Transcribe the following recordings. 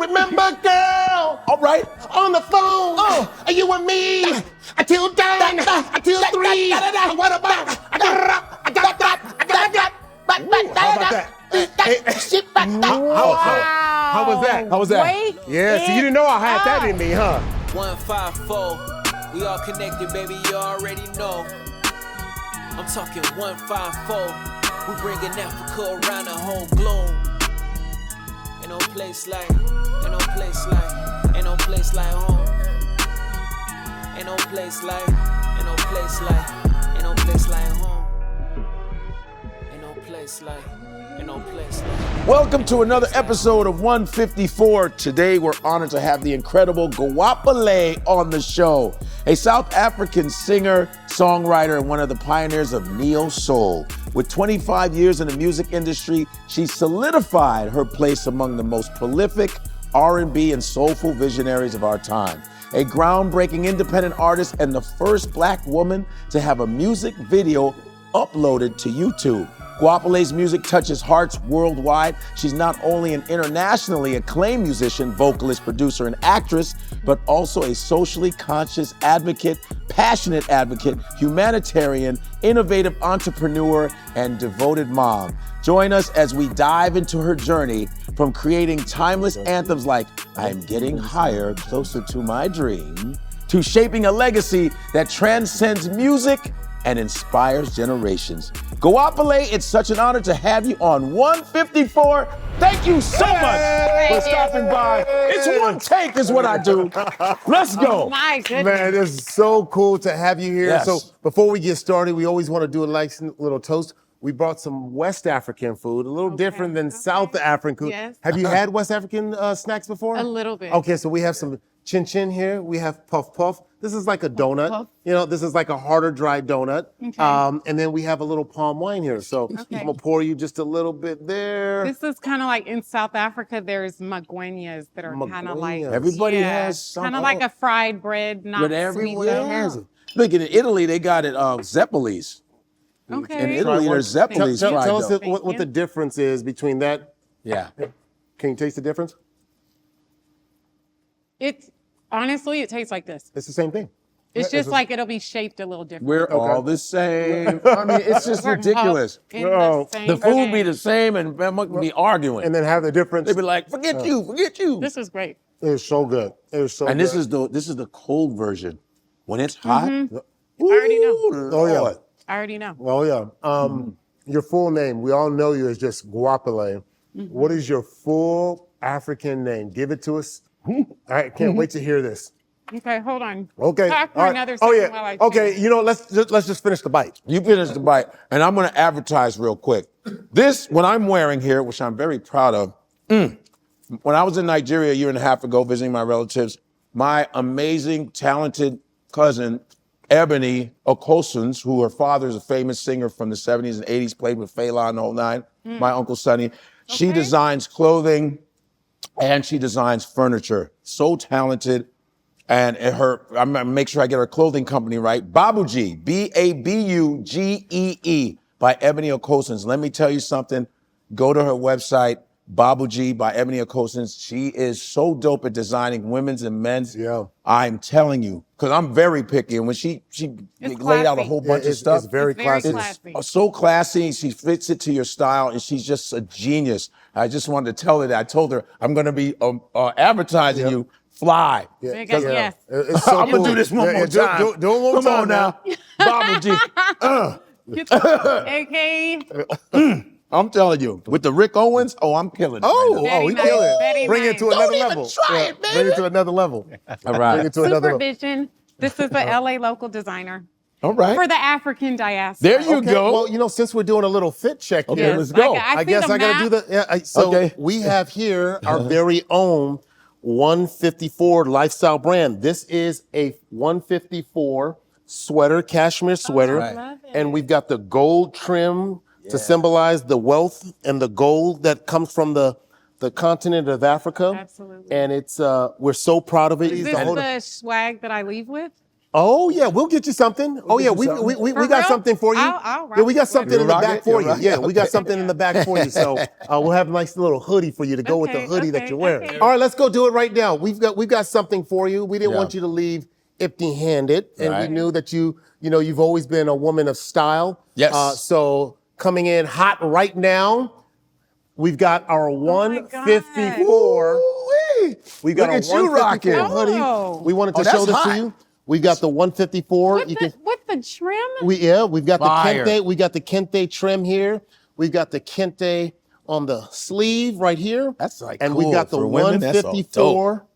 remember, girl. All right. On the phone. You and me. Until dawn. Until 3. What about? I got that. How about that? How was that? How was that? Yeah, so you didn't know I had that in me, huh? 154. We all connected, baby, you already know. I'm talking 154. We bringing Africa around the whole globe. Ain't no place like home. Ain't no place like home. Ain't no place like, ain't no place like home. Ain't no place like, ain't no place like. Welcome to another episode of 154. Today we're honored to have the incredible Goapele on the show, a South African singer, songwriter, and one of the pioneers of neo soul. With 25 years in the music industry, she solidified her place among the most prolific R&B and soulful visionaries of our time. A groundbreaking independent artist and the first Black woman to have a music video uploaded to YouTube. Goapele's music touches hearts worldwide. She's not only an internationally acclaimed musician, vocalist, producer, and actress, but also a socially conscious advocate, passionate advocate, humanitarian, innovative entrepreneur, and devoted mom. Join us as we dive into her journey from creating timeless anthems like I'm Getting Higher, Closer to My Dream, to shaping a legacy that transcends music and inspires generations. Goapele, it's such an honor to have you on 154. Thank you so much for stopping by. It's one take is what I do. Let's go. Oh my goodness. Man, it's so cool to have you here. Yes. So before we get started, we always want to do a nice little toast. We brought some West African food, a little different than South African food. Yes. Have you had West African snacks before? A little bit. Okay, so we have some chin chin here. We have puff puff. This is like a donut. Puff. You know, this is like a harder, dry donut. Okay. And then we have a little palm wine here. So I'm gonna pour you just a little bit there. This is kind of like in South Africa, there's magwenias that are kind of like. Magwenias. Everybody has some. Kind of like a fried bread, not But sweet. everywhere has it. Look, in Italy, they got it Zeppelis. Okay. In Italy, there's Zeppelis fried Tell us dough. what the difference is between that. Yeah. Can you taste the difference? Honestly, it tastes like this. It's the same thing. It's just like it'll be shaped a little different. We're all the same. I mean, it's just We're ridiculous. in the same The food be thing. the same and them be arguing. And then have the difference. They be like, forget you. This is great. It is so good. It is so And good. this is the cold version. When it's hot, I already know. Oh, yeah. Lord. I already know. Oh, yeah. Your full name, we all know you as just Goapele. What is your full African name? Give it to us. I can't wait to hear this. Okay, hold on. Okay. Talk for all right. another Oh, second while I yeah. Okay, finish. you know, let's just finish the bite. You finish the bite, and I'm going to advertise real quick. This, what I'm wearing here, which I'm very proud of, when I was in Nigeria a year and a half ago visiting my relatives, my amazing, talented cousin, Ebony Okosons, who her father is a famous singer from the 70s and 80s, played with Fela and the whole nine, my Uncle Sonny. She designs clothing and she designs furniture. So talented. And I'm gonna make sure I get her clothing company right. Babugee, Babugee, by Ebony Okosons. Let me tell you something. Go to her website, Babugee by Ebony Okosons. She is so dope at designing women's and men's. Yeah. I'm telling you, because I'm very picky. And when she laid out a whole bunch of stuff. It's very classy. It's so classy. She fits it to your style, and she's just a genius. I just wanted to tell her that. I told her I'm going to be advertising you. Fly. Yes. It's so I'm cool. gonna do this one more time. Do it one more Come time on now. Babugee. Okay. I'm telling you, with the Rick Owens, I'm killing it. Oh, right now. we Very kill nice, it. very Bring it nice. to another Don't even level. try it, baby. Bring it to another level. All right. Bring it to another level. Supervision. This is a LA local designer All right. for the African diaspora. There you Okay, go. well, you know, since we're doing a little fit check Okay, here, let's go. I guess I got to do the. So Okay. we have here our very own 154 lifestyle brand. This is a 154 sweater, cashmere sweater, I love it. and we've got the gold trim to symbolize the wealth and the gold that comes from the continent of Africa. Absolutely. And it's we're so proud of it. Is this the swag that I leave with? Oh yeah, we'll get you something. Oh yeah, get we you something. we For got real? something for you. I'll rock Yeah, we got it. something in the rock back it? for You you. rock Yeah, it? we got something in the back for you. So we'll have a nice little hoodie for you to go with the Okay, hoodie that okay, you're wearing. okay. All right, let's go do it right now. We've got something for you. We didn't Yeah. want you to leave empty-handed, and Right. we knew that you've always been a woman of style. Yes. So coming in hot right now, we've got our 154. Woo-wee. We got Look a at you 154 rocking. hoodie. Oh. We wanted to Oh, show that's this hot. to you. We got the 154. With the trim? We've got Fire. the kente. We got the kente trim here. We've got the kente on the sleeve right here. That's like and cool we got the for women. That's so 154.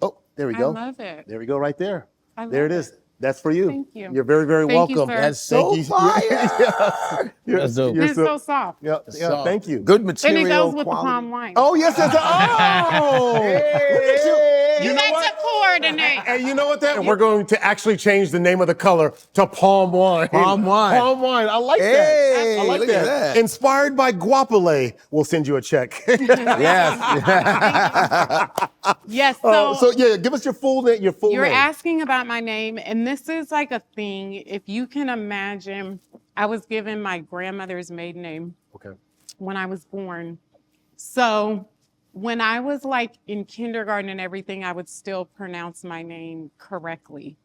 Oh, there we I go. love it. There we go, right there. I There it love is. That's for you. Thank you. You're very, very Thank you, welcome. sir. That's so Thank you. fire. You're, That's dope. you're It's so soft. Yeah, So, thank you. Good And material. it goes with quality. the palm wine. Oh, yes, that's oh! Look at you. You know That's what? a coordinate. And you know what that? We're going to actually change the name of the color to palm wine. Palm wine. Palm wine. I like Hey, that. I like look at that. that. Inspired by Goapele. We'll send you a check. Yes. Yes, So yeah, give us your full name. Your full you're name. asking about my name, and this is like a thing. If you can imagine, I was given my grandmother's maiden name Okay. when I was born. So when I was like in kindergarten and everything, I would still pronounce my name correctly.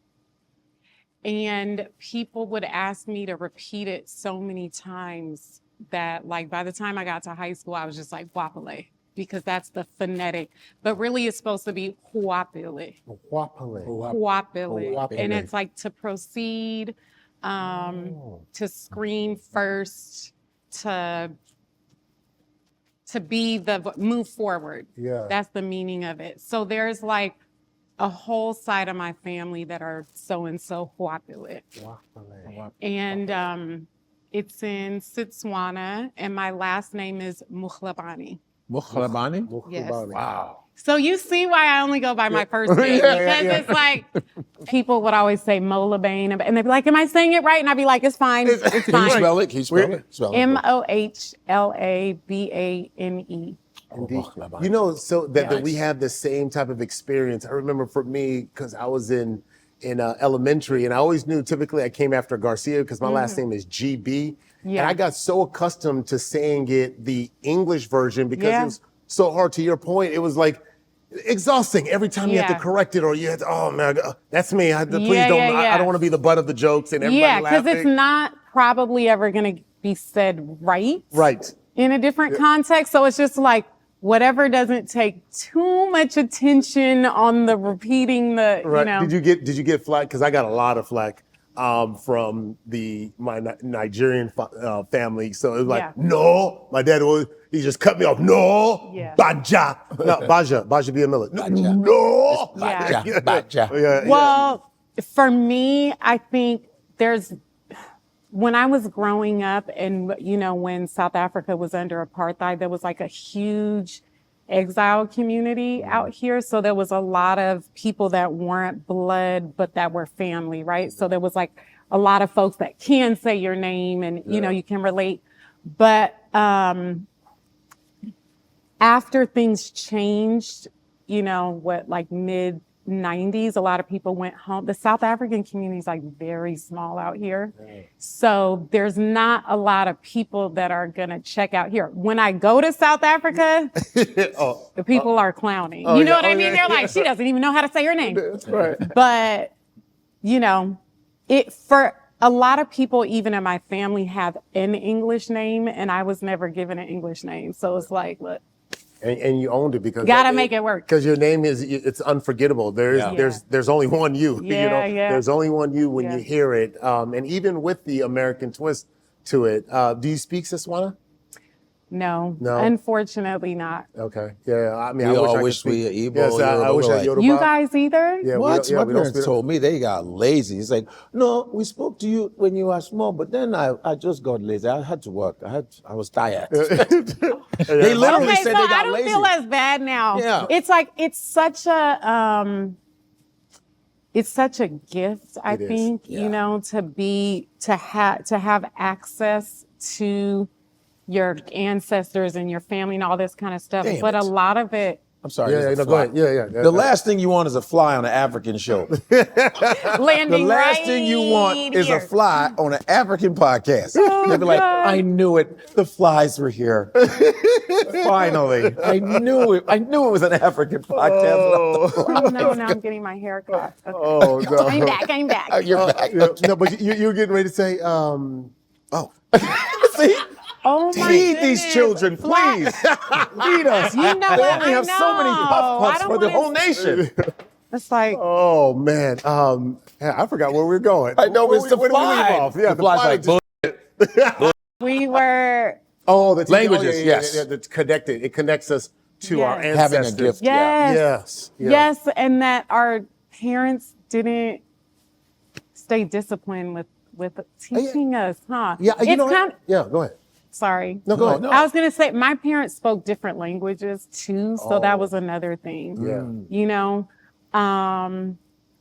And people would ask me to repeat it so many times that like by the time I got to high school, I was just like Goapele, because that's the phonetic. But really it's supposed to be Goapele. Goapele. Goapele. And it's like to proceed, to scream first, to move forward. Yeah. That's the meaning of it. So there's like a whole side of my family that are so-and-so Goapele. And it's in Setswana, and my last name is Mukhlabani. Mukhlabani? Yes. Wow. So you see why I only go by my first name, because it's like, people would always say Molabane, and they'd be like, am I saying it right? And I'd be like, it's fine, it's Can you fine. spell it? Can you spell it? Spell it. Mohlabane. Indeed. You know, so that we have the same type of experience. I remember for me, because I was in elementary, and I always knew typically I came after Garcia because my last name is GB. And Yeah. I got so accustomed to saying it the English version because Yeah. it was so hard. To your point, it was like exhausting every time you had to Yeah. correct it, or you had to, oh man, that's me. Please Yeah, don't, yeah, I don't want to be the butt of the jokes and everybody Yeah, laughing. because it's not probably ever going to be said right. Right. In a different context. So it's just like, whatever doesn't take too much attention on the repeating the, Right. you know. Did you get flack? Because I got a lot of flack from my Nigerian family. So it was like, Yeah. no. My dad he just cut me off. No, Yeah. Baja. No, Baja be a millet. No. Yeah. Baja. Yeah, Well, for me, I think when I was growing up and, you know, when South Africa was under apartheid, there was like a huge exile community out here. So there was a lot of people that weren't blood, but that were family, right? So there was like a lot of folks that can say your name and, you know, you can relate. But after things changed, you know, like mid-90s, a lot of people went home. The South African community is like very small out here. So there's not a lot of people that are going to check out here. When I go to South Africa, the people are clowning. You know what I mean? They're like, she doesn't even know how to say her name. That's right. But, you know, for a lot of people, even in my family, have an English name, and I was never given an English name. So it's like, look. And you owned it because Gotta make it work. Because your name it's unforgettable. There's only one you. Yeah, you know? yeah. There's only one you when Yeah. you hear it. And even with the American twist to it, do you speak Setswana? No, No? unfortunately not. Okay. Yeah. I mean, We I wish all I could wish speak. we Igbo, Yes, I Yoruba, wish I we're had like- Yoruba. You guys either? Yeah, What? we My don't parents speak- told me they got lazy. It's like, no, we spoke to you when you were small, but then I just got lazy. I had to work. I was tired. They literally Okay, said so they got I don't lazy. feel as bad now. Yeah. It's like, it's such a gift, I It is. think, Yeah. you know, to have access to your ancestors and your family and all this kind of stuff. Damn But it. a lot of it I'm sorry. Yeah, there's a no, go fly. ahead. Yeah. The last thing you want is a fly on an African show. Landing The last thing you want is a fly on an African podcast. They'd be like, I knew it. The flies were here. Finally. I knew it. I knew it was an African podcast. Oh, no, I'm getting my hair cut. Okay. Oh, no. I'm back. You're back. No, but you were getting ready to say, See? Oh my Feed goodness. these children, please. Feed us. You know They what? only have so many I puff-puffs don't for the wanna- whole nation. It's like, oh, man. I forgot where we were going. I know, it's the Where did we leave fly. off? Yeah, The fly's like, we were, Oh, the Languages, yes. That's connected. It connects us to our Yes. having ancestors. a gift. yes. Yes. Yes, and that our parents didn't stay disciplined with teaching us, huh? Yeah, you it's know. kind Yeah, go ahead. sorry. No, go ahead. no. I was gonna say my parents spoke different languages too, so that Oh. was another thing. Yeah. You know,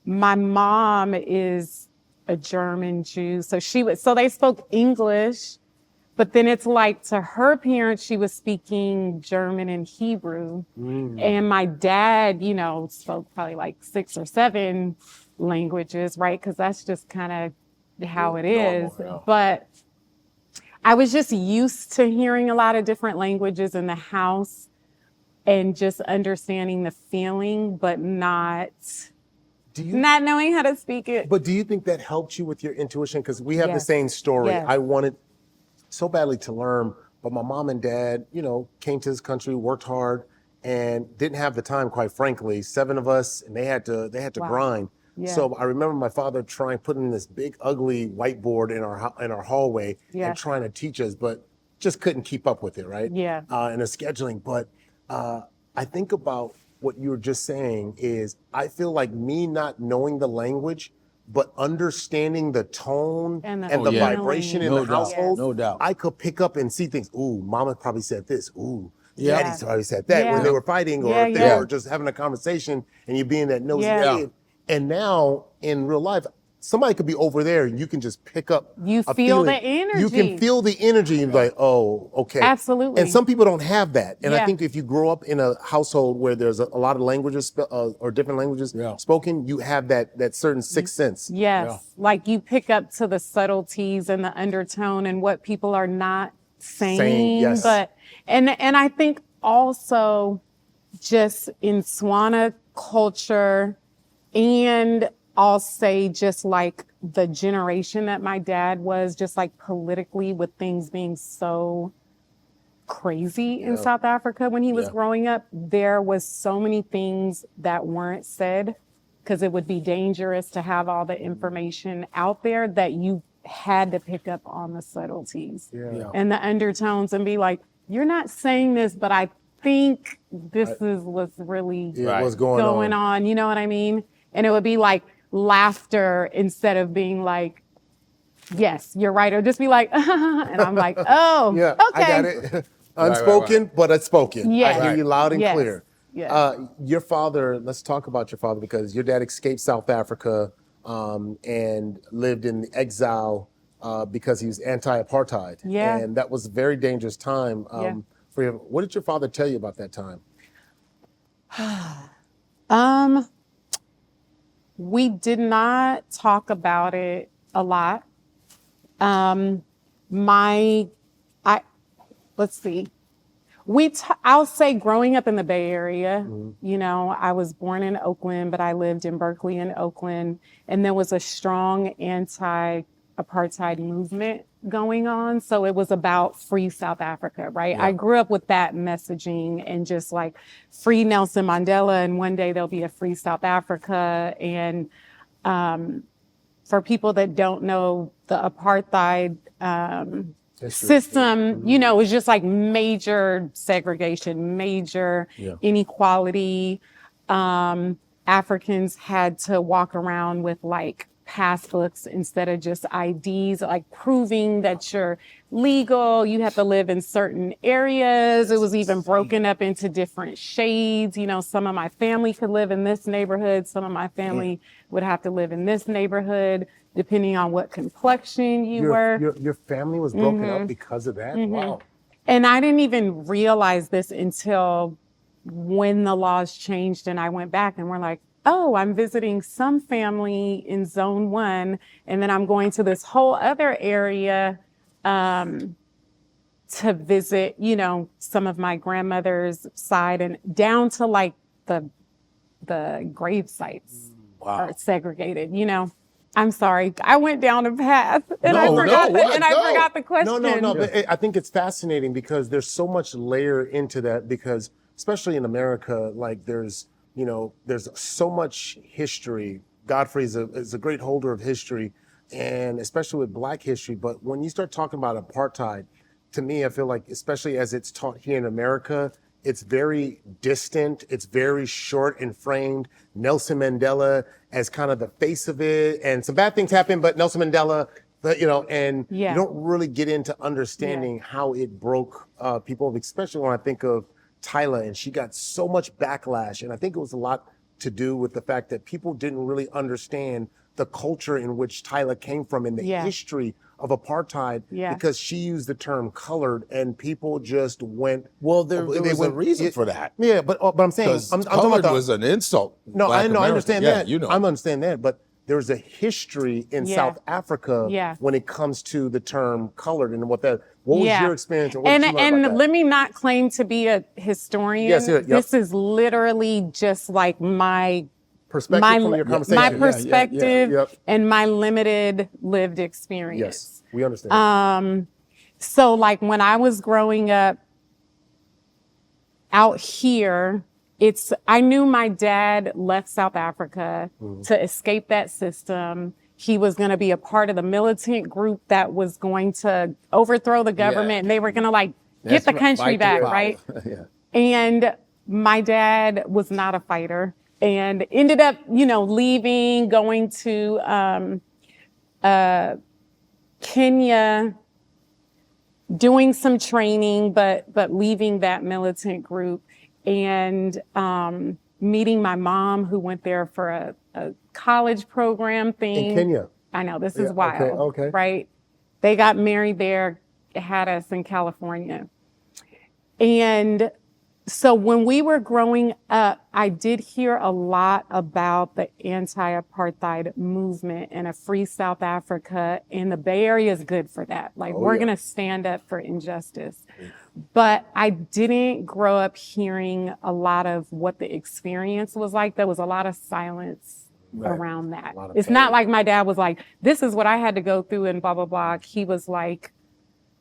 my mom is a German Jew, so they spoke English, but then it's like to her parents, she was speaking German and Hebrew. And my dad, spoke probably like 6 or 7 languages, right? Because that's just kind of how it is. yeah. But I was just used to hearing a lot of different languages in the house and just understanding the feeling, but not knowing how to speak it. But do you think that helped you with your intuition? Because we have the Yes. same story. Yes. I wanted so badly to learn, but my mom and dad, came to this country, worked hard, and didn't have the time, quite frankly. 7 of us, and they had to Wow. grind. Yeah. So I remember my father putting this big, ugly whiteboard in our hallway Yeah. and trying to teach us, but just couldn't keep up with it, right? Yeah. And the scheduling. But I think about what you were just saying is I feel like me not knowing the language, but understanding the tone And and the the feeling. vibration in No the doubt. household, No doubt. I could pick up and see things. Ooh, mama probably said this. Ooh, Yeah. daddy probably said that when Yeah. they were fighting or Yeah, if they yeah. were just having a conversation and you being that nosy Yeah. kid. And now in real life, somebody could be over there and you can just pick up You a feel the feeling. You can energy. feel the energy and be like, oh, okay. Absolutely. And some people don't have that. And I Yeah. think if you grow up in a household where there's a lot of languages or different languages Yeah. spoken, you have that certain sixth sense. Yes. Like you pick up to the subtleties and the undertone and what people are not saying. yes. But and I think also just in Swana culture, and I'll say just like the generation that my dad was, just like politically with things being so crazy in South Africa when he was growing up, there was so many things that weren't said because it would be dangerous to have all the information out there that you had to pick up on the subtleties and the undertones and be like, you're not saying this, but I think this is what's really What's going on. You know what I mean? And it would be like laughter instead of being like, yes, you're right. Or just be like, and I'm like, oh, Yeah, okay. I got it. Unspoken, but it's spoken. Yes. I hear you loud and Yes. clear. Yes. Your father, let's talk about your father because your dad escaped South Africa and lived in exile because he was anti-apartheid. Yeah. And that was a very dangerous time for him. What did your father tell you about that time? We did not talk about it a lot. Let's see. I'll say growing up in the Bay Area, I was born in Oakland, but I lived in Berkeley and Oakland, and there was a strong anti-apartheid movement going on. So it was about free South Africa, right? I grew up with that messaging and just like free Nelson Mandela, and one day there'll be a free South Africa. And for people that don't know, the apartheid system, it was just like major segregation, major inequality. Africans had to walk around with like passbooks instead of just IDs, like proving that you're legal. You have to live in certain areas. It was even broken up into different shades. Some of my family could live in this neighborhood. Some of my family would have to live in this neighborhood, depending on what complexion you were. Your family was broken up because of that? Wow. And I didn't even realize this until when the laws changed and I went back and we're like, oh, I'm visiting some family in zone 1, and then I'm going to this whole other area to visit, you know, some of my grandmother's side, and down to like the grave sites are segregated, you know. I'm sorry, I went down a path and I forgot the question. No. But I think it's fascinating because there's so much layer into that, because especially in America, like there's so much history. Godfrey is a great holder of history, and especially with Black history. But when you start talking about apartheid, to me, I feel like, especially as it's taught here in America, it's very distant. It's very short and framed. Nelson Mandela as kind of the face of it, and some bad things happen, but Nelson Mandela, and you don't really get into understanding how it broke people, especially when I think of Tyla, and she got so much backlash. And I think it was a lot to do with the fact that people didn't really understand the culture in which Tyla came from and the history of apartheid, because she used the term colored, and people just went. Well, there was a reason for that. Yeah, but I'm saying, I'm talking colored about was an insult. No, I know, I understand that. You know, I understand that, but there's a history in South Africa when it comes to the term colored and what was your experience and what did you learn about that? Let me not claim to be a historian. Yes, This is literally just like my perspective from your conversation. My perspective and my limited lived experience. Yes, we understand. So like when I was growing up out here, I knew my dad left South Africa to escape that system. He was going to be a part of the militant group that was going to overthrow the government, and they were going to get the country back, right? And my dad was not a fighter and ended up, leaving, going to Kenya, doing some training, but leaving that militant group, and meeting my mom, who went there for a college program thing. In Kenya? I know, this is wild, okay. right? They got married there, had us in California. And so when we were growing up, I did hear a lot about the anti-apartheid movement and a free South Africa, and the Bay Area is good for that. We're going to stand up for injustice. But I didn't grow up hearing a lot of what the experience was like. There was a lot of silence around that. It's not like my dad was like, this is what I had to go through and blah, blah, blah. He was like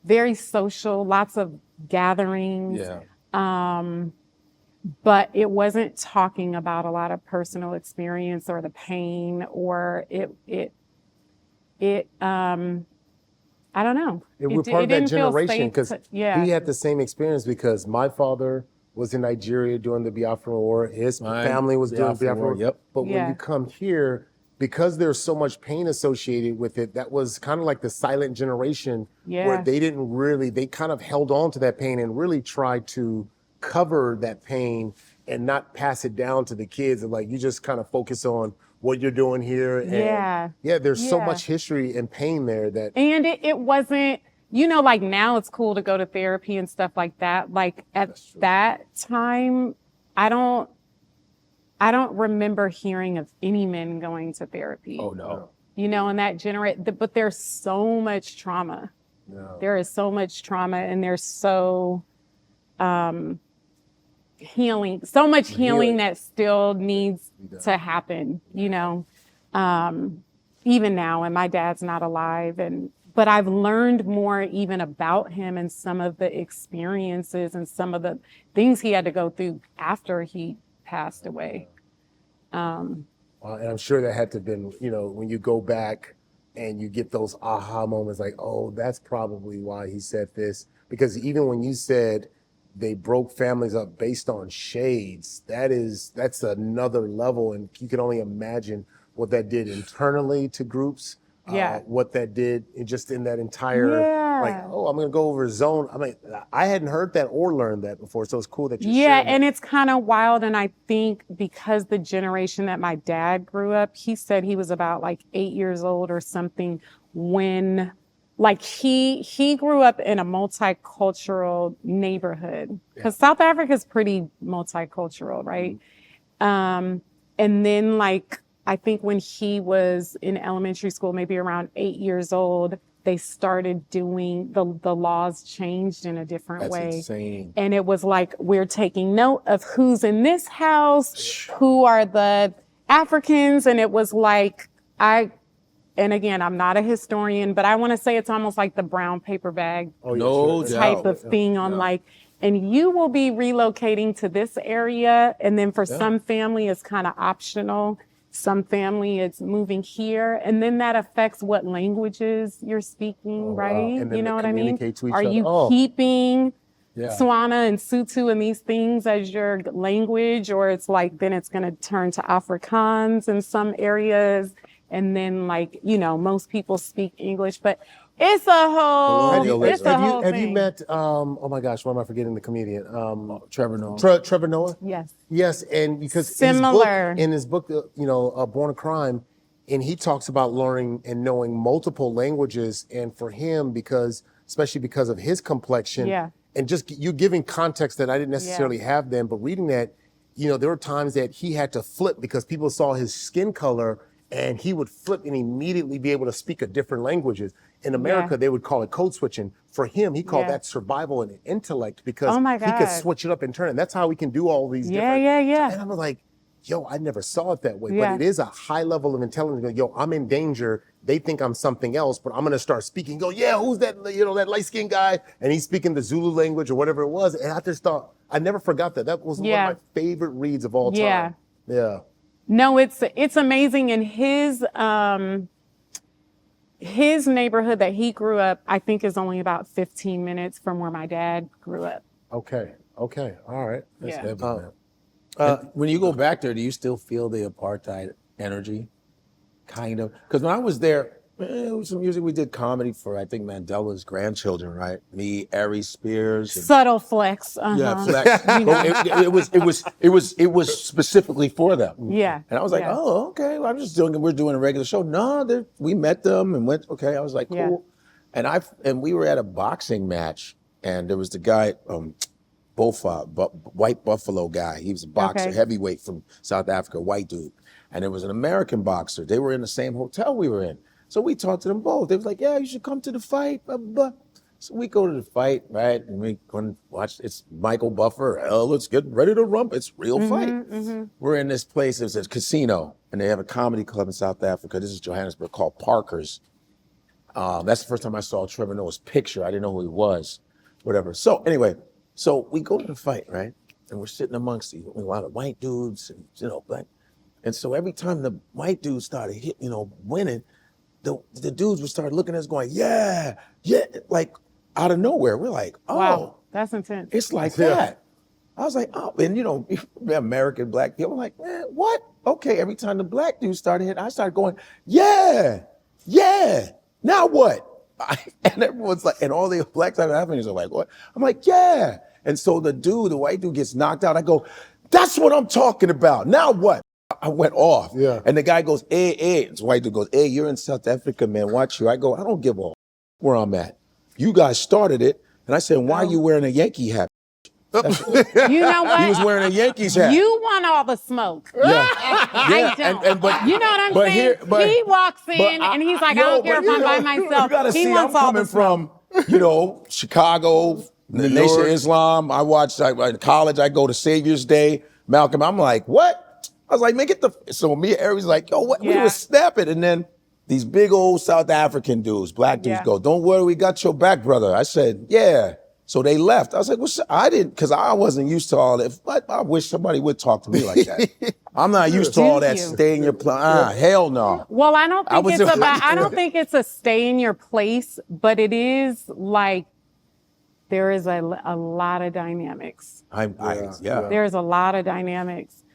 very social, lots of gatherings. But it wasn't talking about a lot of personal experience or the pain, or I don't know. We're part of that generation, because he had the same experience, because my father was in Nigeria during the Biafran War. His family was doing the Biafran War. But when you come here, because there's so much pain associated with it, that was kind of like the silent generation, where they kind of held on to that pain and really tried to cover that pain and not pass it down to the kids. And you just kind of focus on what you're doing here. And there's so much history and pain there that. And it wasn't, now it's cool to go to therapy and stuff like that. At that time, I don't remember hearing of any men going to therapy. Oh no. And that but there's so much trauma. No. There is so much trauma, and there's so so much healing that still needs to happen, even now, and my dad's not alive, but I've learned more even about him and some of the experiences and some of the things he had to go through after he passed away. And I'm sure that had to have been, when you go back and you get those aha moments, like, oh, that's probably why he said this. Because even when you said they broke families up based on shades, that's another level. And you can only imagine what that did internally to groups. What that did just in that entire, I'm going to go over a zone. I mean, I hadn't heard that or learned that before. So it's cool that you shared that. And it's kind of wild. And I think because the generation that my dad grew up, he said he was about 8 years old or something when like he grew up in a multicultural neighborhood because South Africa is pretty multicultural, right? And then like, I think when he was in elementary school, maybe around 8 years old, they started doing the laws changed in a different way. That's insane. And it was like, we're taking note of who's in this house, who are the Africans. And it was like, and again, I'm not a historian, but I want to say it's almost like the brown paper bag type of thing on like, and you will be relocating to this area. And then for some family, it's kind of optional. Some family, it's moving here. And then that affects what languages you're speaking, right? And then you know what I mean? to each Are other. you keeping Swana and Sutu and these things as your language? Or it's like, then it's going to turn to Afrikaans in some areas. And then like, you know, most people speak English, but it's a whole, Have you met, oh my gosh, why am I forgetting the comedian? Trevor Noah. Trevor Noah? Yes. Yes, and because Similar. in his book, Born a Crime, and he talks about learning and knowing multiple languages, and for him, especially because of his complexion, and just you giving context that I didn't necessarily have then, but reading that, there were times that he had to flip because people saw his skin color, and he would flip and immediately be able to speak a different languages. In America, they would call it code switching. For him, he called that survival and intellect because he could switch it up and turn it. And that's how we can do all these different. And I was like, yo, I never saw it that way. But it is a high level of intelligence. Yo, I'm in danger. They think I'm something else, but I'm going to start speaking. Go, yeah, who's that, that light-skinned guy? And he's speaking the Zulu language or whatever it was. And I just thought, I never forgot that. That was one of my favorite reads of all time. Yeah. No, it's amazing. And his neighborhood that he grew up, I think, is only about 15 minutes from where my dad grew up. Okay. All right. That's heavy, man. When you go back there, do you still feel the apartheid energy? Kind of. Because when I was there, it was some music. We did comedy for, I think, Mandela's grandchildren, right? Me, Ari Spears. Subtle flex. Yeah, flex. It was specifically for them. Yeah. And I was like, oh, okay. Well, we're doing a regular show. No, we met them and went, okay. I was like, cool. Yeah. And we were at a boxing match, and there was the guy, Bofa, White Buffalo guy. He was a boxer, heavyweight from South Africa, white dude. And there was an American boxer. They were in the same hotel we were in. So we talked to them both. They was like, yeah, you should come to the fight, blah, blah, blah. So we go to the fight, right? And we go and watch, it's Michael Buffer. Oh, let's get ready to rump. It's real fight. We're in this place, it's a casino, and they have a comedy club in South Africa. This is Johannesburg, called Parker's. That's the first time I saw Trevor Noah's picture. I didn't know who he was, whatever. So anyway, so we go to the fight, right? And we're sitting amongst a lot of white dudes and, black. And so every time the white dudes started winning, the dudes would start looking at us going, yeah, like out of nowhere. We're like, oh, wow, that's intense. It's like that. I was like, oh, and American black people, I'm like, man, what? Okay, every time the black dudes started hitting, I started going, yeah, now what? And everyone's like, and all the black South Africans are like, what? I'm like, yeah. And so the white dude gets knocked out. I go, that's what I'm talking about. Now what? I went off. Yeah. And the guy goes, hey. This white dude goes, hey, you're in South Africa, man. Watch you. I go, I don't give a where I'm at. You guys started it. And I said, why are you wearing a Yankee hat? You know what? He was wearing a Yankees hat. You want all the smoke. Yeah. I don't. But you know what I'm saying? He walks in and he's like, I don't care if I'm by myself. You gotta he see, wants I'm all coming the smoke. from, Chicago, the Nation of Islam. I watched, in college, I go to Savior's Day, Malcolm. I'm like, what? I was like, man, so me and Aries like, yo, what? We were snapping. And then these big old South African dudes, black dudes go, don't worry, we got your back, brother. I said, yeah. So they left. I was like, I didn't, because I wasn't used to all that. But I wish somebody would talk to me like that. I'm not used to all that stay in your place. Hell no. Well, I don't think it's a stay in your place, but it is like, there is a lot of dynamics. There's a lot of dynamics.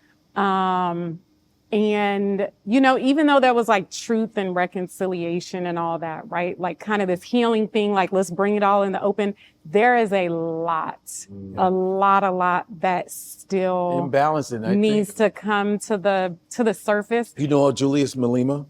And, even though there was like truth and reconciliation and all that, right? Like kind of this healing thing, like let's bring it all in the open. There is a lot that still imbalancing, needs to come to the surface. You know Julius Malema?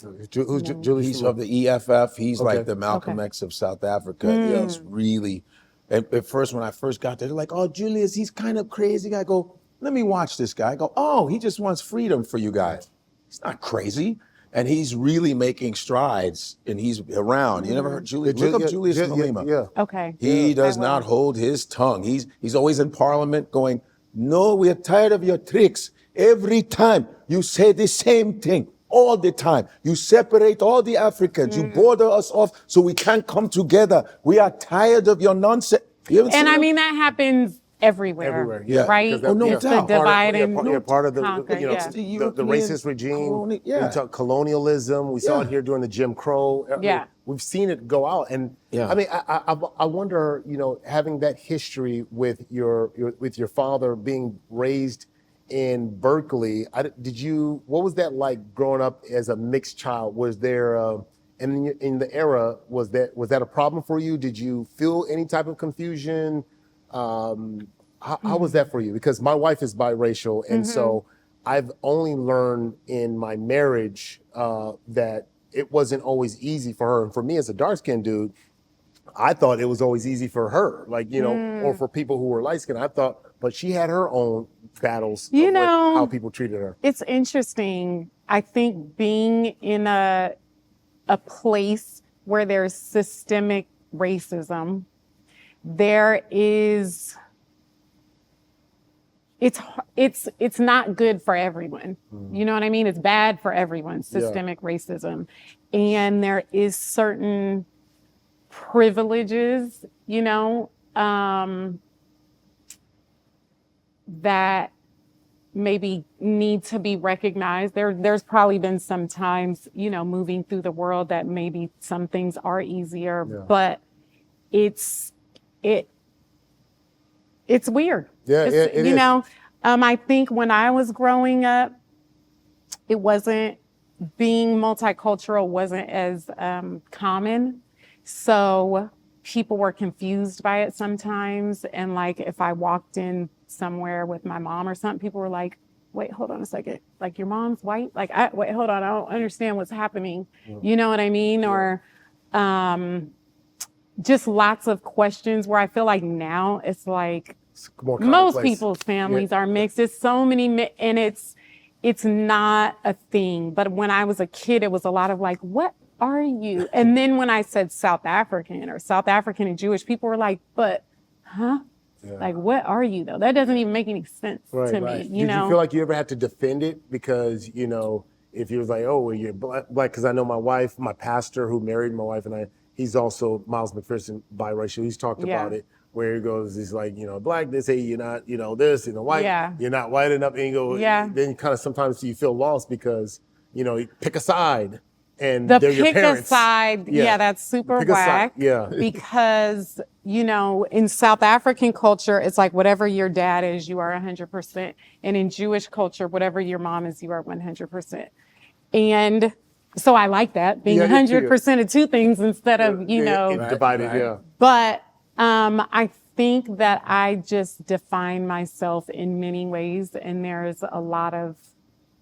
Who's Julius? He's of the EFF. He's Okay. like the Malcolm X of South Africa. Mm. It's really, at first when I first got there, they're like, oh, Julius, he's kind of crazy. I go, let me watch this guy. I go, oh, he just wants freedom for you guys. He's not crazy. And he's really making strides, and he's around. You never heard Julius? Look up Julius Malema. Yeah. Okay. He does not hold his tongue. He's always in Parliament going, no, we're tired of your tricks. Every time you say the same thing, all the time. You separate all the Africans. You border us off so we can't come together. We are tired of your nonsense. And I mean, that happens everywhere, yeah. right? Oh, no It's the doubt. divide and part of the conquer, you know yeah. the racist regime. We talk colonialism. We saw it here during the Jim Crow. Yeah. We've seen it go out, and I mean, I wonder, you know, having that history with your father being raised in Berkeley. What was that like growing up as a mixed child? Was there in the era was that a problem for you? Did you feel any type of confusion? How was that for you? Because my wife is biracial, and so I've only learned in my marriage that it wasn't always easy for her. And for me as a dark-skinned dude, I thought it was always easy for her, like, you know, or for people who were light-skinned. I thought, but she had her own battles You of know, how people treated her. It's interesting. I think being in a place where there's systemic racism, there is, it's not good for everyone. You know what I mean? It's bad for everyone, systemic racism. And there is certain privileges, you know, that maybe need to be recognized. There's probably been some times, you know, moving through the world that maybe some things are easier, but it's weird. Yeah, it you is. know, I think when I was growing up, it wasn't, being multicultural wasn't as common. So people were confused by it sometimes. And like, if I walked in somewhere with my mom or something, people were like, wait, hold on a second. Like, your mom's white? Like, wait, hold on. I don't understand what's happening. You know what I mean? Or just lots of questions where I feel like now it's like most people's families are mixed. It's so many, and it's not a thing. But when I was a kid, it was a lot of like, what are you? And then when I said South African or South African and Jewish, people were like, but, huh? Like, what are you though? That doesn't even make any sense to me. Did you feel like you ever had to defend it? Because, you know, if you was like, oh, well, you're black, because I know my pastor who married my wife and I, he's also Miles McPherson, biracial. He's talked about it, where he goes, he's like, you know, black, they say you're not, you know, this, you know, white, you're not white enough. And you go, then kind of sometimes you feel lost because, you know, you pick a side. And the they're your pick a parents. side, that's super whack. Because, you know, in South African culture, it's like whatever your dad is, you are 100%. And in Jewish culture, whatever your mom is, you are 100%. And so I like that, being 100% of two things instead of, you know. Divided, But I think that I just define myself in many ways, and there's a lot of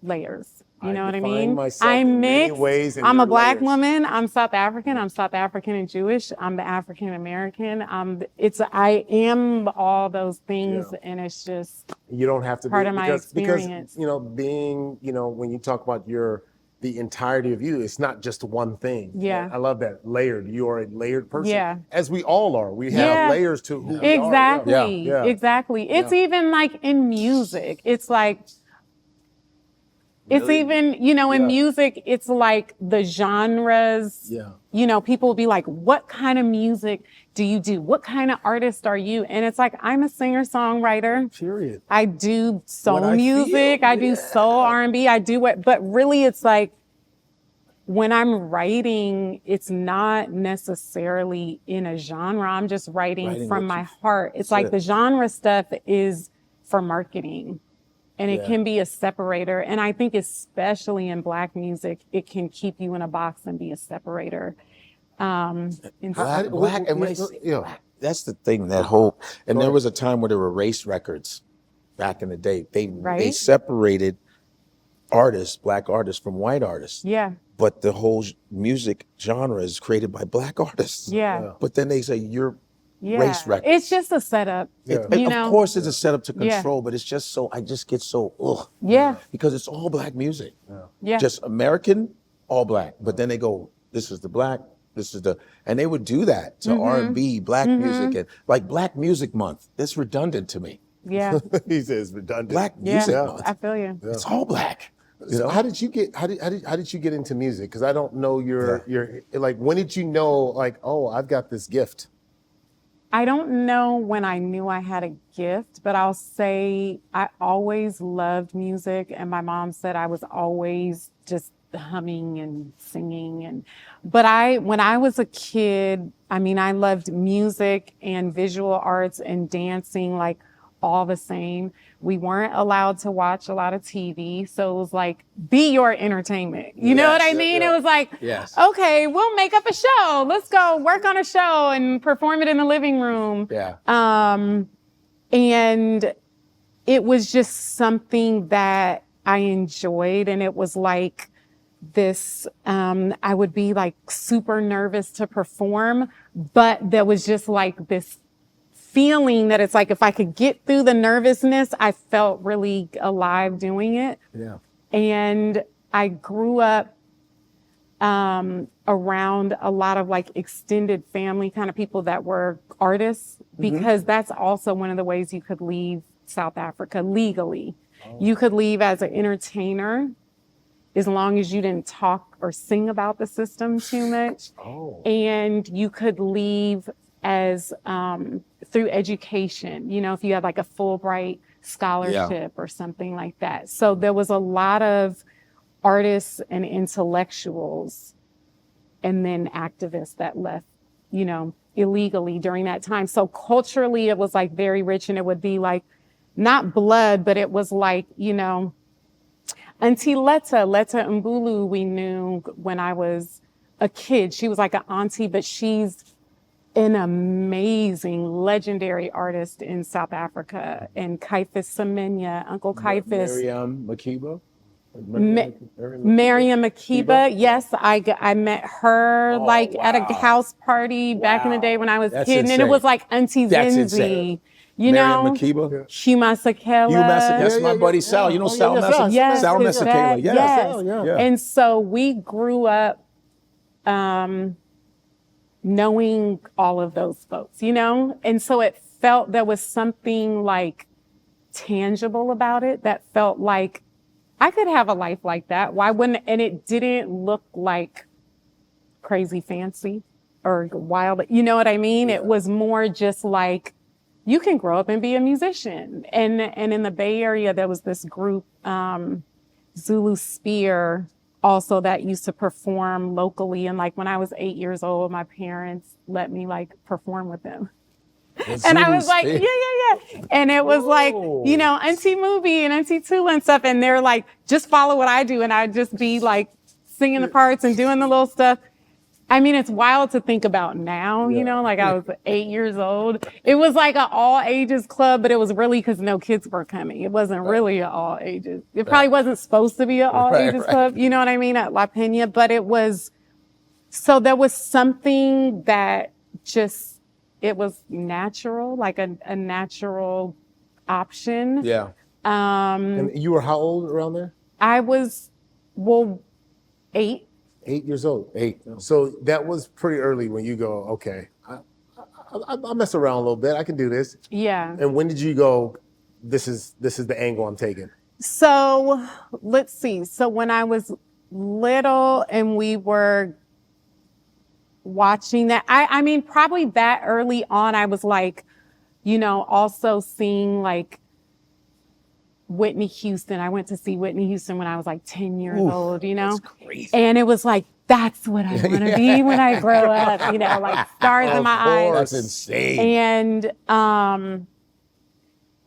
layers. You know what I mean? I'm mixed. I'm a black woman. I'm South African. I'm South African and Jewish. I'm the African American. I am all those things, and it's just you don't have to part of my experience. Because, you know, being, you know, when you talk about the entirety of you, it's not just one thing. Yeah. I love that. Layered. You are a layered person. Yeah. As we all are. We have layers to who we exactly. are. Yeah. Exactly. It's even like in music. It's like, it's even, you know, in music, it's like the genres, you know, people will be like, what kind of music do you do? What kind of artist are you? And it's like, I'm a singer-songwriter. Period. I do soul music. I do soul R&B. I do but really it's like, when I'm writing, it's not necessarily in a genre. I'm just writing from my heart. It's like the genre stuff is for marketing. And it can be a separator. And I think especially in Black music, it can keep you in a box and be a separator. Black, that's the thing, that whole, and there was a time where there were race records back in the day. They separated artists, black artists from white artists. Yeah. But the whole music genre is created by black artists. Yeah. But then they say you're Yeah. race records. It's just a setup. You know? Of course it's a setup to control, but it's just so, I just get so, ugh. Yeah. Because it's all black music. Yeah. Just American, all black. But then they go, this is the black, this is the, and they would do that to R&B, black music, and like Black Music Month. It's redundant to me. Yeah. He says redundant. Black Music Yeah. Month. I feel you. It's all black. You So know? how did you get into music? Because I don't know your like, when did you know, like, oh, I've got this gift? I don't know when I knew I had a gift, but I'll say I always loved music, and my mom said I was always just humming and singing. But when I was a kid, I mean, I loved music and visual arts and dancing, like all the same. We weren't allowed to watch a lot of TV, so it was like, be your entertainment. You know what I mean? It was like, okay, we'll make up a show. Let's go work on a show and perform it in the living room. Yeah. And it was just something that I enjoyed, and it was like this, I would be like super nervous to perform, but there was just like this feeling that it's like, if I could get through the nervousness, I felt really alive doing it. Yeah. And I grew up around a lot of like extended family kind of people that were artists, because that's also one of the ways you could leave South Africa legally. You could leave as an entertainer as long as you didn't talk or sing about the system too much. And you could leave as through education, you know, if you had like a Fulbright scholarship or something like that. So there was a lot of artists and intellectuals and then activists that left, you know, illegally during that time. So culturally, it was like very rich, and it would be like, not blood, but it was like, you know, Auntie Letta Mbulu, we knew when I was a kid. She was like an auntie, but she's an amazing, legendary artist in South Africa. And Caiphus Semenya, Uncle Caiphus. Miriam Makeba? Miriam Makeba. Yes, I met her at a house party back in the day when I was a kid. And it was like Auntie Zinzi. You know, Makeba? Huma Sakela. That's my buddy Sal. You know Sal Masakela? Yes, Sal Masakela. Yes. And so we grew up knowing all of those folks, you know? And so it felt there was something like tangible about it that felt like I could have a life like that. Why wouldn't? And it didn't look like crazy fancy or wild. You know what I mean? It was more just like, you can grow up and be a musician. And in the Bay Area, there was this group, Zulu Spear, also that used to perform locally. And like when I was 8 years old, my parents let me like perform with them. And I was like, yeah. And it was like, you know, Auntie Movie and Auntie Tula and stuff. And they're like, just follow what I do. And I'd just be like singing the parts and doing the little stuff. I mean, it's wild to think about now, you know, like I was 8 years old. It was like an all ages club, but it was really because no kids were coming. It wasn't really an all ages. It probably wasn't supposed to be an all ages club, you know what I mean, at La Peña, but it was, so there was something that just, it was natural, like a natural option. Yeah. And you were how old around there? I was, 8. 8 years old. 8. So that was pretty early when you go, okay, I'll mess around a little bit. I can do this. Yeah. And when did you go, this is the angle I'm taking? So let's see. So when I was little and we were watching that, I mean, probably that early on, I was like, you know, also seeing like Whitney Houston. I went to see Whitney Houston when I was like 10 years old, you know? That's crazy. And it was like, that's what I want to be when I grow up, you know, like stars in my eyes. That's insane.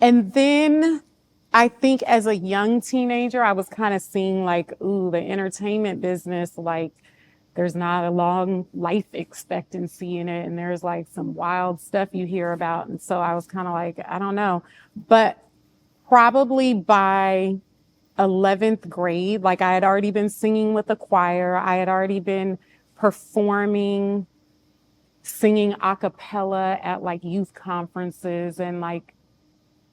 And then I think as a young teenager, I was kind of seeing like, ooh, the entertainment business, like there's not a long life expectancy in it. And there's like some wild stuff you hear about. And so I was kind of like, I don't know. But probably by 11th grade. Like I had already been singing with the choir. I had already been performing, singing a cappella at like youth conferences and like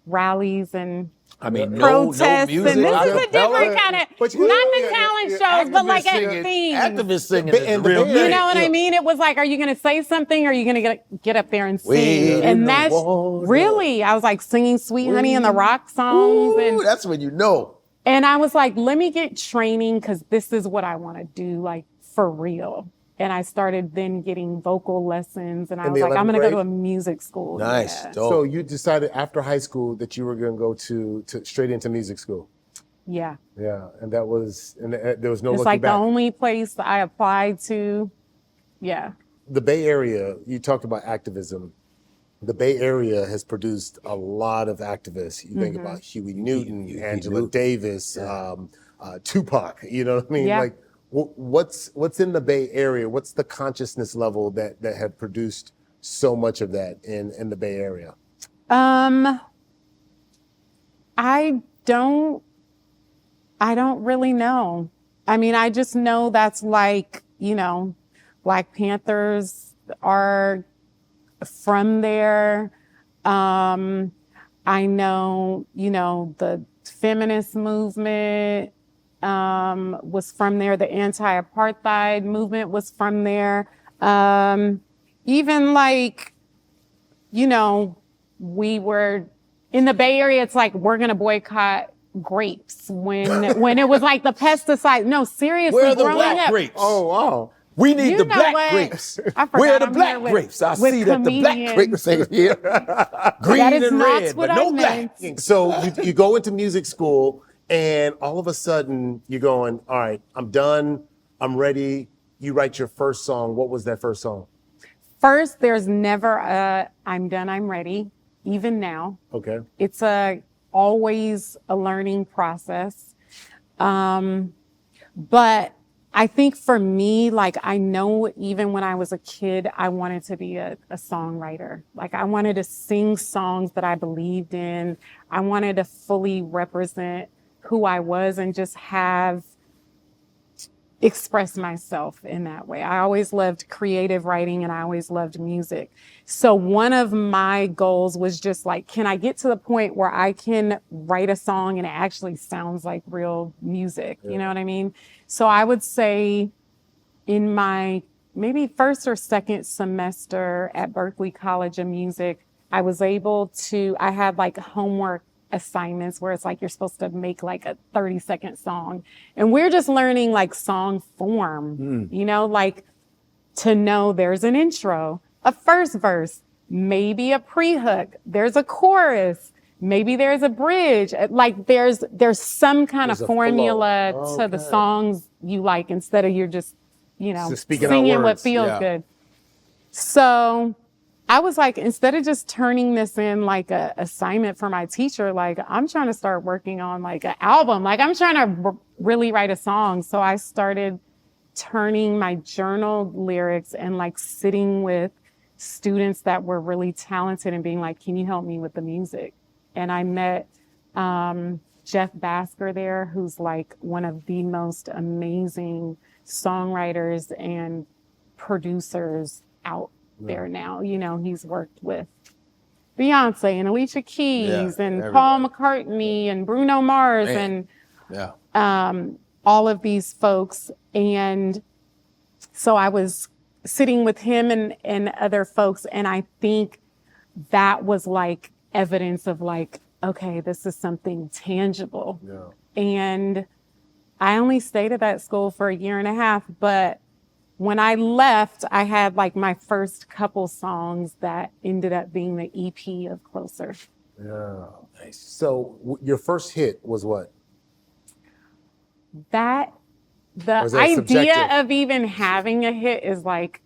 rallies and protests. music, and this is a acapella. different kind of, But not the talent shows, but like at themes. Activist singing And is the real Bay You thing. know what I mean? It was like, are you going to say something or are you going to get up there and sing? And that's really, I was like singing Sweet Honey and the rock songs. Ooh, that's when you know. And I was like, let me get training because this is what I want to do, like for real. And I started then getting vocal lessons and I was like, I'm going to go to a music school. Nice. Yeah. Dope. So you decided after high school that you were going to go to straight into music school. Yeah. Yeah, and there was no It's looking like back. the only place I applied to. Yeah. The Bay Area, you talked about activism. The Bay Area has produced a lot of activists. You think about Huey Newton, Angela Davis, Tupac. You know what I mean? Yeah. Like, what's in the Bay Area? What's the consciousness level that have produced so much of that in the Bay Area? I don't really know. I mean, I just know that's like, Black Panthers are from there. I know, the feminist movement was from there. The anti-apartheid movement was from there. Even like, we were in the Bay Area, it's like, we're going to boycott grapes when it was like the pesticide. No, seriously. Where are the growing black up, grapes? Oh, wow. We need You the know black what? grapes. I forgot Where are the I'm black here with- grapes? I with see that the black comedians. grapes are here. Green That is and not red, what but I no meant. black. So you go into music school and all of a sudden you're going, all right, I'm done. I'm ready. You write your first song. What was that first song? First, there's never a I'm done, I'm ready, even now. Okay. It's always a learning process. But I think for me, like I know even when I was a kid, I wanted to be a songwriter. Like I wanted to sing songs that I believed in. I wanted to fully represent who I was and just express myself in that way. I always loved creative writing and I always loved music. So one of my goals was just like, can I get to the point where I can write a song and it actually sounds like real music? You know what I mean? So I would say in my maybe first or second semester at Berklee College of Music, I had like homework assignments where it's like you're supposed to make like a 30-second song. And we're just learning like song form, like to know there's an intro, a first verse, maybe a pre-hook, there's a chorus, maybe there's a bridge. Like there's some kind of There's a formula flow. to the songs you like instead of you're just, Just speaking out singing what words. feels Yeah. good. So I was like, instead of just turning this in like a assignment for my teacher, like I'm trying to start working on like an album. Like I'm trying to really write a song. So I started turning my journal lyrics and like sitting with students that were really talented and being like, can you help me with the music? And I met Jeff Basker there, who's like one of the most amazing songwriters and producers out there now. He's worked with Beyonce and Alicia Keys and everybody. Paul McCartney and Bruno Mars Man. and all of these folks. And so I was sitting with him and other folks. And I think that was like evidence of like, okay, this is something tangible. Yeah. And I only stayed at that school for 1.5 years, but when I left, I had like my first couple songs that ended up being the EP of Closer. Yeah. Nice. So your first hit was what? The Or is that idea subjective? of even having a hit is like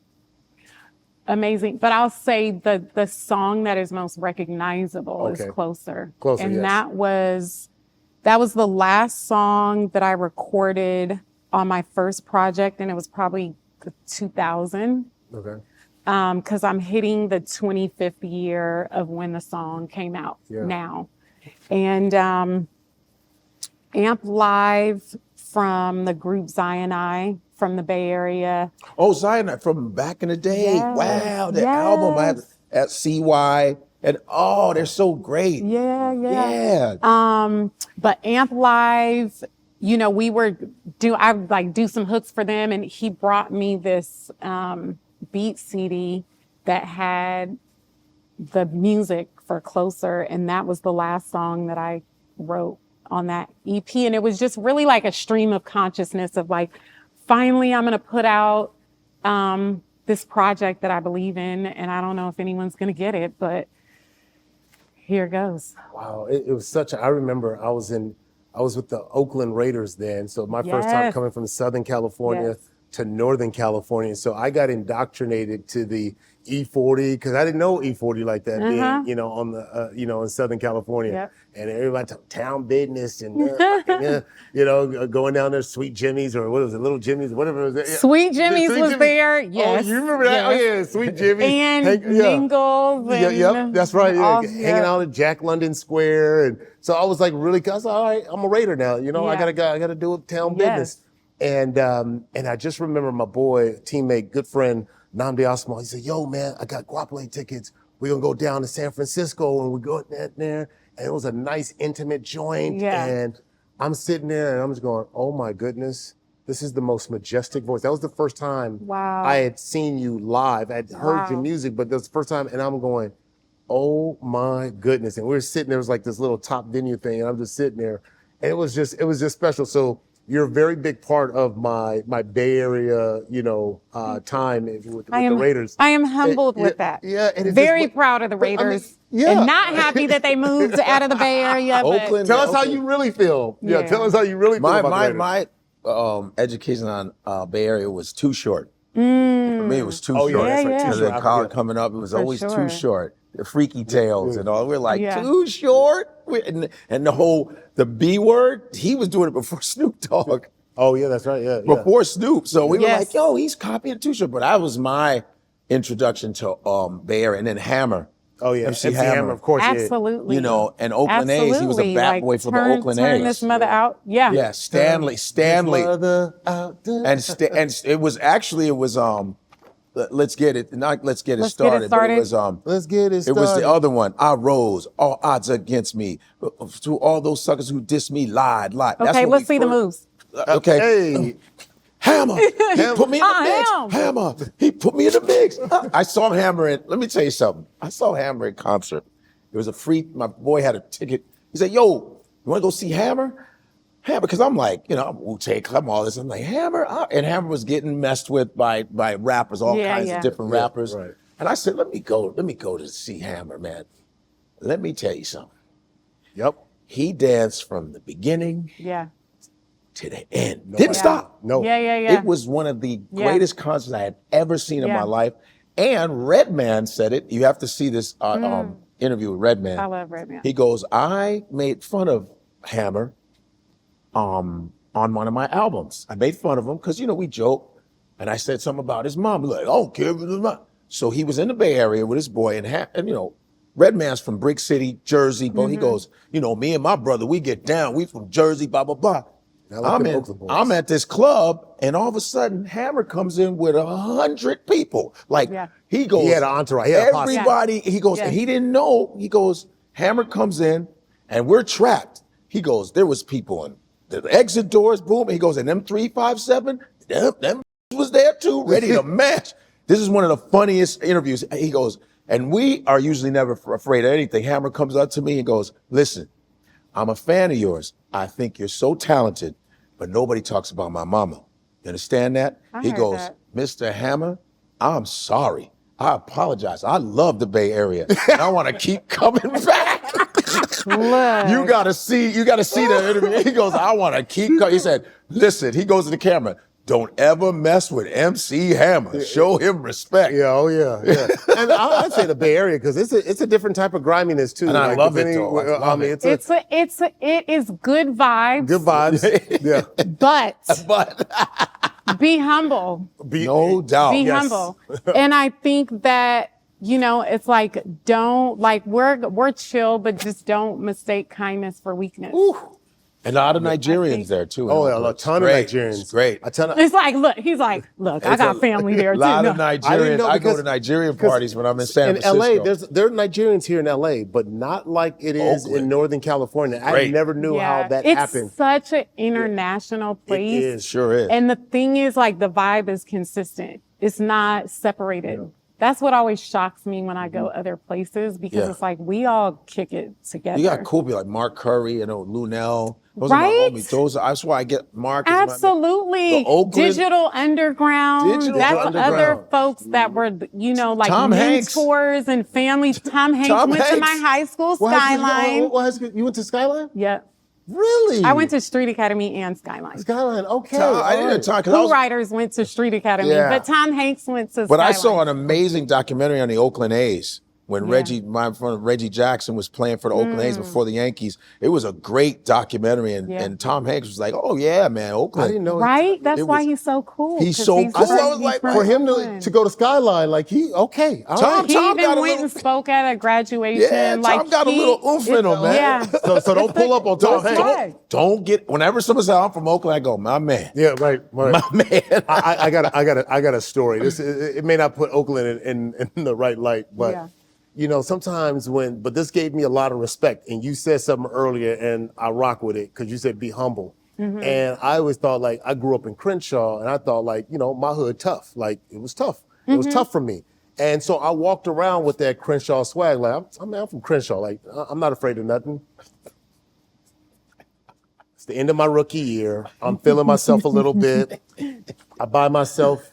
amazing. But I'll say the song that is most recognizable is Okay. Closer. Closer, And yes. that was the last song that I recorded on my first project, and it was probably 2000. Okay. Because I'm hitting the 25th year of when the song came out Yeah. now. And Amp Live from the group Zion from the Bay Area. Oh, Zion from back in the day. Yes. Wow, the album I had at CY. And they're so great. Yeah. But Amp Live, you know, I would like do some hooks for them, and he brought me this beat CD that had the music for Closer, and that was the last song that I wrote on that EP. And it was just really like a stream of consciousness of like, finally I'm gonna put out this project that I believe in, and I don't know if anyone's gonna get it, but here it goes. Wow, it was I remember I was with the Oakland Raiders then. So my first time coming from Southern California to Northern California. So I got indoctrinated to the E40 because I didn't know E40 like that being, you know, on the, you know, in Southern California. And everybody talked town business and, you know, going down there, Sweet Jimmy's or what was it, Little Jimmy's, whatever it was. Sweet Jimmy's was there, yes. Oh, you remember that? Oh, yeah, Sweet Jimmy's. And Mingles. And yep, that's right. Hanging out at Jack London Square. And so I was like, really, cause all right, I'm a Raider now. You know, I gotta do town business. And I just remember my boy, teammate, good friend, Nnamdi Asmal, he said, yo, man, I got Goapele tickets. We're going to go down to San Francisco and we go there. And it was a nice, intimate joint. And I'm sitting there and I'm just going, oh my goodness, this is the most majestic voice. That was the first time I had seen you live. I'd heard your music, but that was the first time. And I'm going, oh my goodness. And we were sitting there, it was like this little top venue thing. And I'm just sitting there. And it was just special. So you're a very big part of my Bay Area, you know, time with the Raiders. I am humbled with that. Yeah, and very proud of the Raiders. And not happy that they moved out of the Bay Area. Oakland. Tell us how you really feel. Yeah, tell us how you really feel about the Raiders. My education on Bay Area was too short. For me, it was too short. Because in college coming up, it was always too short. The freaky tales and all. We're like, too short? And the B word, he was doing it before Snoop Dogg. Oh, yeah, that's right. Yeah. Before Snoop. So we were like, yo, he's copying too short. But that was my introduction to Bay Area. And then Hammer. Oh, yeah. MC Hammer, of course. Absolutely. You know, and Oakland A's, he was a bat boy for the Oakland A's. Turn this mother out. Yeah. Yeah, Stanley. And it was let's get it started. But it was let's get it started. It was the other one. I rose, all odds against me. To all those suckers who dissed me, lied. Okay, let's see the moves. Okay. Hey. Hammer. He put me in the mix. Hammer. He put me in the mix. I saw Hammer let me tell you something. I saw Hammer in concert. It was my boy had a ticket. He said, yo, you want to go see Hammer? Hammer, because I'm like, you know, I'm Wu-Tang, I'm all this. I'm like, Hammer? And Hammer was getting messed with by rappers, all kinds of different rappers. Right. And I said, let me go to see Hammer, man. Let me tell you something. Yep. He danced from the beginning to the end. Didn't stop. No. Yeah. It was one of the greatest concerts I had ever seen in my life. And Redman said it. You have to see this interview with Redman. I love Redman. He goes, I made fun of Hammer on one of my albums. I made fun of him because, you know, we joke. And I said something about his mom. Like, oh, kid, his mom. So he was in the Bay Area with his boy. And you know, Redman's from Brick City, Jersey. But he goes, you know, me and my brother, we get down. We from Jersey, blah, blah, blah. I'm at this club, and all of a sudden, Hammer comes in with 100 people. Like, he goes. He had an entourage. He had everybody, he goes, and he didn't know. He goes, Hammer comes in, and we're trapped. He goes, there was people in the exit doors, boom. He goes, and them 357, them was there too, ready to match. This is one of the funniest interviews. He goes, and we are usually never afraid of anything. Hammer comes up to me and goes, listen, I'm a fan of yours. I think you're so talented, but nobody talks about my mama. You understand that? He goes, Mr. Hammer, I'm sorry. I apologize. I love the Bay Area. And I want to keep coming back. You gotta see that interview. He goes, I want to keep coming. He said, listen, he goes to the camera. Don't ever mess with MC Hammer. Show him respect. Yeah, oh yeah. And I'd say the Bay Area because it's a different type of griminess too. And I love it. It is good vibes. Good vibes. Yeah. But be humble. No doubt. Be humble. And I think that, you know, it's like we're chill, but just don't mistake kindness for weakness. Ooh. And a lot of Nigerians there too. in Oh, Oakland. a ton of Great. Nigerians. It's great. A ton of. It's like, look, he's like, look, I got family there A too. lot of No. Nigerians. know I go because- to Nigerian parties when I'm in San In Francisco. LA, there are Nigerians here in LA, but not like it is Oakland. in Northern California. I Great. never knew how that it's happened. such an international place. It is. Sure is. And the thing is, like, the vibe is consistent. It's not separated. That's what always shocks me when I go other places because Yeah. it's like we all kick it together. You got cool people like Mark Curry, Lunel. Those are Right? my homies. That's why I get Mark. is my- Absolutely. The Oakland- Digital Underground. Digital That's Underground. other folks that were, like Tom Hanks. mentors and families. Tom Hanks Tom went to Hanks. my high school, What high school- Skyline. what high school- You went to Skyline? Yep. Really? I went to Street Academy and Skyline. Skyline. Okay. I all didn't right. talk. 'Cause I Blue was- Riders went to Street Academy, Yeah. but Tom Hanks went to But Skyline. I saw an amazing documentary on the Oakland A's when Yeah. my friend Reggie Jackson was playing for the Oakland A's before the Yankees. It was a great documentary, and Tom Hanks was like, "Oh yeah, man, I Oakland." didn't know. Right? That's It why was- he's so cool. he's 'cause so cool. from- I was he's like, from For him Oakland. to go to Skyline, like okay. All Tom- right. He Tom got even a went little- and spoke at a graduation. Yeah, Tom like got a little oomph in him, man. Yeah. So don't pull up on Tom That's Hanks. right. Don't get. Whenever someone says I'm from Oakland, I go, "My man, Yeah, right. my man." I got a story. It may not put Oakland in the right light, but Yeah. sometimes but this gave me a lot of respect. And you said something earlier, and I rock with it because you said be humble. Mm-hmm. And I always thought like I grew up in Crenshaw, and I thought like my hood tough. Like it was tough. It was tough for me. And so I walked around with that Crenshaw swag. Like I'm from Crenshaw. Like I'm not afraid of nothing. It's the end of my rookie year. I'm feeling myself a little bit. I buy myself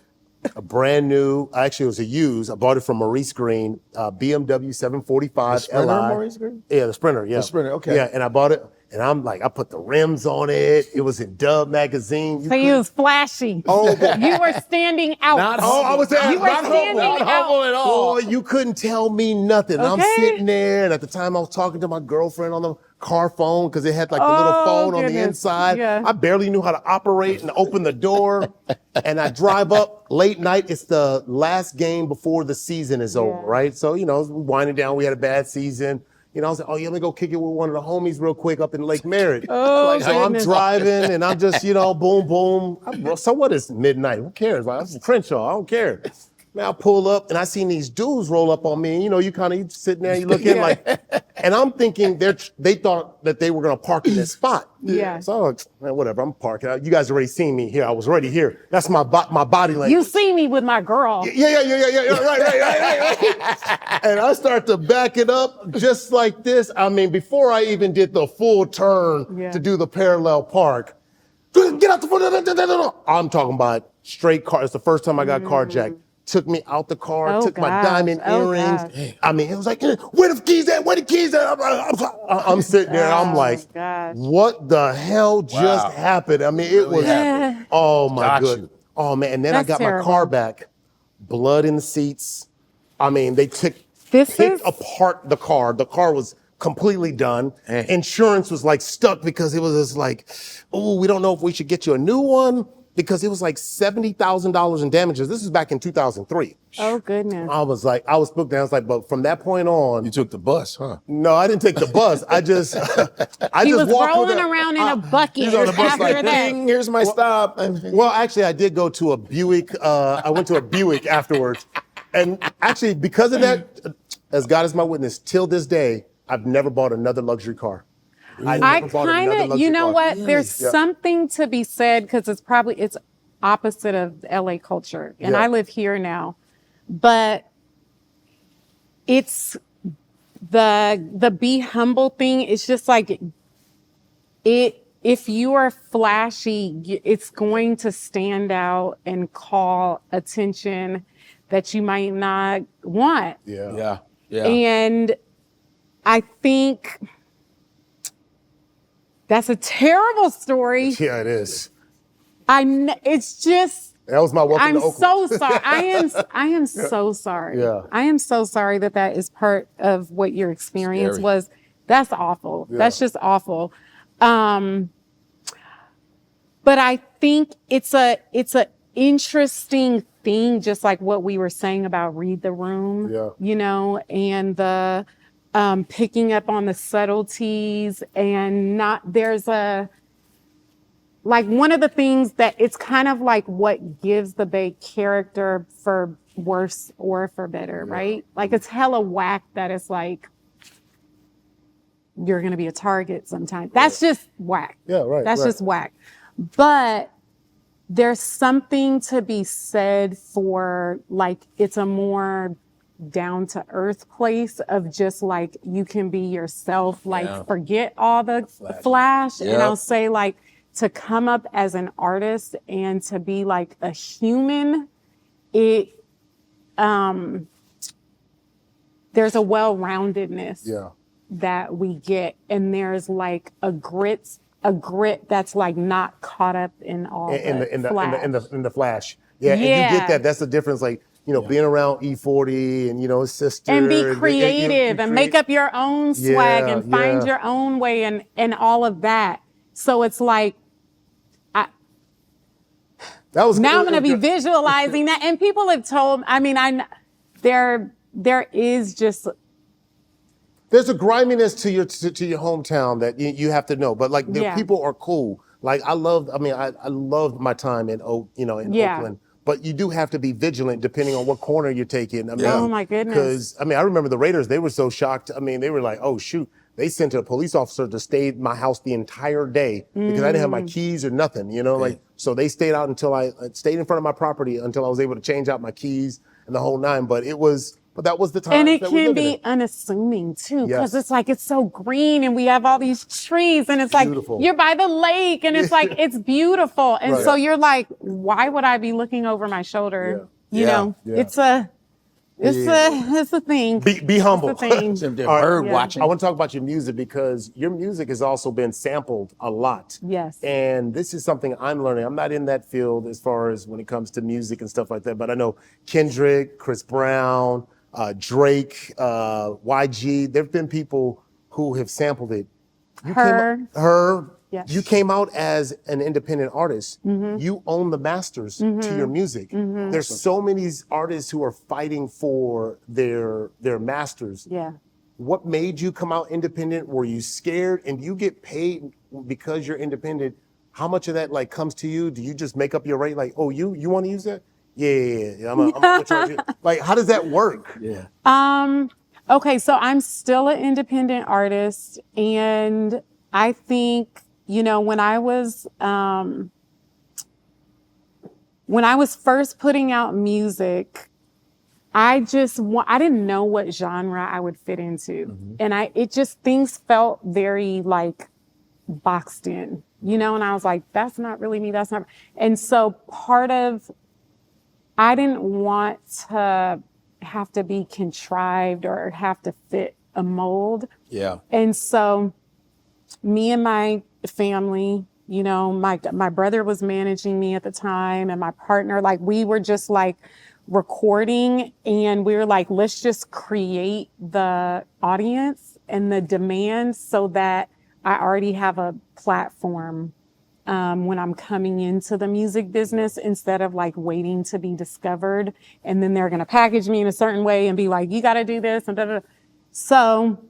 a brand new, actually it was a used, I bought it from Maurice Green, BMW 745 The Sprinter, Li. Maurice Green? Yeah, the Sprinter, yeah. The Sprinter, okay. Yeah, and I bought it, and I'm like, I put the rims on it. It was in Dub magazine. So you was flashy. Oh, You were standing out. I was there. You were standing out. at all. Boy, you couldn't tell me nothing. I'm Okay. sitting there, and at the time I was talking to my girlfriend on the car phone because it had like the little Oh, phone on the goodness. inside. Yeah. I barely knew how to operate and open the door. And I drive up late night. It's the last game before the season is over, right? So, we winding down. We had a bad season. I was like, oh, yeah, let me go kick it with one of the homies real quick up in Lake Merritt. Oh, So I'm goodness. driving and I'm just, boom, boom. So what is midnight? Who cares? Like, I'm from Crenshaw. I don't care. Man, I pull up and I seen these dudes roll up on me. And, you sitting there, you looking like, and I'm thinking they thought that they were going to park in this spot. Yeah. So I'm like, man, whatever, I'm parking. You guys already seen me here. I was already here. That's my body language. You see me with my girl. Yeah, right. And I start to back it up just like this. I mean, before I even did the full turn to do the parallel park, get out the front. I'm talking about straight car. It's the first time I got carjacked. Took me out the car, Oh, took my gosh. diamond Oh, earrings. gosh. I mean, it was like, where the keys at? Where the keys at? I'm sitting there, I'm like, gosh. what the hell just happened? I mean, it was, happened. oh my Got good. you. Oh man, and then I That's got my car back, blood in the seats. I mean, they picked apart the car. The car was completely done. Insurance was like stuck because it was just like, oh, we don't know if we should get you a new one because it was like $70,000 in damages. This is back in 2003. Oh, goodness. I was spooked down. I was like, but from that point on, You took the bus, huh? no, I didn't take the bus. I just He was walked rolling with around in a bucket He's on the bus after like, that. ding, here's my stop. Well, actually, I did go to a Buick. I went to a Buick afterwards. And actually, because of that, as God is my witness, till this day, I've never bought another luxury car. I kind of, you know what? There's something to be said because it's opposite of LA culture, and I live here now, but it's the be humble thing. It's just like it. If you are flashy, it's going to stand out and call attention that you might not want. Yeah. And I think that's a terrible story. Yeah, it is. It's just, That was my welcome I'm to Oakland. so sorry. I am so sorry. Yeah. I am so sorry that is part of what your experience Scary. was. That's awful. Yeah. That's just awful. But I think it's a interesting thing, just like what we were saying about read the room, and the picking up on the subtleties and like one of the things that it's kind of like what gives the Bay character for worse or for better, right? Like it's hella whack that it's like, you're going to be a target sometime. That's just whack. Yeah, right. That's right. just whack. But there's something to be said for like, it's a more down to earth place of just like, you can be yourself, like forget all the flash. And I'll say like, to come up as an artist and to be like a human, there's a well-roundedness that we get. And there's like a grit that's like not caught up in all in the flash. Yeah. And you get that. That's the difference. Like, you know, being around E40 and, you know, his sister. And be creative and make up your own swag and find your own way and all of that. So it's like, now I'm going to be visualizing that. And people have told, I mean, there is just. There's a griminess to your hometown that you have to know, but like the people are cool. Like I loved my time in Oakland, but you do have to be vigilant depending on what corner you're taking. I mean, oh my goodness. Because I mean, I remember the Raiders, they were so shocked. I mean, they were like, oh shoot. They sent a police officer to stay at my house the entire day because I didn't have my keys or nothing, you know, like, so they stayed out until I stayed in front of my property until I was able to change out my keys and the whole nine. But that was the time. And it can be unassuming too, because it's like, it's so green and we have all these trees and it's like, you're by the lake and it's like, it's beautiful. And so you're like, why would I be looking over my shoulder? You know, it's a thing. Be humble. It's a thing. Bird watching. I want to talk about your music because your music has also been sampled a lot. Yes. And this is something I'm learning. I'm not in that field as far as when it comes to music and stuff like that, but I know Kendrick, Chris Brown, Drake, YG, there've been people who have sampled it. Yes. You came out as an independent artist. You own the masters to your music. There's so many artists who are fighting for their masters. Yeah. What made you come out independent? Were you scared? And you get paid because you're independent. How much of that like comes to you? Do you just make up your rate? Like, oh, you want to use that? Yeah. I'm gonna charge you. Like, how does that work? Okay, so I'm still an independent artist, and I think, you know, when I was first putting out music, I didn't know what genre I would fit into. And things felt very like boxed in, you know, and I was like, that's not really me, that's not. And so I didn't want to have to be contrived or have to fit a mold. Yeah. And so me and my family, you know, my brother was managing me at the time and my partner, like we were just like recording and we were like, let's just create the audience and the demand so that I already have a platform when I'm coming into the music business instead of like waiting to be discovered. And then they're going to package me in a certain way and be like, you got to do this and da, da, da. So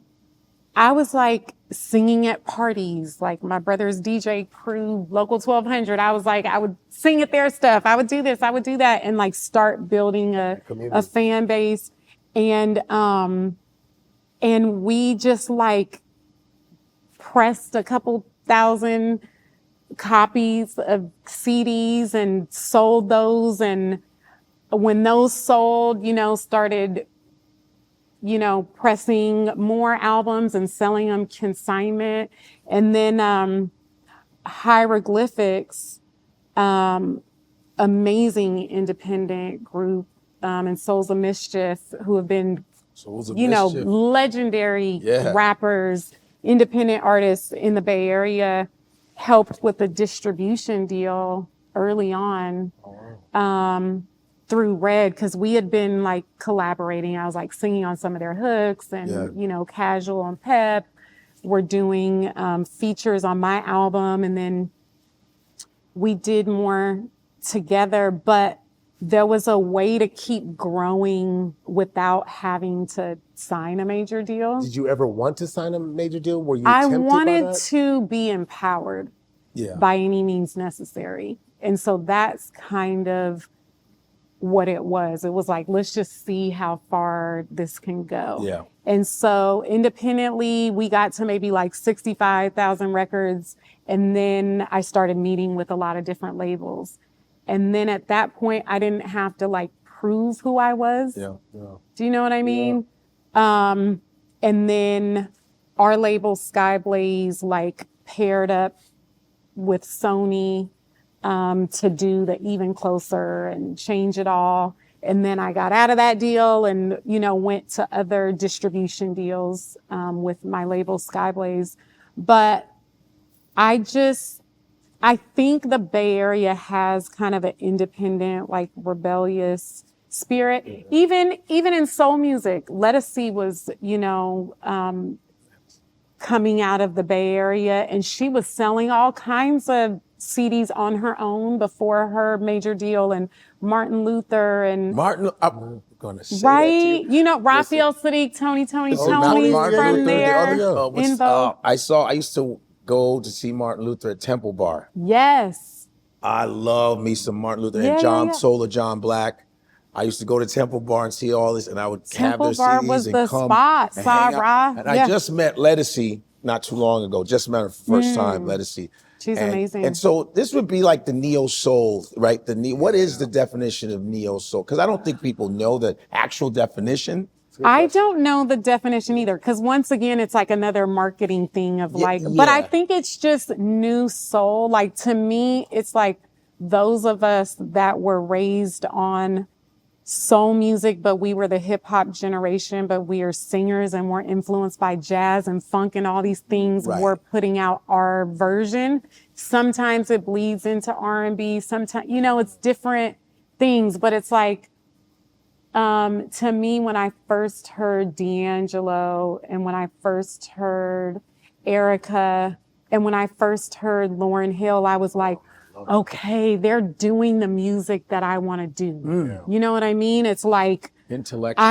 I was like singing at parties, like my brother's DJ crew, Local 1200. I was like, I would sing at their stuff. I would do this, I would do that, and like start building a fan base. And we just like pressed a couple thousand copies of CDs and sold those. And when those sold, you know, started, you know, pressing more albums and selling them consignment. And then Hieroglyphics, amazing independent group, and Souls of Mischief, who have been, legendary rappers, independent artists in the Bay Area, helped with a distribution deal early on. Through Red, because we had been like collaborating. I was like singing on some of their hooks and, you know, Casual and Pep were doing features on my album. And then we did more together, but there was a way to keep growing without having to sign a major deal. Did you ever want to sign a major deal? Were you tempted by that? I wanted to be empowered. by any means necessary. And so that's kind of what it was. It was like, let's just see how far this can go. Yeah. And so independently, we got to maybe like 65,000 records. And then I started meeting with a lot of different labels. And then at that point, I didn't have to like prove who I was. Yeah. Do you know what I mean? And then our label Sky Blaze like paired up with Sony to do the Even Closer and Change It All. And then I got out of that deal and, you know, went to other distribution deals with my label Sky Blaze. But I think the Bay Area has kind of an independent, like rebellious spirit. Even in soul music, Let Us See was, you know, coming out of the Bay Area, and she was selling all kinds of CDs on her own before her major deal, and Martin Luther and I'm gonna say right, that you know, Raphael Sadiq, Tony Martin from Luther, there. in Vogue. I used to go to see Martin Luther at Temple Bar. Yes. I love me some Martin Luther Yeah, and John yeah. Solar, John Black. I used to go to Temple Bar and see all this, and I would have Temple their Bar CDs was and the come spot, and hang out. Sarah. And I just met Ledisi not too long ago. Just met her first time, Mm. Ledisi. She's And- amazing. And so this would be like the neo soul, right? What is the definition of neo soul? Because I don't think people know the actual definition. I don't know the definition either, because once again, it's like another marketing thing of like, but I think it's just new soul. Like to me, it's like those of us that were raised on soul music, but we were the hip hop generation, but we are singers and we're influenced by jazz and funk and all these things. Right. We're putting out our version. Sometimes it bleeds into R&B. Sometimes, you know, it's different things, but it's like, to me, when I first heard D'Angelo and when I first heard Erica and when I first heard Lauryn Hill, I was like, okay, they're doing the music that I want to do. You know what I mean? It's like, Intellectual.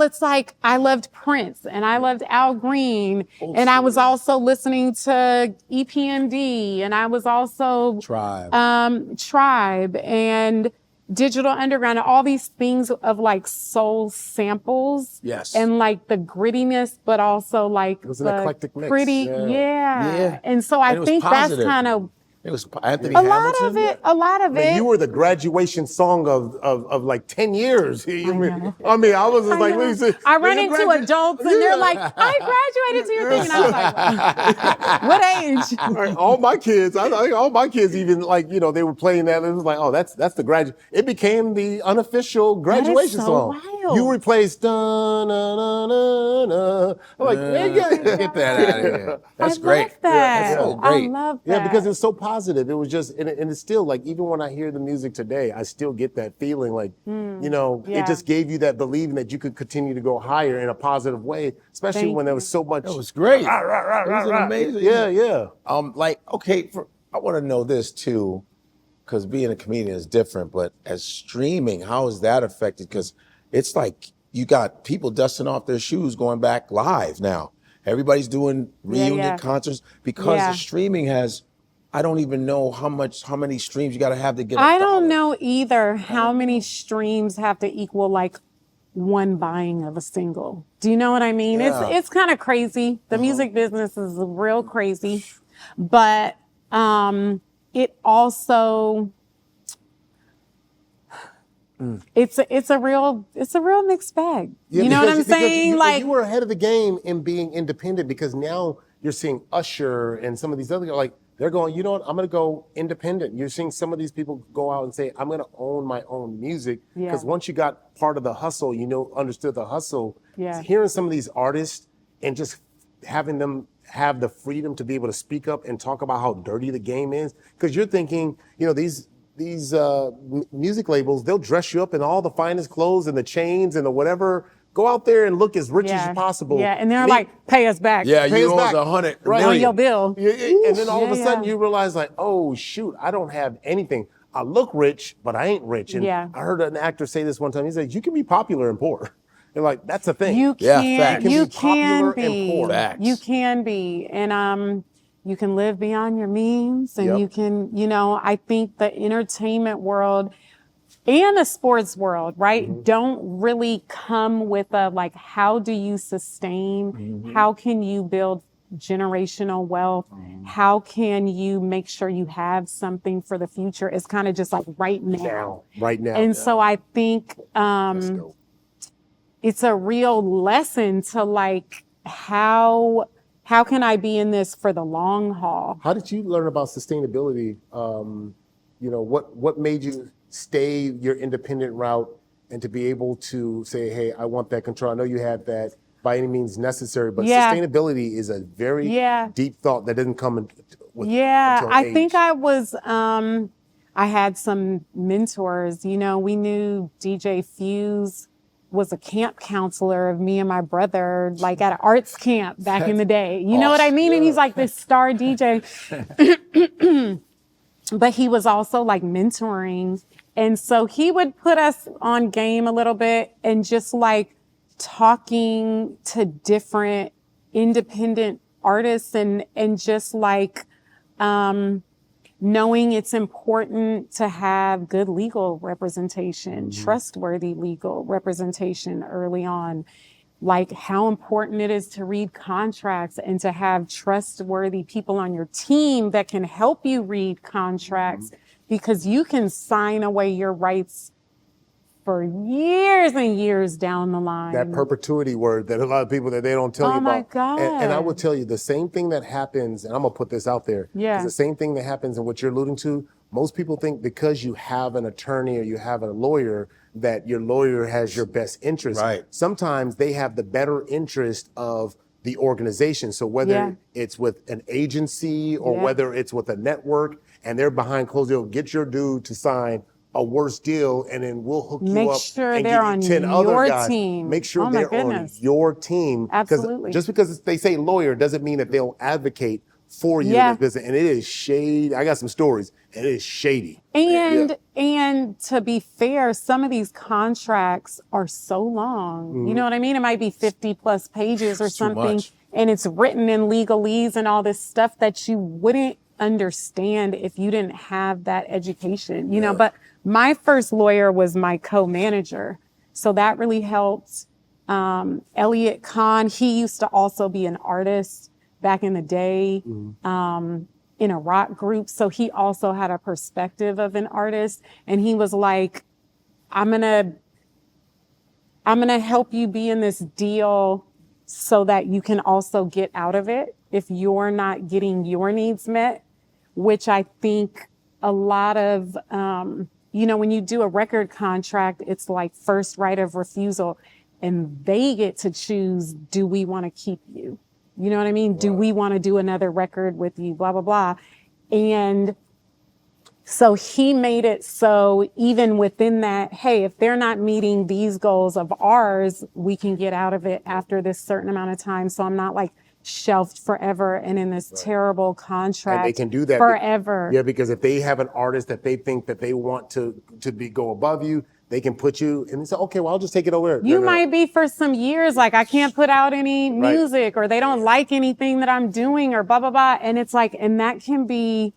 it's like I loved Prince and I loved Al Green and I was also listening to EPMD and I was also Tribe. Tribe and Digital Underground and all these things of like soul samples. Yes. And like the grittiness, but also like It was an the eclectic mix. pretty, Yeah. And so And it I was think positive. that's kind of It was Anthony a Hamilton. lot of it. You were the graduation song of like 10 years. You mean- know. I mean, I was just like, know. listen, I run man, you into graduated- adults and they're like, I graduated to your thing. And I was like, what age? Right, all my kids, I think all my kids even like, you know, they were playing that. It was like, oh, that's the graduate. It became the unofficial graduation so song. wild. You replaced da na na na na. I'm like, man, Get that out of here. That's I great. love that. That's so great. I love that. Yeah, because it's so positive. It was just, and it's still like, even when I hear the music today, I still get that feeling like, you know, yeah. it just gave you that believing that you could continue to go higher in a positive way, especially Thank when there you. was so much. It was great. Rah, rah, rah, It was rah, rah. amazing. Yeah, yeah. I want to know this too, because being a comedian is different, but as streaming, how is that affected? Because it's like you got people dusting off their shoes going back live now. Everybody's doing reunion concerts because the streaming has, I don't even know how many streams you got to have to get I don't know either how many streams have to equal like one buying of a single. Do you know what I mean? Yeah. It's kind of crazy. The music business is real crazy, but it also it's a real mixed bag. Yeah, you know what I'm because saying? you were ahead of the game in being independent, because now you're seeing Usher and some of these other guys, like they're going, you know what, I'm going to go independent. You're seeing some of these people go out and say, I'm going to own my own music. Because once you got part of the hustle, you know, understood the hustle, hearing some of these artists and just having them have the freedom to be able to speak up and talk about how dirty the game is. Because you're thinking, you know, these music labels, they'll dress you up in all the finest clothes and the chains and the whatever. Go out there and look as rich as possible. Yeah, and they're like, pay us back. Yeah, Pay you us back. owe us 100 Right. On million. your bill. Yeah, and then all of a Yeah, sudden yeah. you realize like, oh shoot, I don't have anything. I look rich, but I ain't rich. And Yeah. I heard an actor say this one time. He said, you can be popular and poor. And like, that's a thing. You Yeah, can, facts. you Can be popular can and be. poor. Facts. You can be. And you can live beyond your means, and you can, I think the entertainment world and the sports world, right, don't really come with a, like, how do you sustain? How can you build generational wealth? How can you make sure you have something for the future? It's kind of just like right now. And so I think it's a real lesson to, like, how can I be in this for the long haul? How did you learn about sustainability? What made you stay your independent route and to be able to say, hey, I want that control? I know you had that by any means necessary, but sustainability is a very deep thought that didn't come with until I age. think I was, I had some mentors. We knew DJ Fuse was a camp counselor of me and my brother, like at an arts camp back in the day. You know what I mean? And he's like this star DJ. But he was also like mentoring. And so he would put us on game a little bit and just like talking to different independent artists and just like, knowing it's important to have good legal representation, trustworthy legal representation early on, like how important it is to read contracts and to have trustworthy people on your team that can help you read contracts, because you can sign away your rights for years and years down the line. That perpetuity word that a lot of people that they don't tell you about. Oh my God. And I will tell you the same thing that happens, and I'm gonna put this out there. Yeah. The same thing that happens in what you're alluding to, most people think because you have an attorney or you have a lawyer, that your lawyer has your best interest. Right. Sometimes they have the better interest of the organization. So whether it's with an agency or whether it's with a network, and they're behind closed doors, get your dude to sign a worse deal, and then we'll hook you Make up sure and they're give you on 10 other your guys. team. Make sure Oh my they're on goodness. your team. 'Cause Absolutely. just because they say lawyer doesn't mean that they'll advocate for you in this business. And it is shady. I got some stories, and it is shady. And to be fair, some of these contracts are so long. You know what I mean? It might be 50 plus pages or something. much. And it's written in legalese and all this stuff that you wouldn't understand if you didn't have that education, you know. But my first lawyer was my co-manager. So that really helped. Elliot Kahn, he used to also be an artist back in the day, in a rock group. So he also had a perspective of an artist. And he was like, I'm gonna help you be in this deal so that you can also get out of it if you're not getting your needs met, which I think a lot of, when you do a record contract, it's like first right of refusal, and they get to choose, do we want to keep you? You know what I mean? Wow. Do we want to do another record with you? Blah, blah, blah. And so he made it so even within that, hey, if they're not meeting these goals of ours, we can get out of it after this certain amount of time. So I'm not like shelved forever and in this terrible contract. And they can do that forever. Yeah, because if they have an artist that they think that they want to go above you, they can put you and say, okay, well, I'll just take it over. You might be for some years, like I can't put out any music or they don't like anything that I'm doing or blah, blah, blah. And it's like, and that can be,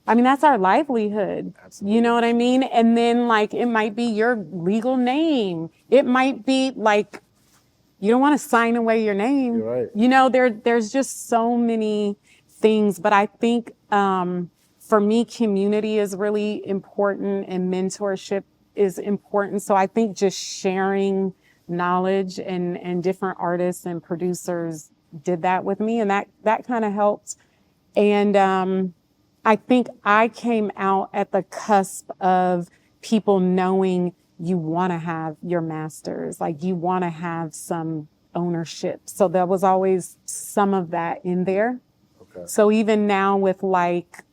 I mean, that's our livelihood. Absolutely. You know what I mean? And then like, it might be your legal name. It might be like, you don't want to sign away your name. You're right. You know, there's just so many things, but I think, for me, community is really important and mentorship is important. So I think just sharing knowledge and different artists and producers did that with me, and that kind of helped. And I think I came out at the cusp of people knowing you want to have your masters, like you want to have some ownership. So there was always some of that in there. Okay. So even now with like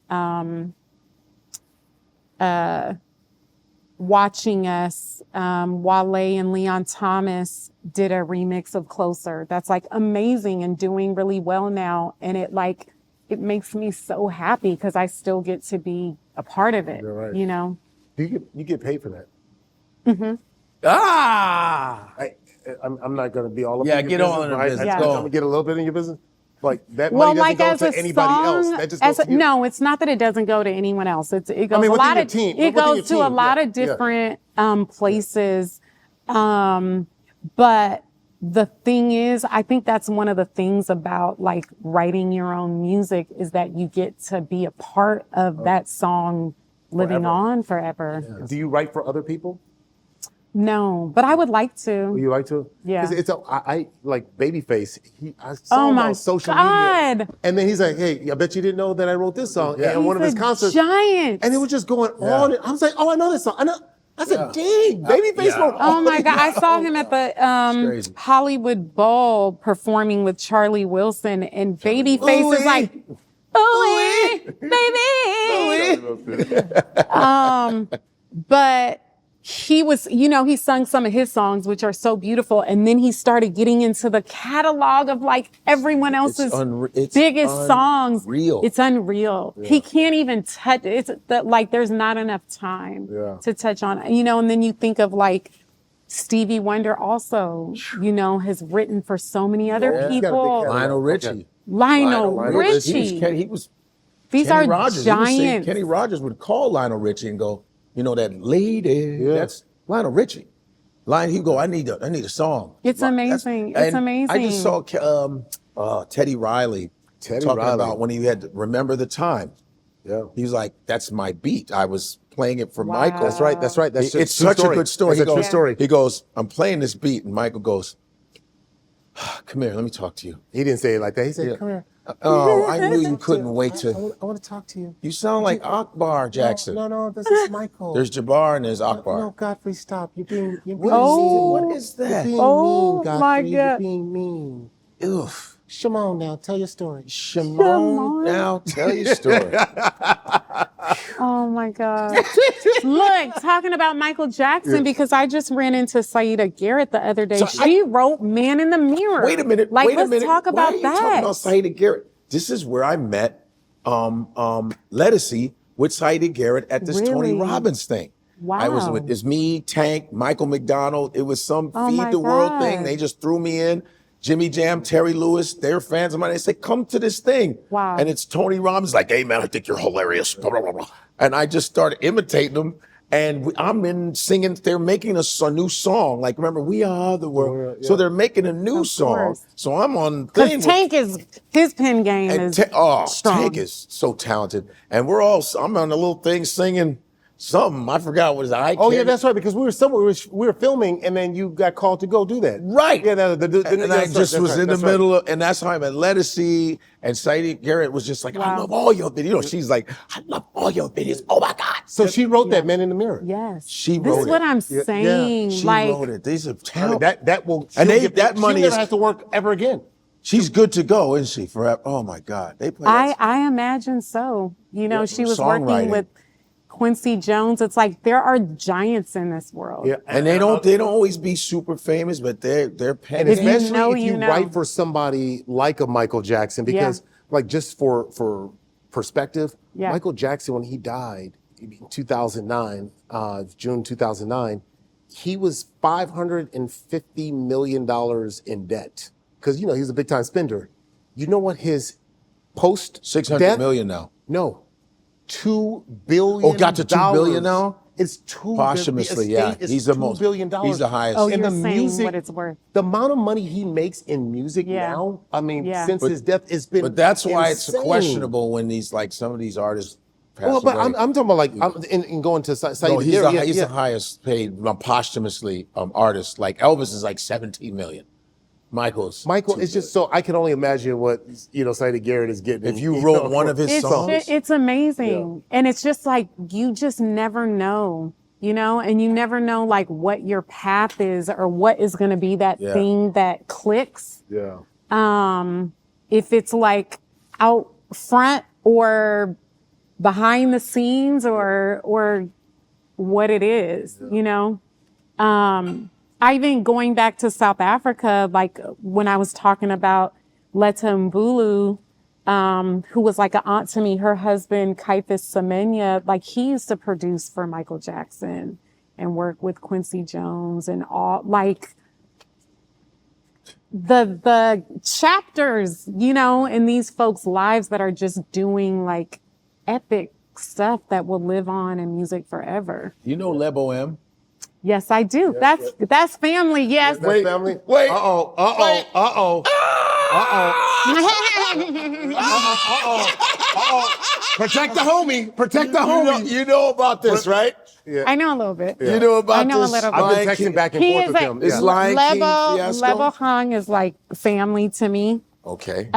watching us, Wale and Leon Thomas did a remix of Closer. That's like amazing and doing really well now. And it makes me so happy because I still get to be a part of it, right. You know? You get paid for that. Mm-hmm. I'm I'm not going to be all up in your get business. all in the right? business. I'm Go going to get a little bit in your business. Like that Well, money like doesn't as go a to anybody song, else. That just goes to you. no, it's not that it doesn't go to anyone else. It goes I mean, a within lot your of team, it within goes your to a team, lot yeah, of different places. But the thing is, I think that's one of the things about like writing your own music is that you get to be a part of that song living Forever. on forever. Do you write for other people? No, but I would like to. You like to? Yeah. 'Cause I like Babyface. I saw Oh him my on social God. media, and then he's like, "Hey, I bet you didn't know that I wrote this song at one of his He's a concerts." giant. And it was just going on. And I was like, "Oh, I know this song. I know." I said, "Dang, Babyface wrote all Oh my these God. I saw songs." him at the crazy. Hollywood Bowl performing with Charlie Wilson, and Babyface Ooh, is like, ooh, baby. But he was, he sung some of his songs, which are so beautiful. And then he started getting into the catalog of like everyone else's it's biggest songs. unreal. It's unreal. He can't even touch it. It's that like there's not enough time to touch on, and then you think of like Stevie Wonder also, has written for so many other he's got a big people. catalog. Lionel Richie. Okay. Lionel Richie. He was These Kenny are Rogers. He would say- giants. Kenny Rogers would call Lionel Richie and go, that lady, that's Lionel Richie. He'd go, I need a song. It's amazing. It's and amazing. I just saw Teddy Riley talking about when he had to Remember the Time. Yeah. He was like, that's my beat. I was playing it for Wow. Michael. That's right. That's right. That's It's true such story. a good story. It's a true story. He goes, I'm playing this beat, and Michael goes, come here, let me talk to you. He didn't say it like that. He said, "Come here. Oh, I knew you couldn't wait to. I want to talk to you." You sound like Akbar Jackson. No, this is Michael. There's Jabbar and there's Akbar. No, Godfrey, stop. You're being mean. What is You're that? being Oh, mean, Godfrey. my You're God. being mean. Oof. Shimon, now tell your story. Shimon, now tell your story. Oh my God. Look, talking about Michael Jackson, because I just ran into Saida Garrett the other day. So She wrote Man in the Mirror. Wait a minute. Like, wait a let's minute. talk Why about are you talking that. about Saida Garrett? This is where I met Lettucey with Saida Garrett at this Tony Really? Robbins thing. Wow. I was with, it's me, Tank, Michael McDonald. It was some Oh my Feed the World God. thing. They just threw me in. Jimmy Jam, Terry Lewis, they're fans of mine. They say, come to this thing. Wow. And it's Tony Robbins like, hey man, I think you're hilarious. Blah, blah, blah, blah. And I just started imitating them. And I'm in singing, they're making a new song. Like, remember, We Are the World. So they're making a new song. course. So I'm on the thing. Because Tank his pen game is strong. Tank is so talented. And I'm on the little thing singing something. I forgot what it is. Oh yeah, that's right. Because we were filming, and then you got called to go do that. Right. Yeah. And I just was in the middle of, and that's how I met Lettucey, and Saida Garrett was just like, I Wow. love all your videos. She's like, I love all your videos. Oh my God. So she wrote that Man in the Mirror. Yes. She This wrote is what it. I'm saying. She like, wrote it. These are I mean, talent. that will. And she'll they- that money she'll never is- have to work ever again. She's good to go, isn't she? Forever. Oh my God. They play that. I imagine so. She was working Songwriting. with Quincy Jones. It's like there are giants in this world. Yeah. And they don't always be super famous, but they're And penny. If you especially know, if you you know. write for somebody like a Michael Jackson, because like just for perspective, Yeah. Michael Jackson, when he died in 2009, June 2009, he was $550 million in debt. Because, he's a big time spender. You know what his post $600 million now. No. $2 billion. Oh, got to $2 billion now? It's $2 Posthumously, the yeah. estate is He's the $2 most. billion. He's the highest. Oh, And you're the saying music- what it's worth. The amount of money he makes in music Yeah. now, I mean, Yeah. since his death, it's been But that's why it's insane. questionable when some of these artists pass Well, but away. I'm talking about in going to Saida No, he's Garrett, the highest paid posthumously artist. Like Elvis is like 17 million. Michael, it's just so I can only imagine what Saida Garrett is getting. If you wrote one of his It's songs, it's amazing. And it's just like you just never know, and you never know like what your path is or what is going to be that thing that clicks. Yeah. If it's like out front or behind the scenes or what it is, I even going back to South Africa, like when I was talking about Letta Mbulu, who was like an aunt to me, her husband, Caiphus Semenya, like he used to produce for Michael Jackson and work with Quincy Jones and all, like, the chapters, you know, in these folks' lives that are just doing like epic stuff that will live on in music forever. You know Lebo M? Yes, I do. That's family. Yes. That's family. Wait. Uh-oh. Protect the homie. Protect the homie. You know about this, right? Yeah. I know a little bit. You know about I know this? a little bit. I've been texting back and forth with him. It's Lion King fiasco? Lebo Hung is like family to me. Okay.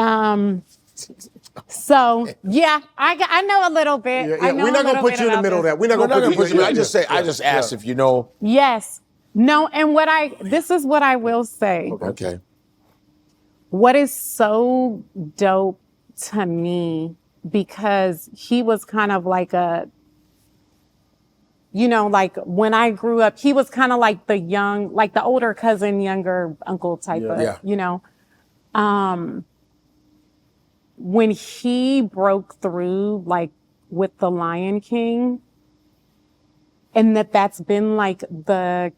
So yeah, I know a little bit. Yeah, I know we're not a gonna little put bit you in the about middle of this. that. We're not We're gonna not put gonna you. push you. I just asked if you know. Yes. No, and this is what I will say. Okay. What is so dope to me, because he was kind of like like when I grew up, he was kind of like the older cousin, younger uncle type of, you know. When he broke through like with the Lion King, and that's been like I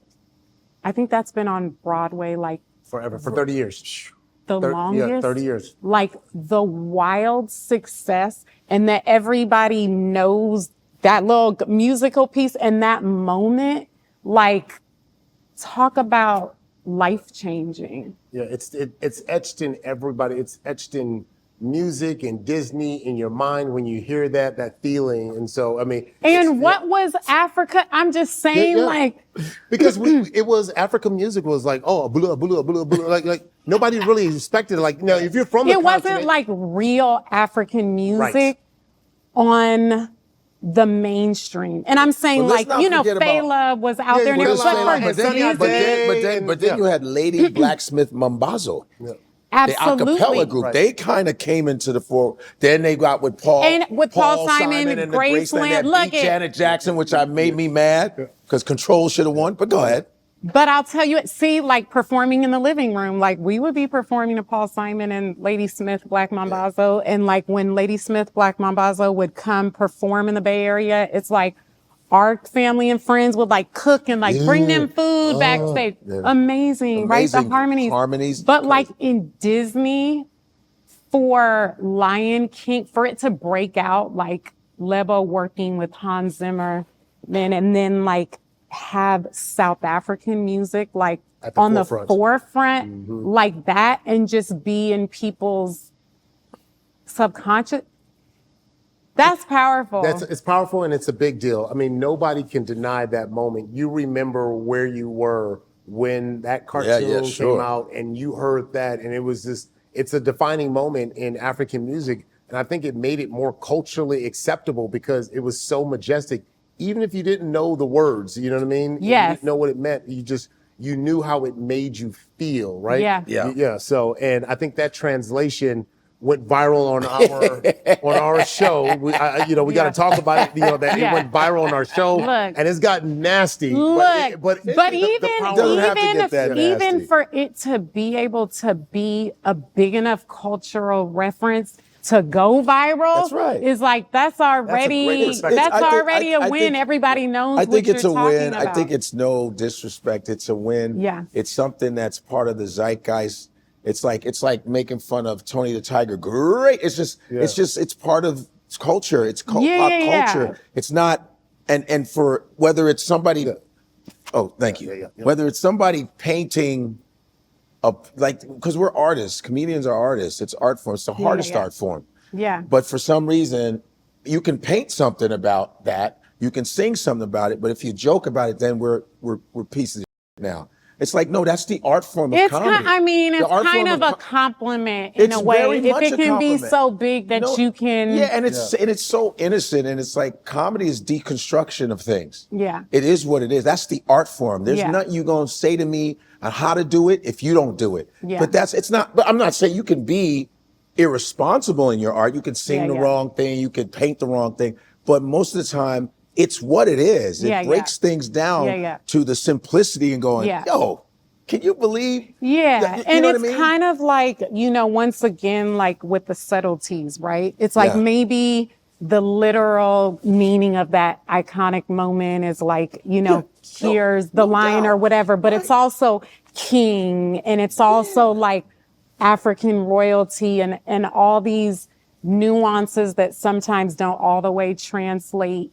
think that's been on Broadway like Forever, for 30 years. the longest. Yeah, 30 years. Like the wild success, and that everybody knows that little musical piece and that moment, like talk about life changing. Yeah, it's etched in everybody. It's etched in music and Disney in your mind when you hear that feeling. And so, I mean. And what was Africa? I'm just saying, like. Because it was African music was like, oh, blah, blah, blah, blah. Like nobody really expected it. Like, you know, if you're from the wasn't continent, like real African music on the mainstream. And I'm saying, Well, let's like, not you know, forget Fela was out there and but everything. it's Fela, But then you had Lady Blacksmith Mambazo. Absolutely. The a cappella group, they kind of came into the fore. Then they got with Paul. And with Paul Simon and and the Graceland. that Look beat Janet Jackson, which made me mad because Control should have won. But go ahead. But I'll tell you, see, like performing in the living room, like we would be performing to Paul Simon and Lady Smith, Black Mambazo. And like when Lady Smith, Black Mambazo would come perform in the Bay Area, it's like our family and friends would like cook and like bring them food backstage. Amazing, right? The harmonies. But like in Disney, for Lion King, for it to break out, like Lebo working with Hans Zimmer, and then like have South African music like on the forefront like that, and just be in people's subconscious. That's powerful. It's powerful, and it's a big deal. I mean, nobody can deny that moment. You remember where you were when that cartoon came out, and you heard that, and it was just, it's a defining moment in African music. And I think it made it more culturally acceptable because it was so majestic. Even if you didn't know the words, you know what I mean? Yes. You didn't know what it meant. You knew how it made you feel, right? Yeah. So, and I think that translation went viral on our show. We got to talk about it. You know that it went viral on our show, and it's gotten nasty. But even for it to be able to be a big enough cultural reference to go viral, is like that's already a win. Everybody knows. I think it's a win. About. I think it's no disrespect. It's a win. Yeah, it's something that's part of the zeitgeist. It's like making fun of Tony the Tiger. Great. It's part of culture. It's pop culture. It's not, and for whether it's somebody, thank you. Whether it's somebody painting because we're artists, comedians are artists. It's art form. It's the hardest art form. Yeah. But for some reason, you can paint something about that. You can sing something about it. But if you joke about it, then we're pieces of now. It's like, no, that's the art form of comedy. It's kind of a compliment in a way. If it can be so big that you can. Yeah, and it's so innocent, and it's like comedy is deconstruction of things. Yeah. It is what it is. That's the art form. There's nothing you're going to say to me on how to do it if you don't do it. Yeah. But I'm not saying you can be irresponsible in your art. You can sing the wrong thing. You can paint the wrong thing. But most of the time, it's what it is. It breaks things down to the simplicity and going, yo, can you believe? Yeah. And it's kind of like, once again, like with the subtleties, right? It's like maybe the literal meaning of that iconic moment is like, here's the line or whatever, but it's also king, and it's also like African royalty and all these nuances that sometimes don't all the way translate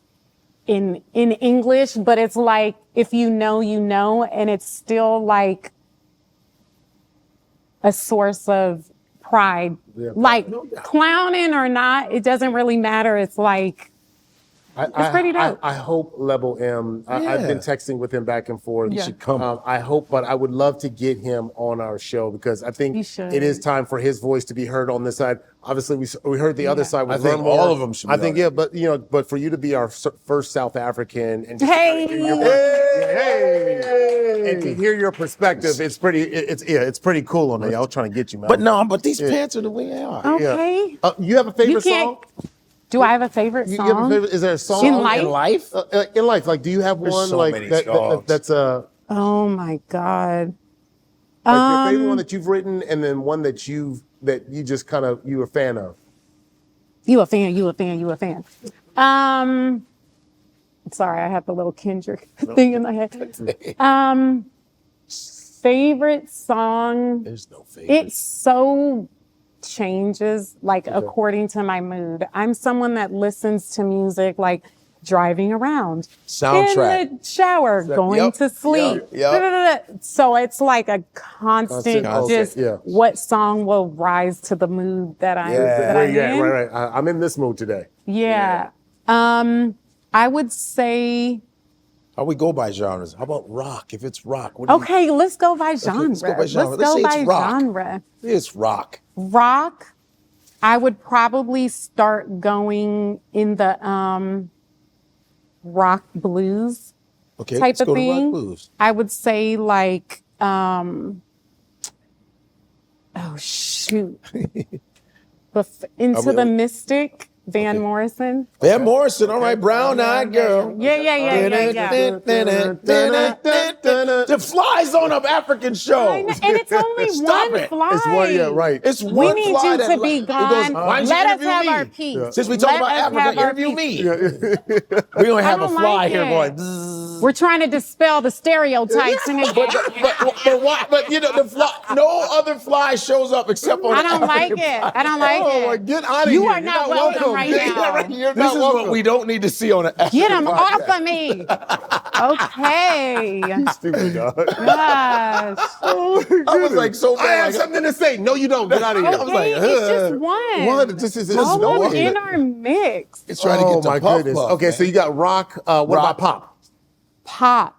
in English, but it's like, if you know, you know, and it's still like a source of pride. Yeah. Like clowning or not, it doesn't really matter. It's like, it's pretty dope. I hope Level M, I've been texting with him back and forth. He should come. I hope, but I would love to get him on our show because I think You should. it is time for his voice to be heard on this side. Obviously, we heard the other side. With I think Run More. all of them should be I think, on. yeah, but but for you to be our first South African and just Hey! to hear and to hear your perspective, it's pretty cool on there. I was trying to get you, man. But these pants are the way they are. okay. You have a favorite You can't- song? Do I have a favorite You song? have a favorite? Is there a song In life? In life? In life, like, do you have There's one so like many that, songs. that's a Oh my God. like your favorite one that you've written, and then one that you just kind of you were a fan of? You a fan. Sorry, I have the little Kendrick thing in my head. Favorite song, There's no favorite. it so changes like according to my mood. I'm someone that listens to music like driving around, Soundtrack. in the shower, going Yep, to sleep. yep. So it's like a constant, just yeah. what song will rise to the mood that I'm, that I'm Yeah, in. right. I'm in this mood today. Yeah. I would say, How we go by genres? How about rock? If it's rock, what do you- okay, let's go by genre. let's go by genre. Let's go Let's say by it's rock. genre. It's rock. Rock, I would probably start going in the rock blues Okay, type let's of go to thing. rock blues. I would say like, oh shoot, Into the Mystic, Van Morrison. Van Morrison, all right, brown-eyed girl. Yeah. The Fly's on an African show. And it's only Stop one it. fly. It's one, yeah, right. It's We one need fly you that to be it gone. why don't you Let us interview have me? our peace. Since we talk Let about us Africa, have our interview peace. me. We don't have a don't fly like here it. going. "Bzzz." We're trying to dispel the stereotypes. And But you know the fly. No other fly shows up except on. I don't like African it. fly. I don't like Oh, it. get out of You here. are You're not welcome right Yeah, now. right. You're This not is welcome. what we don't need to see on an African Get him podcast. off of me. Okay. Stupid, dog. Gosh. I was like so I have bad. something to say. No, you don't. Get out of here. I was like, Okay, it's just one. What? This is All no of way. in our mix. It's trying to Oh get to my Puff goodness. Puff, Okay, man. so you got rock. What Rock. about pop? Pop.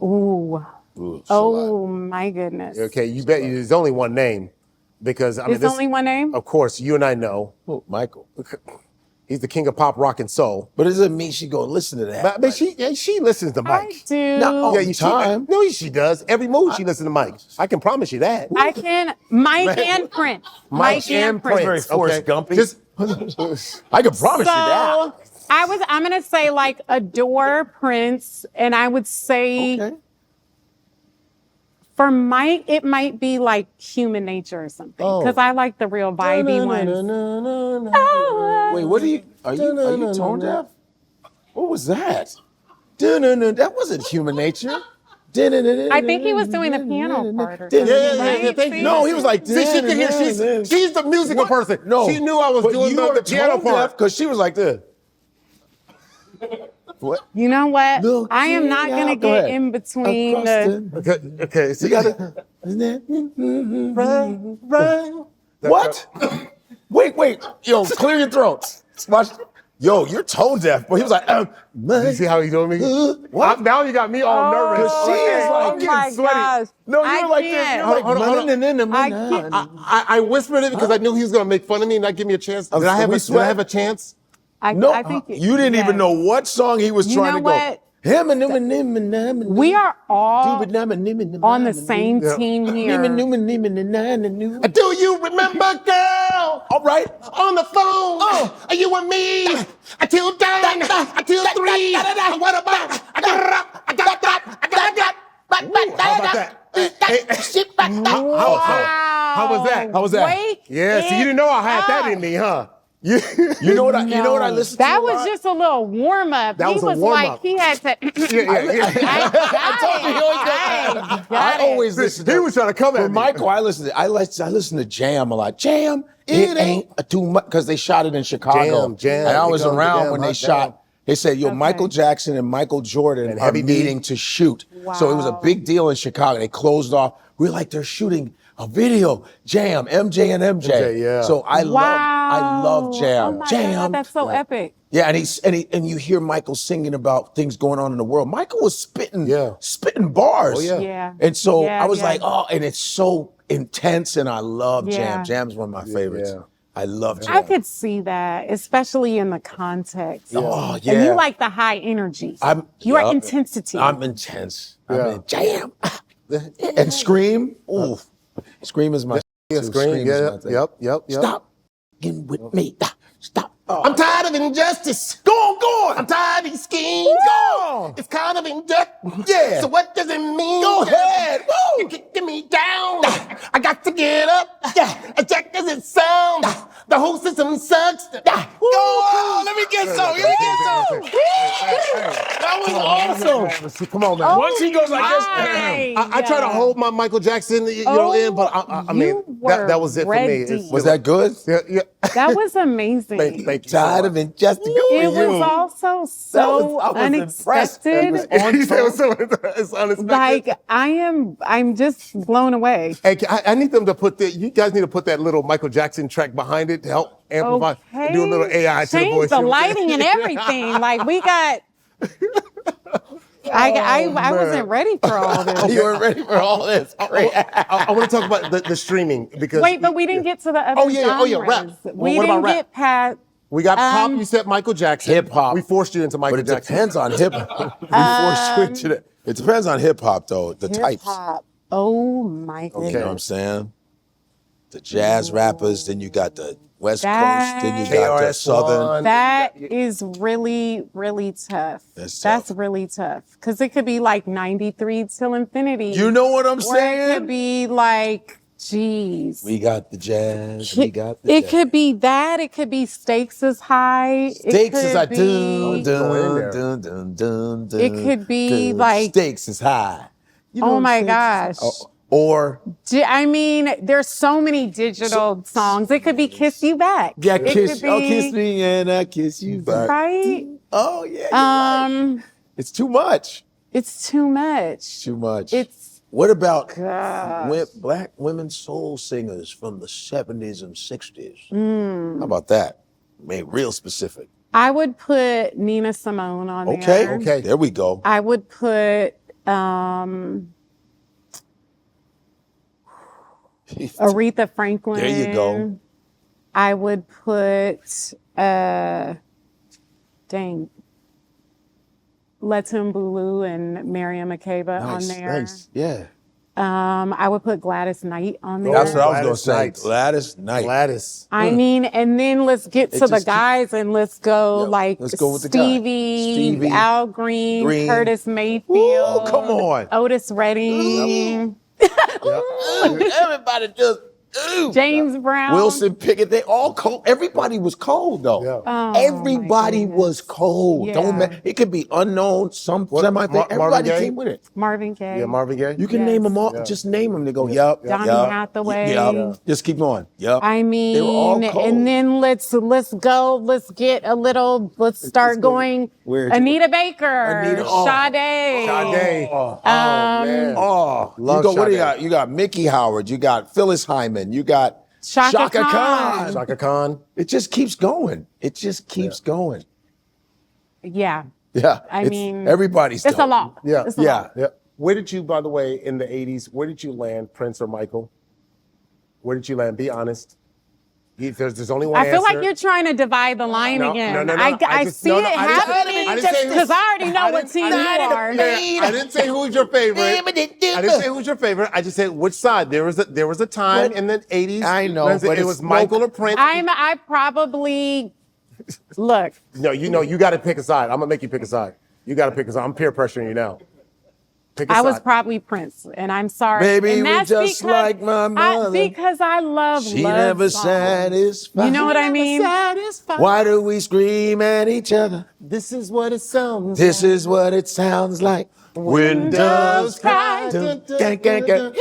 Ooh. Ooh, it's a lot. Oh my goodness. Okay, you bet you there's only one name because I mean, There's this, only one name? Of course, you and I know Oh, Michael. he's the king of pop, rock, and soul. But it doesn't mean she gonna listen to that. But she listens to I Mike. do. No. Yeah, Time. No, she does. Every move she listens to Mike. I can promise you that. I can. Mike and Prince. Mike and Prince. Very Forrest Okay. Gumpy. Just I can promise you that. So I'm gonna say like adore Prince, and I would say Okay. for Mike it might be like Human Nature or something Oh. because I like the real vibey ones. Oh, Wait, what are you tone deaf? What was that? That wasn't Human Nature. I think he was doing the piano part or something. Yeah, thank you. No, he was like, See, she can hear. She's the musical person. No, she knew I was but doing you the were piano tone deaf part. because she was like this. What? You know what? Look I am not out. gonna Go get ahead. in between the. Okay. So You gotta. What? Wait. Yo, clear your throat. Watch. Yo, you're tone deaf. But he was like, You see how he's doing me? What? Now you got me all nervous. She is like Oh getting my sweaty. gosh! No, I you're like this. can't. You're like, Hold on. I can't. I whispered it because I knew he was going to make fun of me and not give me a chance. Did I have a chance? No, I think you didn't even know what song he was You trying know to go. what? We are all on the same team here. Do you remember, girl? All right. On the phone, you and me, until dawn, until 3. What about? I got that. How about that? How was that? How was that? Wake Yeah, so you didn't know I had that up. in me, huh? You know what I listened to? That a was lot? just a little warm up. That He was a was warm like, up. he had to. I always listen to He was trying to come at For me. Michael, I listen to Jam a lot. Jam, it ain't too much, because they shot it in Chicago. Jam. And I They was go to around Jam, when they hot shot. damn. They said, Okay. Michael Jackson and Michael Jordan And are Heavy D. meeting to shoot. So it was a Wow. big deal in Chicago. They closed off. We were like, they're shooting a video. Jam, MJ and MJ. MJ, yeah. So I love Jam. Oh my Jam. God, that's so epic. Yeah, and you hear Michael singing about things going on in the world. Michael was spitting bars. Oh, yeah. Yeah. And so Yeah, I was yeah. like, oh, and it's so intense, and I love Yeah. Jam. Jam's one of my favorites. Yeah. I love Jam. I could see that, especially in the context. Oh, yeah. And you like the high energy. You are intensity. I'm intense. Yeah. I'm in Jam. And Scream. Ooh. Scream is my Yeah, too. Scream. is Yeah, my thing. yep. Stop getting with me. Stop. Oh, I'm tired of injustice. Go on. I'm tired of these schemes. Go on. It's kind of injustice. Yeah. So what does it mean? Go ahead. Woo. You're kicking me down. I got to get up. As jack as it sounds. The whole system sucks. Go on. Let me get some. That was awesome. Come on, man. Once he goes like this, I try to hold my Michael Jackson, in, but I mean, that was it for me. ready. was that good? Yeah. That was amazing. Thank you. Tired of injustice. It was also so I was impressed. unexpected. It's unexpected. Like I'm just blown away. Hey, I need them to you guys need to put that little Michael Jackson track behind it to help amplify, Okay. do a little AI to the Change voice. the lighting and everything. Like we got. I wasn't ready for all this. You weren't ready for all this. I want to talk about the streaming because Wait, but we didn't get to the other Oh, yeah, rap. genres. Well, We what about didn't rap? get past. we got pop. You said Michael Jackson. Hip hop. We forced you into Michael But it Jackson. depends on hip hop. We forced you into that. It depends on hip hop, though. The types. Hip-hop. Oh my goodness. You know what I'm saying? The jazz rappers, then you got the West That- Coast, then you got the KRS-One. Southern. That is really, really tough. That's That's tough. really tough. Because it could be like 93 till infinity. You know what I'm Or it saying? could be like, geez. We got the jazz. We got the It jazz. could be that. It could be stakes is high. Stakes is like like dun, Go in there. dun, dun, dun, dun, It could be dun. like- Stakes is high. You know Oh what my I'm gosh. saying? Or I mean, there's so many digital songs. It could be Kiss You Back. yeah, It kiss, could oh, be- kiss me and I kiss you back. Right? Oh yeah, you're right. It's too much. It's too much. Too much. It's What about gosh. black women soul singers from the 70s and 60s? Hmm. How about that? Made real specific. I would put Nina Simone on there. Okay. There we go. I would put Aretha Franklin. There you go. I would put Letum Bulu and Miriam Makeba on there. Nice. Yeah. I would put Gladys Knight on there. That's what I was going to Gladys say. Knight. Gladys Knight. Gladys. I mean, and then let's get It to the just keep- guys and let's go Yeah, like let's go with the guy. Stevie, Al Green, Green. Curtis Mayfield. Ooh, come on. Otis Redding, Everybody just, James Brown. Wilson Pickett, they all cold. Everybody was cold, though. Yeah. Oh, Everybody my was cold. Yeah. Don't it could be unknown, some What, semi thing. Marvin Everybody Gaye? came with it. Marvin Gaye. Yeah, Marvin Gaye. You can Yes. name them all. Yeah. Just name them. They go, yup. Donny yup, Hathaway. yup. Just keep going. Yup. I They were all mean, cold. and then let's go. Let's get a little. Let's start go. going. Where- Anita Baker, Anita- oh. Sade. Sade. Oh, man. oh. Love you go, what do you Sade. got? You got Mickey Howard. You got Phyllis Hyman. You got Shaka Khan. Shaka Khan. It just keeps going. It just keeps going. Yeah, Yeah. I it's- mean, everybody's it's a dope. lot. Yeah. It's a Yeah. lot. Yeah. Where did you, by the way, in the 80s, where did you land, Prince or Michael? Where did you land? Be honest. There's only one I feel answer. like you're trying to divide the line No, again. no. I just- see no, it no, I didn't- happening I didn't say because who- I already know what team you are. Yeah, I didn't say who's your favorite. I didn't say who's your favorite. I just said which side. There was a time in the 80s. I know, when but it it's was Michael or Prince. I probably look. No, you got to pick a side. I'm gonna make you pick a side. You got to pick a side. I'm peer pressuring you now. Pick a I was side. probably Prince, and I'm sorry. Baby, and we that's just like my mother. because I love She love never songs. satisfied. You know what I mean? Why do we scream at each other? This is what it sounds This is what it sounds like when doves cry. Dun, dun, Gang, gang, gang.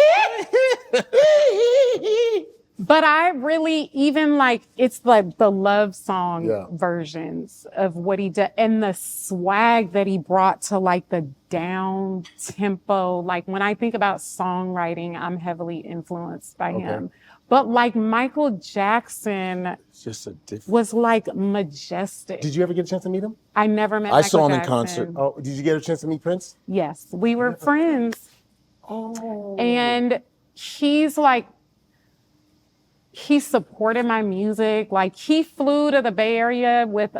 But I really even like it's like the love song Yeah. versions of what he did and the swag that he brought to like the down tempo. Like when I think about songwriting, I'm heavily influenced by him. But like Michael Jackson It's just a different. was like majestic. Did you ever get a chance to meet him? I never met I Michael saw him in Jackson. concert. Oh, did you get a chance to meet Prince? Yes, we were friends. Oh. And he's like, he supported my music. Like he flew to the Bay Area with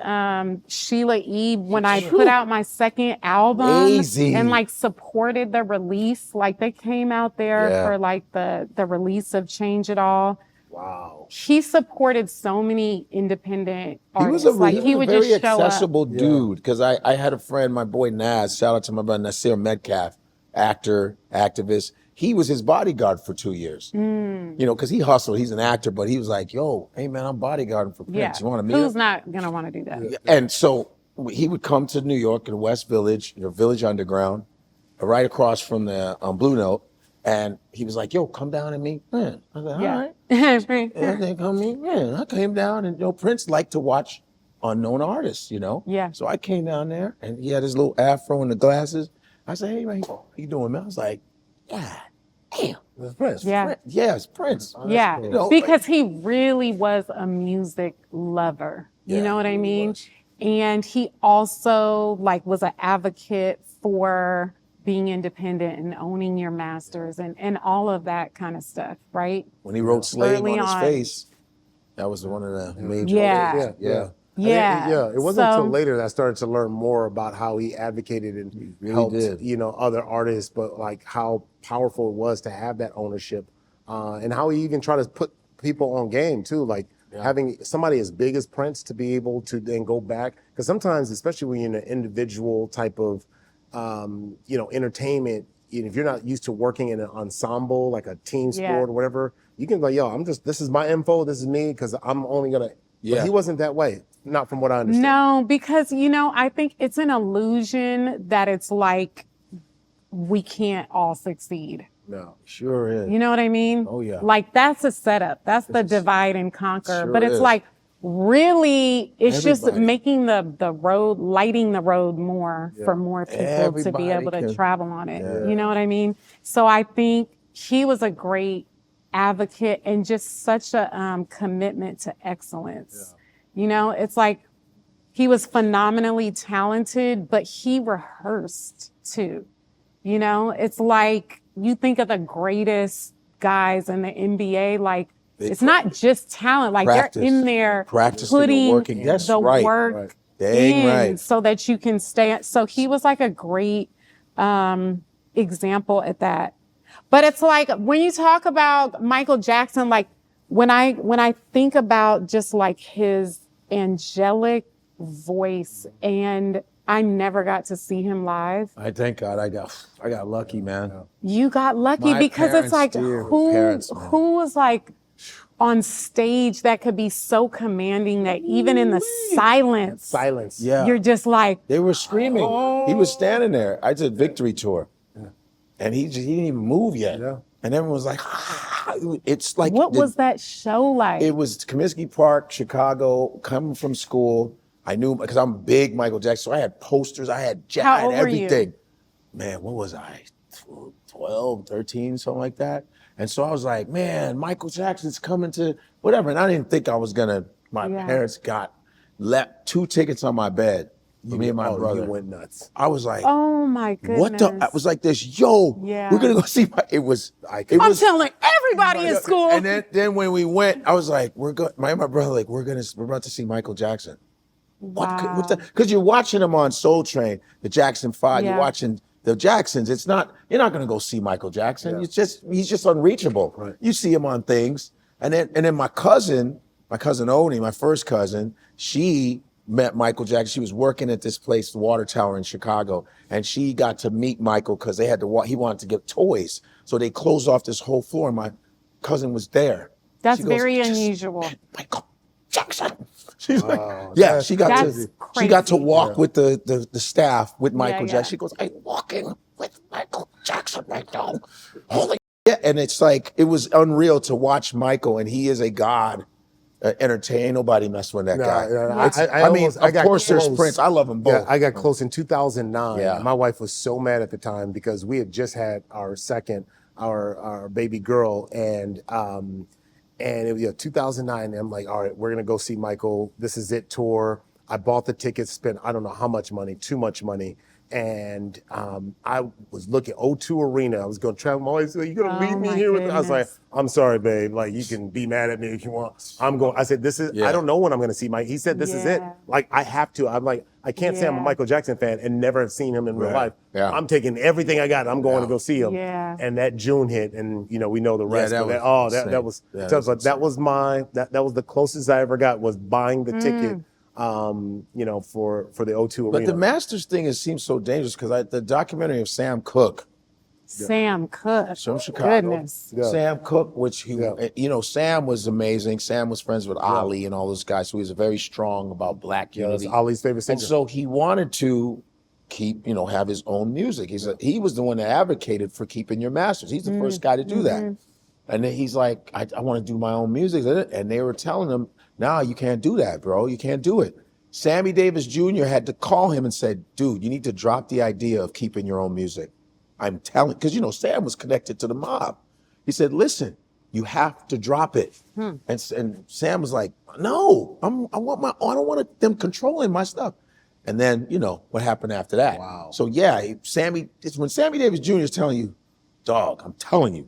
Sheila E. when I put out my second album Crazy. and like supported the release. Like they came out there Yeah. for like the release of Change It All. Wow. He supported so many independent He artists. was a, like he was he a would very just show up. accessible dude because I had a friend, my boy Naz, shout out to my brother Nasir Metcalf, actor, activist. He was his bodyguard for 2 years. You know, because he hustled. He's an actor, but he was like, yo, hey man, I'm bodyguarding for Prince. Yeah. You want to meet Who's him? not going to want to do that? And so he would come to New York in West Village, Village Underground, right across from the Blue Note. And he was like, yo, come down and meet Prince. I was like, all right. And they come meet Prince. I came down and, Prince liked to watch unknown artists, Yeah. So I came down there and he had his little afro and the glasses. I said, hey, man, how you doing, man? I was like, God damn. That's Prince. Yeah. Prince. Yeah, it's Prince. Yeah, You know, because he really was a music lover. You Yeah, know what I he mean? was. And he also like was an advocate for being independent and owning your masters and all of that kind of stuff, right? When he wrote Slave Early on his on. face, that was one of the major. Yeah. Yeah. Yeah. Yeah. It wasn't So- until later that I started to learn more about how he advocated and really helped, did. other artists, but like how powerful it was to have that ownership, and how he even tried to put people on game too, like having somebody as big as Prince to be able to then go back. Because sometimes, especially when you're in an individual type of, entertainment, if you're not used to working in an ensemble, like a team sport Yeah. or whatever, you can be like, yo, this is my info, this is me, because I'm only gonna. Yeah. But he wasn't that way, not from what I understand. No, because, I think it's an illusion that it's like we can't all succeed. No. Sure is. You know what I mean? Oh, yeah. Like that's a setup. That's the divide and conquer. Sure but it's is. like really, it's just Everybody. making the road, lighting the road more for more people to Everybody be able to can- travel on it. Yeah. You know what I mean? So I think he was a great advocate and just such a commitment to excellence. It's like he was phenomenally talented, but he rehearsed too. It's like you think of the greatest guys in the NBA, like it's not just talent, like Practice. they're in there Practicing and putting working. That's the right. work Right. Dang in right. so that you can stay. So he was like a great example at that. But it's like when you talk about Michael Jackson, like when I think about just like his angelic voice, and I never got to see him live. I thank God I got lucky, man. You got lucky My because it's parents like did. who Parents, man. who was like on stage that could be so commanding that even in the silence, Yeah. you're just like, They were screaming. He was standing there. I did Victory Tour. And he didn't even move yet. Yeah. And everyone was like, ah. It's like what was that show like? It was Comiskey Park, Chicago, coming from school. I knew because I'm big Michael Jackson. So I had posters, I had How old were you? everything. Man, what was I? 12, 13, something like that. And so I was like, man, Michael Jackson's coming to whatever. And I didn't think I was gonna, my Yeah. parents left 2 tickets on my bed for me and my brother. You went nuts. I was like, Oh my goodness. what the? I was like this, yo, Yeah. we're gonna go see it was, it I'm was, telling everybody in school. and then when we went, I was like, we're my brother, like, we're about to see Michael Jackson. Wow. Because you're watching him on Soul Train, the Jackson 5, Yeah. you're watching the Jacksons. You're not gonna go see Michael Jackson. He's just unreachable. Right. You see him on things. And then my cousin Oni, my first cousin, she met Michael Jackson. She was working at this place, the Water Tower in Chicago, and she got to meet Michael because they had to. He wanted to get toys, so they closed off this whole floor. And my cousin was there. That's She goes, very "Just unusual. met Michael Jackson." She's like, that's she got That's to crazy. walk with the staff with Michael yeah. Jackson. She goes, "I'm walking with Michael Jackson right now." Holy yeah, and it's like it was unreal to watch Michael, and he is a god. Entertain. Nobody mess with that guy. I mean, of course, there's Prince. I love them both. Yeah, I got close in 2009. Yeah. My wife was so mad at the time because we had just had our baby girl, and it was 2009. And I'm like, all right, we're gonna go see Michael. This is it tour. I bought the tickets, spent I don't know how much money, too much money. And I was looking O2 Arena. I was going to travel. My wife said, "You gonna leave me here?" I was like, "I'm sorry, babe. Like you can be mad at me if you want. I'm going." I said, "This is. I don't know when I'm going to see Mike." He said, "This is it. Like I have to." I'm like, I can't say I'm a Michael Jackson fan and never have seen him in real life. Yeah. I'm taking everything I got. I'm going to go see him. Yeah. And that June hit, and we know the rest. that But was that was insane. tough. But that was that was the closest I ever got was buying the ticket. For the O2 Arena. But the Masters thing seems so dangerous because the documentary of Sam Cooke. Sam Cooke. From Chicago. Goodness. Yeah. Sam Cooke, which Sam was amazing. Sam was friends with Ali and all those guys, so he was very strong about black That's unity. Ali's favorite singer. And so he wanted to keep, have his own music. He was the one that advocated for keeping your masters. He's the first guy to do that. And then he's like, I want to do my own music. And they were telling him, "Nah, you can't do that, bro. You can't do it." Sammy Davis Jr. had to call him and said, "Dude, you need to drop the idea of keeping your own music. I'm telling," because Sam was connected to the mob. He said, "Listen, you have to drop it." And Sam was like, "No, I don't want them controlling my stuff." And then what happened after that. Wow. So it's when Sammy Davis Jr. is telling you, "Dog, I'm telling you,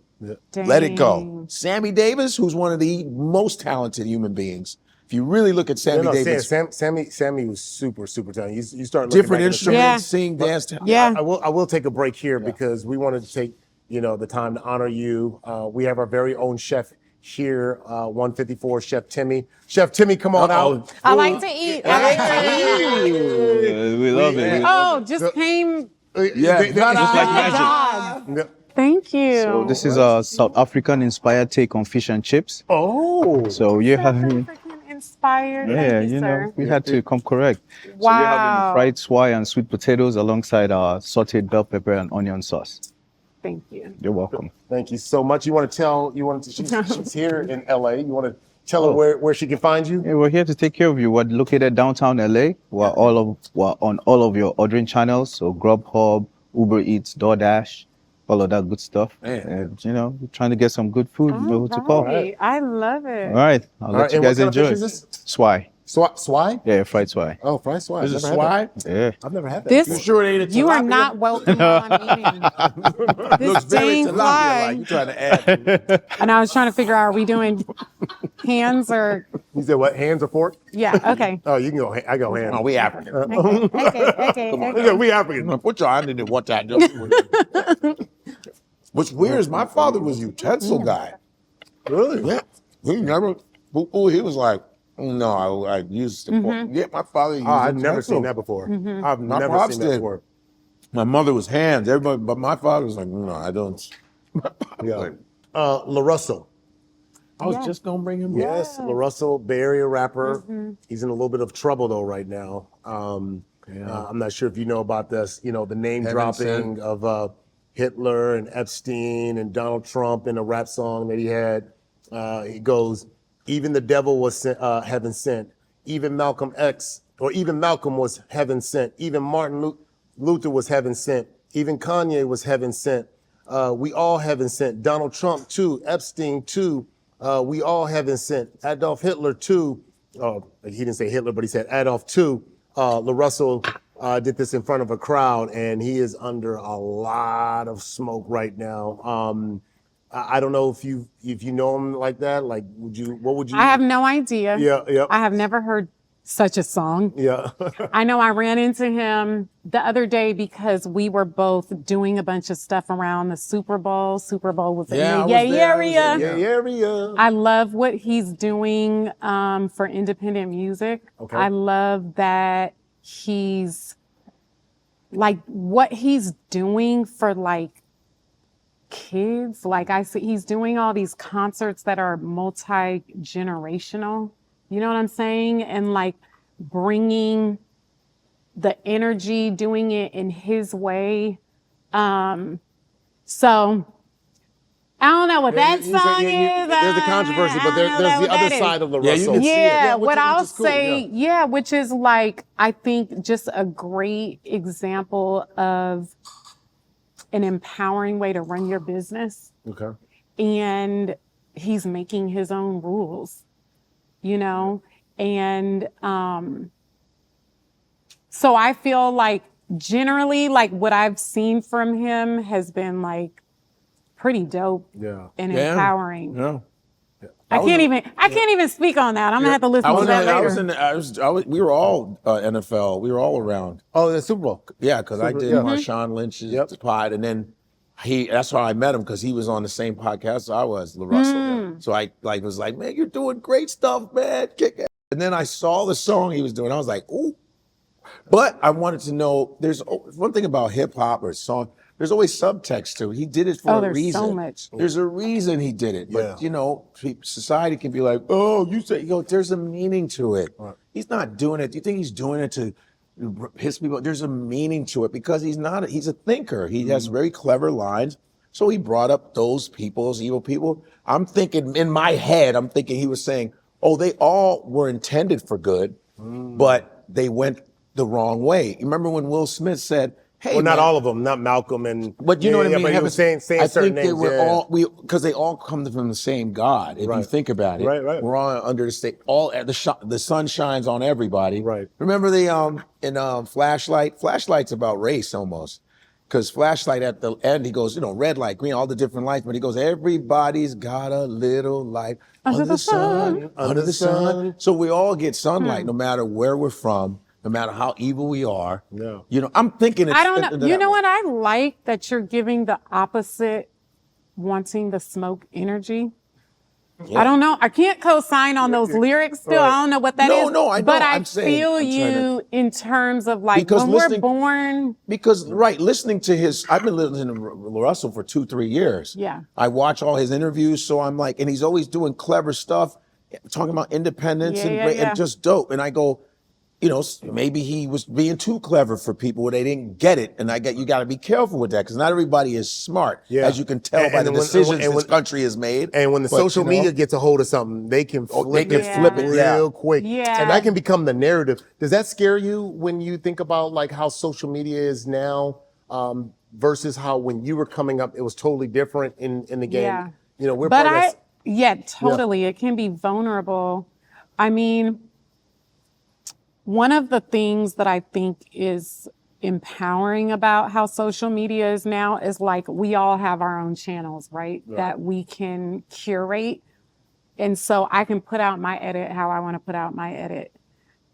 Dang. let it go." Sammy Davis, who's one of the most talented human beings. If you really look at Sammy Davis, Sammy was super, super talented. You start looking different back at instruments, Yeah. sing, dance. Yeah. I will take a break here because we wanted to take the time to honor you. We have our very own chef here, 154 Chef Timmy. Chef Timmy, come on out. I like to eat. We love it. Oh, just came. Yeah, Just like God. Thank you. So this is a South African inspired take on fish and chips. Oh. So you have, African inspired. yeah, Thank you, sir. we had to come correct. So you're Wow. having fried swai and sweet potatoes alongside our sauteed bell pepper and onion sauce. Thank you. You're welcome. Thank you so much. She's here in LA. You want to tell her where she can find you? Yeah, we're here to take care of you. We're located downtown LA. We're on all of your ordering channels. So Grubhub, Uber Eats, DoorDash, all of that good stuff. Man. And we're trying to get some good food. You know who to call. Right. I love it. All right. I'll let you and what guys kind of enjoy. fish is this? Swai. Swai? Yeah, fried swai. Oh, fried swai. Is it Never had swai? that. Yeah. I've never had that. This You sure it ain't a you are tilapia? not welcome on eating. This Looks very dang tilapia fly. like. You trying to add? And I was trying to figure out, are we doing hands or? You said what? Hands or fork? Yeah. Okay. Oh, you can go. I go hands. Oh, we African. Okay. We African. Put your hand in it one time. What's weird is my father was a utensil guy. Really? Yeah. He never. He was like, no, I used to. Yeah, my father used I've never utensil. seen that before. I've My never pops seen that did. before. My mother was hands. Everybody, but my father was like, no, I don't. Yeah. LaRussell. I was just gonna bring him. Yes, LaRussell, Bay Area rapper. He's in a little bit of trouble though right now. I'm not sure if you know about this. The name Heaven dropping sent. of Hitler and Epstein and Donald Trump in a rap song that he had. He goes, "Even the devil was heaven sent. Even Malcolm X, or even Malcolm was heaven sent. Even Martin Luther was heaven sent. Even Kanye was heaven sent. We all heaven sent. Donald Trump too. Epstein too. We all heaven sent. Adolf Hitler too." He didn't say Hitler, but he said Adolf too. LaRussell did this in front of a crowd, and he is under a lot of smoke right now. I don't know if you know him like that. Like, what would you? I have no idea. Yeah. I have never heard such a song. Yeah. I know I ran into him the other day because we were both doing a bunch of stuff around the Super Bowl. Super Bowl was in Yeah, I the was Yay there, area. Yeah, area. I love what he's doing for independent music. Okay. I love that he's like what he's doing for like kids. Like I see he's doing all these concerts that are multi-generational. You know what I'm saying? And like bringing the energy, doing it in his way. So I don't know what that song is. There's a controversy, but there's the other side of the Yeah, you Russell. can see it. Yeah, which what is I'll cool, say, which is like, I think just a great example of an empowering way to run your business. Okay. And he's making his own rules, you know? And so I feel like generally, like what I've seen from him has been like pretty dope Yeah. and Yeah. empowering. Yeah. I can't even speak on that. I'm gonna have to listen to that later. We were all NFL. We were all around. Oh, the Super Bowl. Yeah, because I did yeah. Marshawn Lynch's pod, and then that's how I met him because he was on the same podcast as I was, LaRussell. So I was like, man, you're doing great stuff, man. Kick it. And then I saw the song he was doing. I was like, ooh. But I wanted to know, there's one thing about hip hop or song, there's always subtext to it. He did it for a there's reason. so much. There's a reason he did it. But, Yeah. society can be like, oh, you say, there's a meaning to it. Right. He's not doing it. Do you think he's doing it to piss people? There's a meaning to it because he's a thinker. He has very clever lines. So he brought up those evil people. I'm thinking, in my head, he was saying, oh, they all were intended for good, but they went the wrong way. You remember when Will Smith said, hey, Well, not man, all of them, not Malcolm and. but you know what I mean? But he was saying I certain think they names. were all because they all come from the same God. If you Right. think about it, Right. We're all under the state. The sun shines on everybody. Right. Remember in Flashlight? Flashlight's about race almost, because Flashlight at the end he goes, red light, green, all the different lights, but he goes, everybody's got a little light under the sun, under the sun. So we all get sunlight, no matter where we're from. No matter how evil we are, I'm thinking. I don't know. You know what? I like that you're giving the opposite, wanting the smoke energy. Yeah. I don't know. I can't co-sign on those lyrics still. Right. I don't know what that is. No, I know. But I I'm feel you in terms of like when we're born. Because listening to I've been listening to Russell for 2-3 years. Yeah. I watch all his interviews, so I'm like, and he's always doing clever stuff, talking about independence and just dope. And I go, maybe he was being too clever for people where they didn't get it. And you got to be careful with that because not everybody is smart, as you can tell by the decisions this country has made. And when the social media gets a hold of something, they can flip it real quick. Yeah. And that can become the narrative. Does that scare you when you think about like how social media is now versus how when you were coming up, it was totally different in the game? Yeah. We're but part of totally. Yeah. It can be vulnerable. I mean, one of the things that I think is empowering about how social media is now is like we all have our own channels, right? That we can curate. And so I can put out my edit how I want to put out my edit.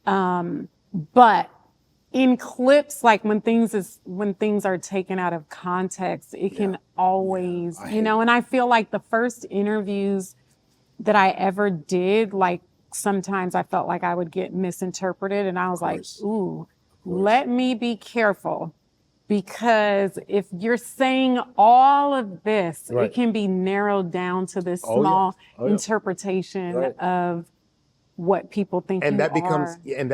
But in clips, like when things are taken out of context, it can always, and I feel like the first interviews that I ever did, like, sometimes I felt like I would get misinterpreted and I was like, ooh, let me be careful because if you're saying all of this, it can be narrowed down to this small interpretation of what people think and you that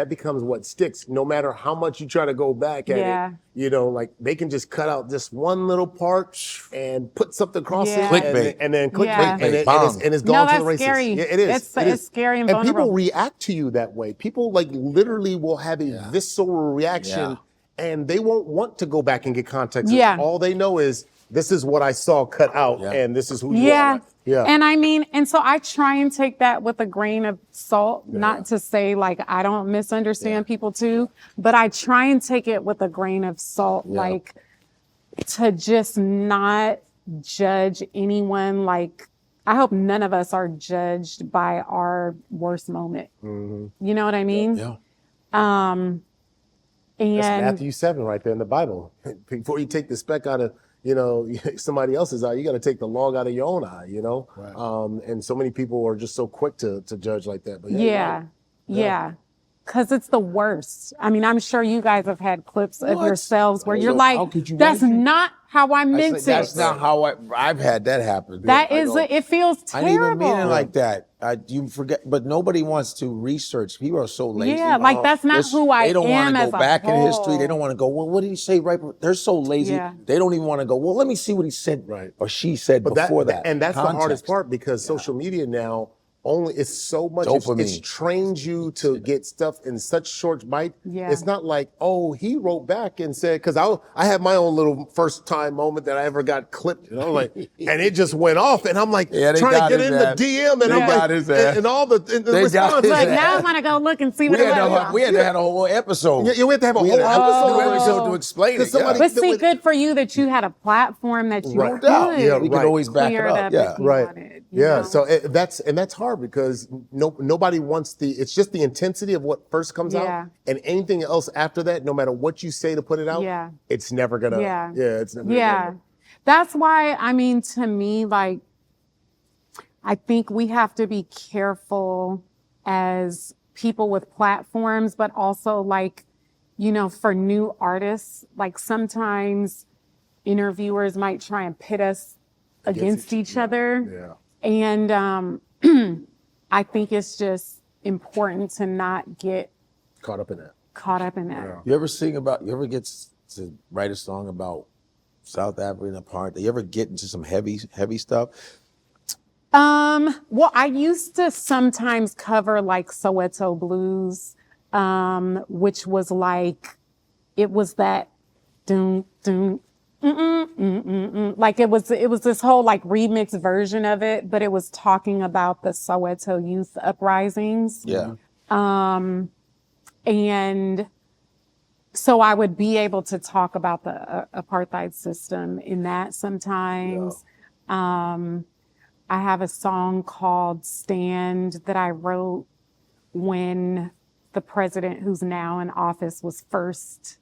becomes what sticks. No matter how much you try to go back at it, like they can just cut out this one little part and put something across it, clickbait, and then clickbait, and it's No, gone to the that's races. scary. Yeah, it is. It's scary and vulnerable. People react to you that way. People like literally will have a visceral reaction, and they won't want to go back and get context. Yeah. All they know is this is what I saw cut out, and this is who you are. Yeah. And I mean, and so I try and take that with a grain of salt, not to say like I don't misunderstand people too, but I try and take it with a grain of salt, like to just not judge anyone. Like, I hope none of us are judged by our worst moment. Mm-hmm. You know what I mean? Yeah. And That's Matthew 7 right there in the Bible. Before you take the speck out of, somebody else's eye, you got to take the log out of your own eye, Right. And so many people are just so quick to judge like that. But yeah. Because it's the worst. I mean, I'm sure you guys have had clips of yourselves where you're like, that's not how I meant it. That's not how I've had that happen. That is, it feels terrible. I didn't even mean it like that. You forget, but nobody wants to research. People are so lazy. Yeah, like that's not who I am. They don't want to as go a back in whole. history. They don't want to go, well, what did he say right? They're so lazy. Yeah. They don't even want to go, well, let me see what he said Right. or she said before that. And that's Context. the hardest part because social media now it's so much, Dopamine. it's trained you to get stuff in such short bite. Yeah. It's not like, oh, he wrote back and said, because I had my own little first time moment that I ever got clipped, and it just went off, and I'm like they trying to got get his in ass. the DM, and They I'm got like, his ass. and all the They got response. his Look, ass. now I want to go look and see what it was. We had to have a whole episode. Yeah, we have to have a whole episode to explain it. Somebody- But see, good for you that you had a platform that you Right. could Yeah, we could always back it clear up. if you Right. wanted, you Yeah. know? So that's hard because nobody wants it's just the intensity of what first comes Yeah. out, and anything else after that, no matter what you say to put it out, Yeah. it's never gonna. Yeah. It's never. Yeah. That's why, I mean, to me, like, I think we have to be careful as people with platforms, but also like, for new artists, like sometimes interviewers might try and pit us against each other. Yeah. And I think it's just important to not get Caught up in that. You ever get to write a song about South African apartheid? You ever get into some heavy stuff? Well, I used to sometimes cover like Soweto blues, which was like, it was that doom, doom, like it was this whole like remix version of it, but it was talking about the Soweto youth uprisings. Yeah. And so I would be able to talk about the apartheid system in that sometimes. I have a song called Stand that I wrote when the president who's now in office was first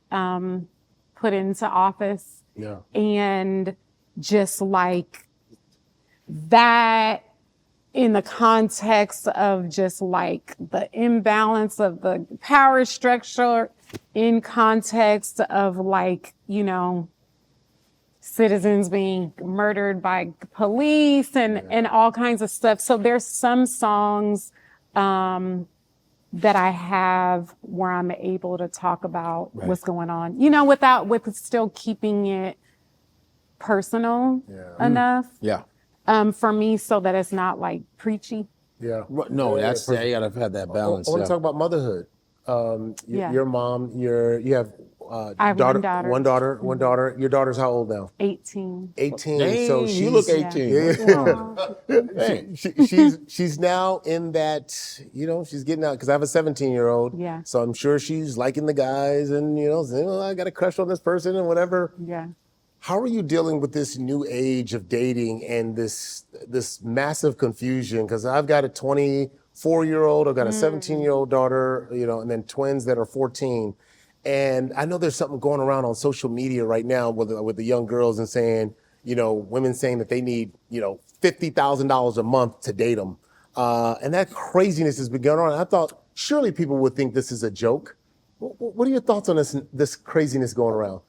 put into office. Yeah. And just like that in the context of just like the imbalance of the power structure, in context of like, citizens being murdered by police and all kinds of stuff. So there's some songs that I have where I'm able to talk about what's going on, with still keeping it personal enough. Yeah. For me, so that it's not like preachy. Yeah. No, you gotta have that balance. I want to talk about motherhood. Your mom, you have I have one daughter. One daughter. Your daughter's how old now? 18. 18. Dang, So you look 18. She's now in that, she's getting out because I have a 17-year-old. Yeah. So I'm sure she's liking the guys and, saying, I got a crush on this person and whatever. Yeah. How are you dealing with this new age of dating and this massive confusion? Because I've got a 24-year-old, I've got a 17-year-old daughter, and then twins that are 14. And I know there's something going around on social media right now with the young girls and saying, women saying that they need, $50,000 a month to date them. And that craziness has been going on. I thought surely people would think this is a joke. What are your thoughts on this craziness going around?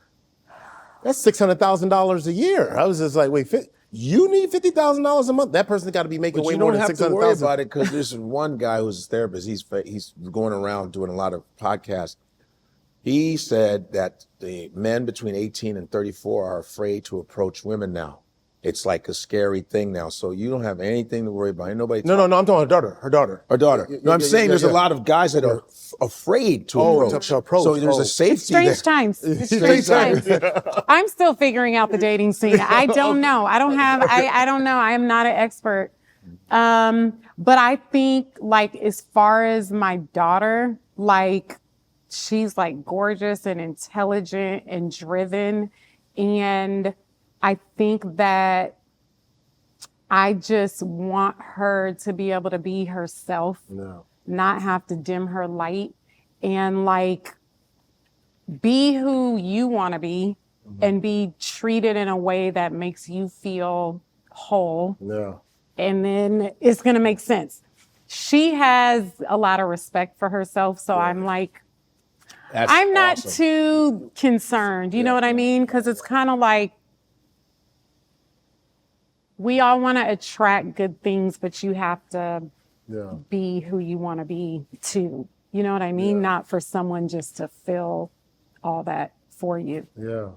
That's $600,000 a year. I was just like, wait, you need $50,000 a month? That person's got to be making way more than $600,000. You don't have to worry about it because there's one guy who's a therapist. He's going around doing a lot of podcasts. He said that the men between 18 and 34 are afraid to approach women now. It's like a scary thing now. So you don't have anything to worry about. Ain't nobody. No, I'm talking her daughter. Her daughter. No, I'm saying there's a lot of guys that are afraid to approach. So there's a safety there. Strange times. It's strange times. I'm still figuring out the dating scene. I don't know. I don't know. I am not an expert. But I think like as far as my daughter, like she's like gorgeous and intelligent and driven. And I think that I just want her to be able to be herself, not have to dim her light. and like be who you want to be and be treated in a way that makes you feel whole. Yeah. And then it's going to make sense. She has a lot of respect for herself. So I'm like, That's I'm not awesome. too concerned. You know what I mean? Because it's kind of like we all want to attract good things, but you have to be who you want to be too. You know what I mean? Not for someone just to fill all that for you. Yeah.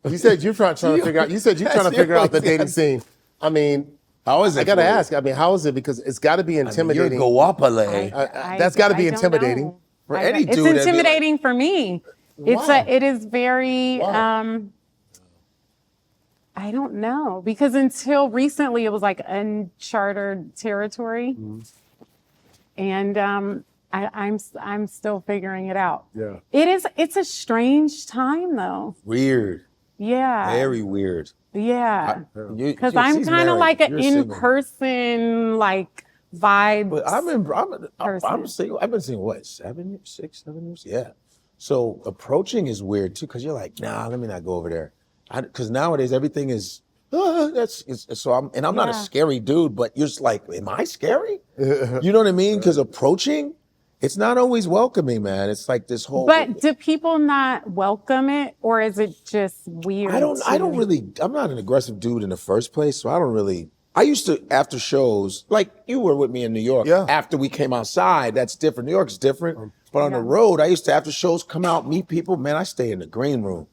You said you're trying to figure out. You said you're trying to figure out the dating scene. I mean, how is it? I gotta for you? ask. I mean, how is it? Because it's got to be intimidating. You're Goapele. That's got to be I don't intimidating. know. For any It's dude, that'd be intimidating for me. Why? It is very, Why? I don't know, because until recently it was like uncharted territory, and I'm still figuring it out. Yeah. It's a strange time though. Weird. Yeah. Very weird. Yeah. Because She's I'm kind of married. like an You're single. in-person like vibe. But I'm person. single. I've been single, what, 7 years, 6, 7 years? Yeah. So approaching is weird too, because you're like, nah, let me not go over there. Because nowadays everything is, I'm not a scary dude, but you're just like, am I scary? You know what I mean? Because approaching, it's not always welcoming, man. It's like this whole. But do people not welcome it, or is it just weird? I don't really, I'm not an aggressive dude in the first place, so I don't really. I used to, after shows, like you were with me in New York. Yeah. After we came outside, that's different. New York's different. But on the road, I used to, after shows, come out, meet people. Man, I stay in the green room.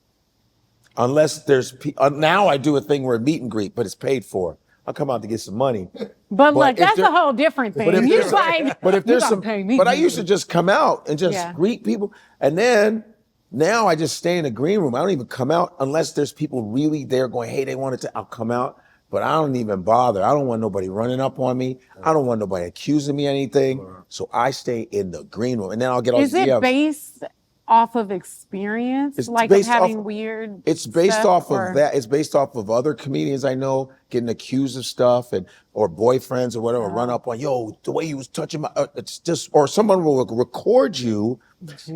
Unless there's, now I do a thing where a meet and greet, but it's paid for. I'll come out to get some money. But look, if that's there- a whole different thing. But if You're there's, like, but if there's you some, gotta pay me. but I used to just come out and just greet people. And then now I just stay in the green room. I don't even come out unless there's people really there going, hey, they wanted to, I'll come out. But I don't even bother. I don't want nobody running up on me. I don't want nobody accusing me of anything. So I stay in the green room. And then I'll get all Is these it DMs. based off of experience? It's Like based having off- weird It's based stuff, off or- of that. It's based off of other comedians I know getting accused of stuff, and or boyfriends or whatever run up on, yo, the way you was touching my, it's just, or someone will record you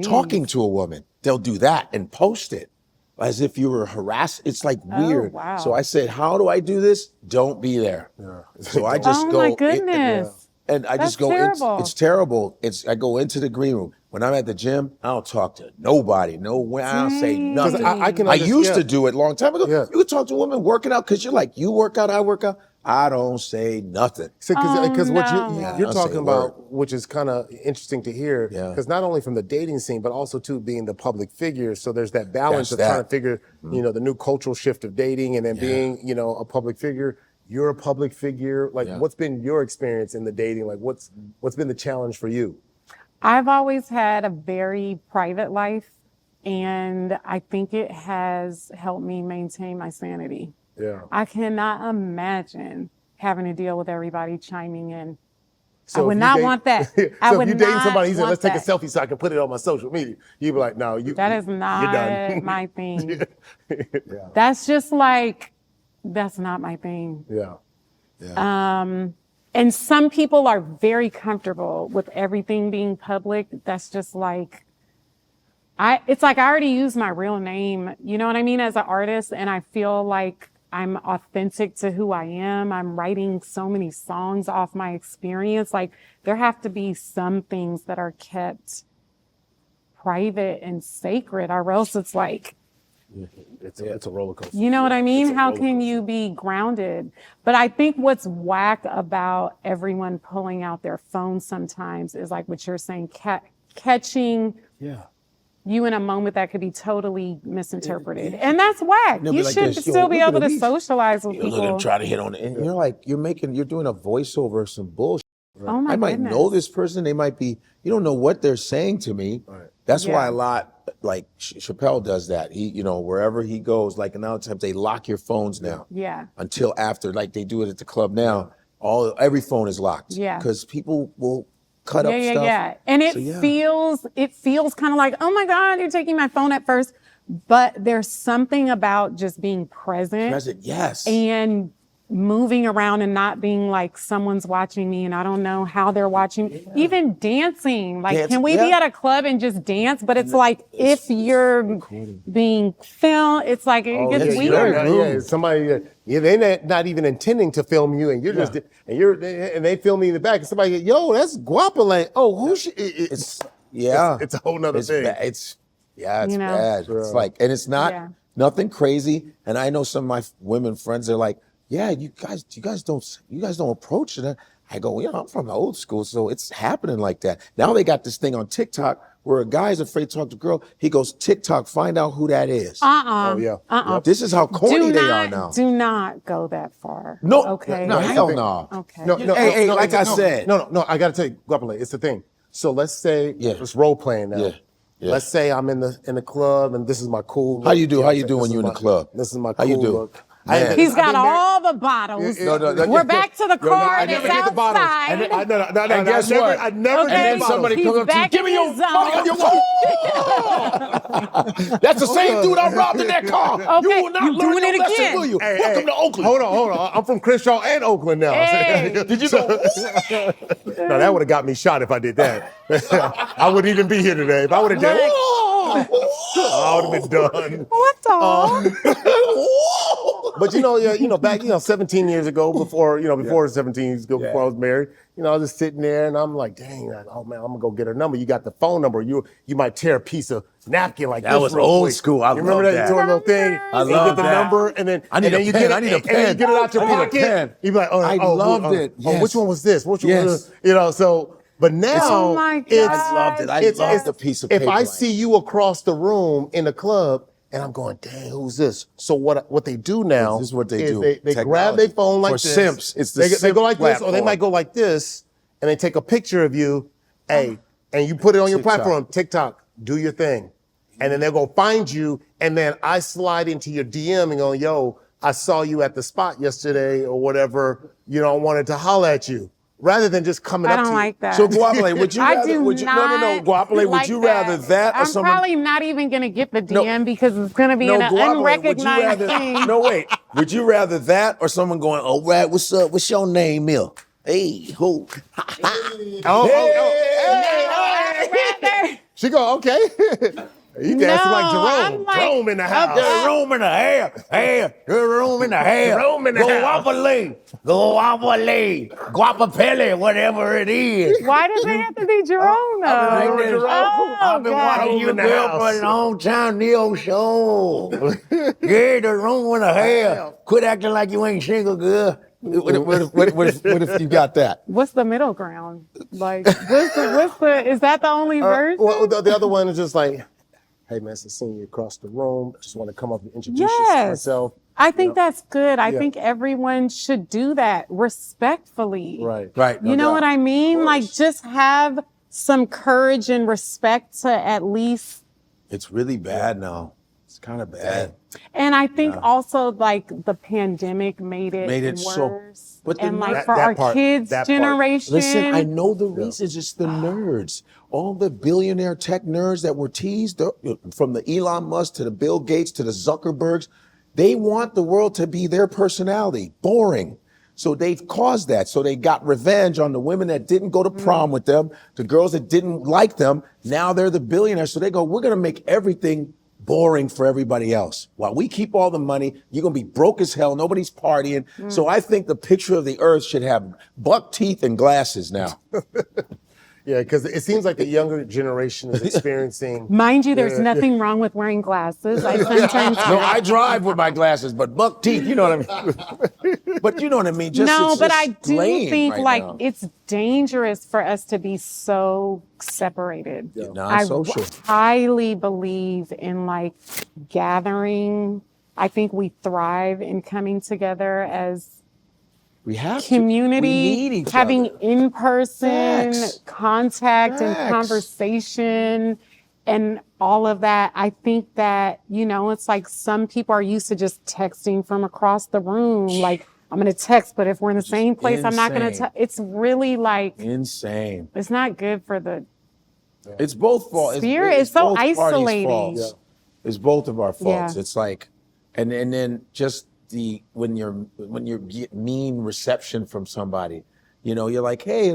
talking to a woman. They'll do that and post it as if you were harassed. It's like weird. wow. So I said, how do I do this? Don't be there. So I just Oh go. my goodness. And I That's just go, terrible. it's terrible. I go into the green room. When I'm at the gym, I don't talk to nobody. No way. I don't say nothing. I can I used understand. to do it a long time ago. Yeah. You could talk to a woman working out because you're like, you work out, I work out. I don't say nothing. Because what no. you're I'll say talking a about, which is kind of interesting to hear, Yeah. because not only from the dating scene, but also too being the public figure. So there's that balance That's of that. trying to figure, the new cultural shift of dating, and then being, a public figure. You're a public figure. Like, what's been your experience in the dating? Like, what's been the challenge for you? I've always had a very private life, and I think it has helped me maintain my sanity. Yeah. I cannot imagine having to deal with everybody chiming in. So I would if you not date- want that. So I would if you dating not somebody, he said, want let's take a that. selfie so I can put it on my social media. You'd be like, no, That is you're not done. my thing. Yeah. That's just like, that's not my thing. Yeah. And some people are very comfortable with everything being public. That's just like, it's like I already used my real name, you know what I mean, as an artist, and I feel like I'm authentic to who I am. I'm writing so many songs off my experience. Like, there have to be some things that are kept private and sacred, or else it's like, It's a roller coaster. you know what I mean? It's a How roller can coaster. you be grounded? But I think what's whack about everyone pulling out their phones sometimes is like what you're saying, catching you in a moment that could be totally misinterpreted. And that's whack. They'll be You like should this, yo, still be look at able to these. socialize with You look at them people. try to hit on it. And you're like, you're doing a voiceover of some bullshit. Oh my I might goodness. know this person. They might be, you don't know what they're saying to me. Right. That's why Yeah. a lot, like Chappelle does that. He, wherever he goes, like, and now times they lock your phones now Yeah. until after, like they do it at the club now. Every phone is locked. Yeah. Because people will cut up Yeah. stuff. And it So, yeah. feels kind of like, oh my God, you're taking my phone at first. But there's something about just being present. Present, yes. And moving around and not being like someone's watching me and I don't know how they're watching me. Even dancing. Like, can we be at a club and just dance? But it's like, if you're being filmed, it's like, it gets weird. Somebody, they're not even intending to film you, and you're just, and they film me in the back, and somebody, yo, that's Goapele. Oh, who she? It's a whole nother thing. It's bad. It's like, and it's not nothing crazy. And I know some of my women friends, they're like, yeah, you guys don't approach it. I go, I'm from the old school, so it's happening like that. Now they got this thing on TikTok where a guy's afraid to talk to a girl. He goes, TikTok, find out who that is. Oh, yeah. This is how corny they are now. Do not go that far. No, okay. no, hell no. Okay. No, like I said. No, I got to tell you, Goapele, it's the thing. So let's say, it's role playing now. Yeah. Let's say I'm in the club and this is my cool look. How you do when you're in the club? This is my How cool you do? look. He's got all the bottles. We're back to the car. I never get the bottles. And guess what? I never Okay. get the bottles. Somebody comes up to you, give me your money on your That's the same dude I robbed in that car. Okay, You will not you're learn doing your it lesson, again. will you? Welcome to Oakland. Hold on. I'm from Crenshaw and Oakland now. Hey. Did you go? No, that would have got me shot if I did that. I wouldn't even be here today. If I would have done it, I would have been done. What the? But back 17 years ago, before 17 years ago, before I was married, I was just sitting there and I'm like, dang, oh man, I'm gonna go get her number. You got the phone number. You might tear a piece of napkin like That this. was real old quick. school. I You remember love that? that. You tore a little thing. I you love get the that. number and then I need a you pen. get it, I need a and pen. you get it out your I need a pocket. pen. You be like, I loved it. Oh, which Yes. one was this? Which one Yes. was so. But now, Oh my God. it's, I loved it. I loved the piece of if paper. I see you across the room in the club and I'm going, dang, who's this? So what they do now This is what they is do. They grab their phone like For this. simps, it's the they go like simp this, or they platform. might go like this, and they take a picture of you, and you put it on your TikTok. platform, TikTok, do your thing. And then they'll go find you, and then I slide into your DM and go, yo, I saw you at the spot yesterday or whatever, I wanted to holler at you. Rather than just coming I up to don't you. like that. So Goapele, would you I rather? do Would you, not no, Goapele, like would you rather that or I'm someone? probably not even going to get the DM because it's going to be in an Goapele, unrecognized would you rather, thing. No, wait. Would you rather that or someone going, oh, right, what's up? What's your name, Mill? Hey, who? Rather- She go, okay. You dancing like Jerome. I'm like- Jerome in the house. There's room in the hair. There's room in the hair. Room in the house. Goapele, Goapele, whatever it is. Why does it have to be Jerome though? I've been God. watching you, in the girl, house. for a long time, Neo show. Yeah, the room in the hair. Quit acting like you ain't single, girl. What if you got that? What's the middle ground? Like, what's the, is that the only version? Well, the other one is just like, hey man, since seeing you across the room, just want to come up and introduce myself. I think that's good. I think everyone should do that respectfully. Right. You know what I mean? Like, just have some courage and respect to at least. It's really bad now. It's kind of bad. And I think also like the pandemic made it so- worse. but the and like that- for that our part- kids' that part. generation. Listen, I know the reasons. It's the nerds. All the billionaire tech nerds that were teased, from the Elon Musk to the Bill Gates to the Zuckerbergs, they want the world to be their personality, boring. So they've caused that. So they got revenge on the women that didn't go to prom with them, the girls that didn't like them. Now they're the billionaires. So they go, we're going to make everything boring for everybody else. While we keep all the money, you're going to be broke as hell. Nobody's partying. So I think the picture of the earth should have buck teeth and glasses now. Yeah, because it seems like the younger generation is experiencing. Mind you, there's nothing wrong with wearing glasses. I sometimes No, I drive with my glasses, but buck teeth, you know what I mean? But you know what I mean? Just, no, it's but just I do lame think right like now. it's dangerous for us to be so separated. I Non-social. highly believe in like gathering. I think we thrive in coming together as We have community, to. We need each having other. in-person Facts. contact and Facts. conversation and all of that. I think that, it's like some people are used to just texting from across the room. Like, I'm going to text, but if we're in the same place, I'm not going insane. to. It's really like, Insane. it's not good for the It's both faults. spirit. It's so both parties' isolating. faults. It's both of our faults. Yeah. It's like, and then just when you get mean reception from somebody, you know, you're like, hey,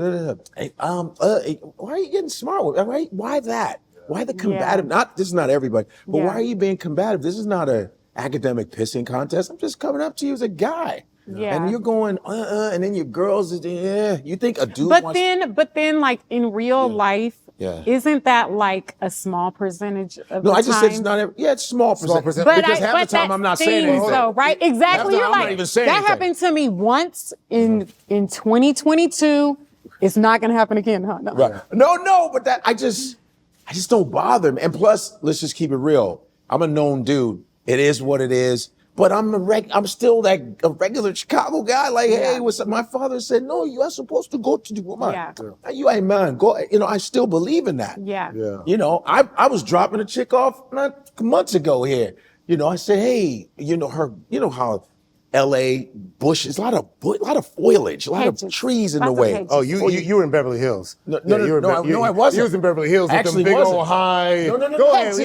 hey, why are you getting smart with? Why that? Why the combative? This is not everybody, but why are you being combative? This is not a academic pissing contest. I'm just coming up to you as a guy. Yeah. And you're going, and then your girls, you think a dude but wants... But then, like, in real life, isn't that like a small percentage of the time? No, I just said it's not it's small percentage. But because half the time I'm not saying anything. So, right? Exactly. You're I'm like, not even saying that anything. happened to me once in 2022. It's not going to happen again, huh? No. Right. No, but that I just don't bother me. And plus, let's just keep it real. I'm a known dude. It is what it is. But I'm still a regular Chicago guy. Like, hey, what's up? My father said, no, you are supposed to go to the woman. You ain't man. Go. You know, I still believe in that. Yeah. You know, I was dropping a chick off not months ago here. You know, I said, hey, you know how L.A. bushes, a lot of foliage, a lot of trees in the way. Oh, you were in Beverly Hills. No, I wasn't. You was in Beverly Hills with them big old high. No. Go ahead.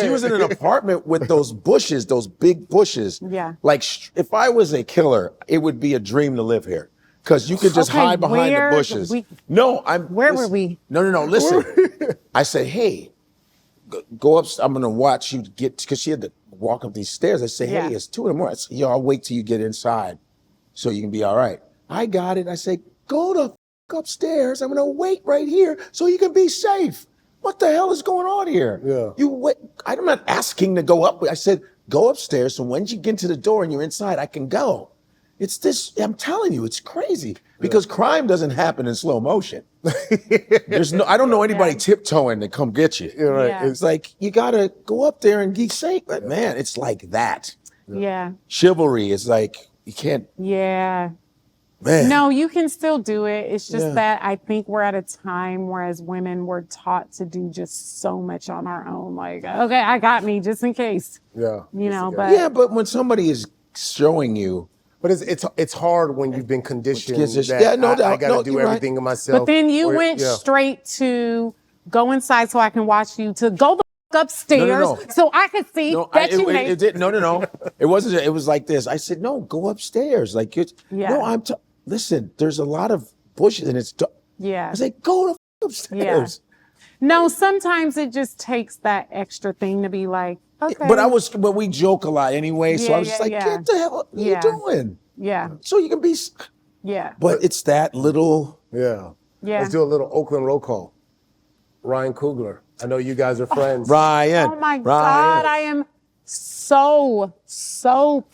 She was in an apartment with those bushes, those big bushes. Yeah. Like, if I was a killer, it would be a dream to live here. Because you could just hide behind the bushes. Where were we? No, listen. I said, hey, go up. I'm going to watch you get, because she had to walk up these stairs. I say, hey, it's 2 in the morning. I said, yo, I'll wait till you get inside so you can be all right. I got it. I say, go the upstairs. I'm going to wait right here so you can be safe. What the hell is going on here? Yeah. You wait. I'm not asking to go up. I said, go upstairs. So when you get to the door and you're inside, I can go. It's this, I'm telling you, it's crazy because crime doesn't happen in slow motion. I don't know anybody tiptoeing to come get you. You're right. Yeah. It's like, you gotta go up there and be safe. But man, it's like that. Yeah. Chivalry is like, you can't, Yeah. man. No, you can still do it. It's just that I think we're at a time where as women, we're taught to do just so much on our own. Like, okay, I got me just in case. Yeah. You know, but Yeah, but when somebody is showing you, But it's hard when you've been conditioned that Yeah, no doubt. I got to No, do you're everything right. myself. But then you went straight to go inside so I can watch you, to go the f- upstairs No. so I could see that you made. It didn't. No. It wasn't. It was like this. I said, no, go upstairs. Like, no, listen, there's a lot of bushes and it's, I said, go the f- upstairs. No, sometimes it just takes that extra thing to be like, okay. But we joke a lot anyway. So I was just like, get the hell, what are you doing? Yeah. So you can be, but it's that little. Yeah. Yeah. Let's do a little Oakland roll call. Ryan Coogler. I know you guys are friends. Ryan. Oh my God, I am so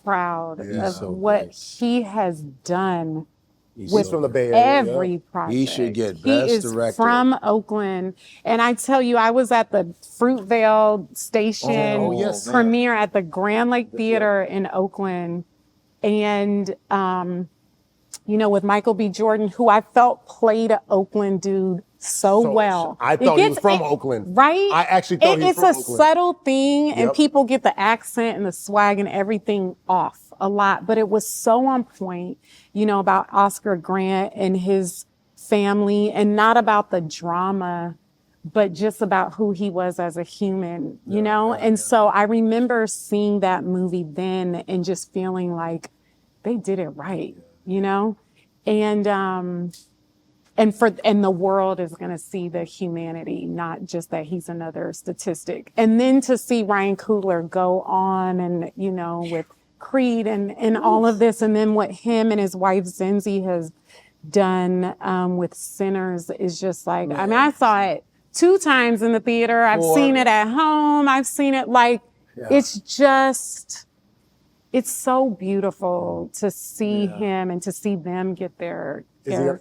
proud of what he has done. He's from the Bay Area. Every project. He should get He best is director. from Oakland. And I tell you, I was at the Fruitvale Station premiere at the Grand Lake Theater in Oakland. And, you know, with Michael B. Jordan, who I felt played an Oakland dude so well. I thought he was from Oakland. Right? I actually thought he was from It's a Oakland. subtle thing, and people get the accent and the swag and everything off a lot. But it was so on point, you know, about Oscar Grant and his family, and not about the drama, but just about who he was as a human, you know? And so I remember seeing that movie then and just feeling like they did it right, you know? And the world is going to see the humanity, not just that he's another statistic. And then to see Ryan Coogler go on and, you know, with Creed and all of this, and then what him and his wife Zenzi has done with Sinners is just like, I mean, I saw it 2 times in the theater. I've seen it at home. I've seen it it's just, it's so beautiful to see him and to see them get their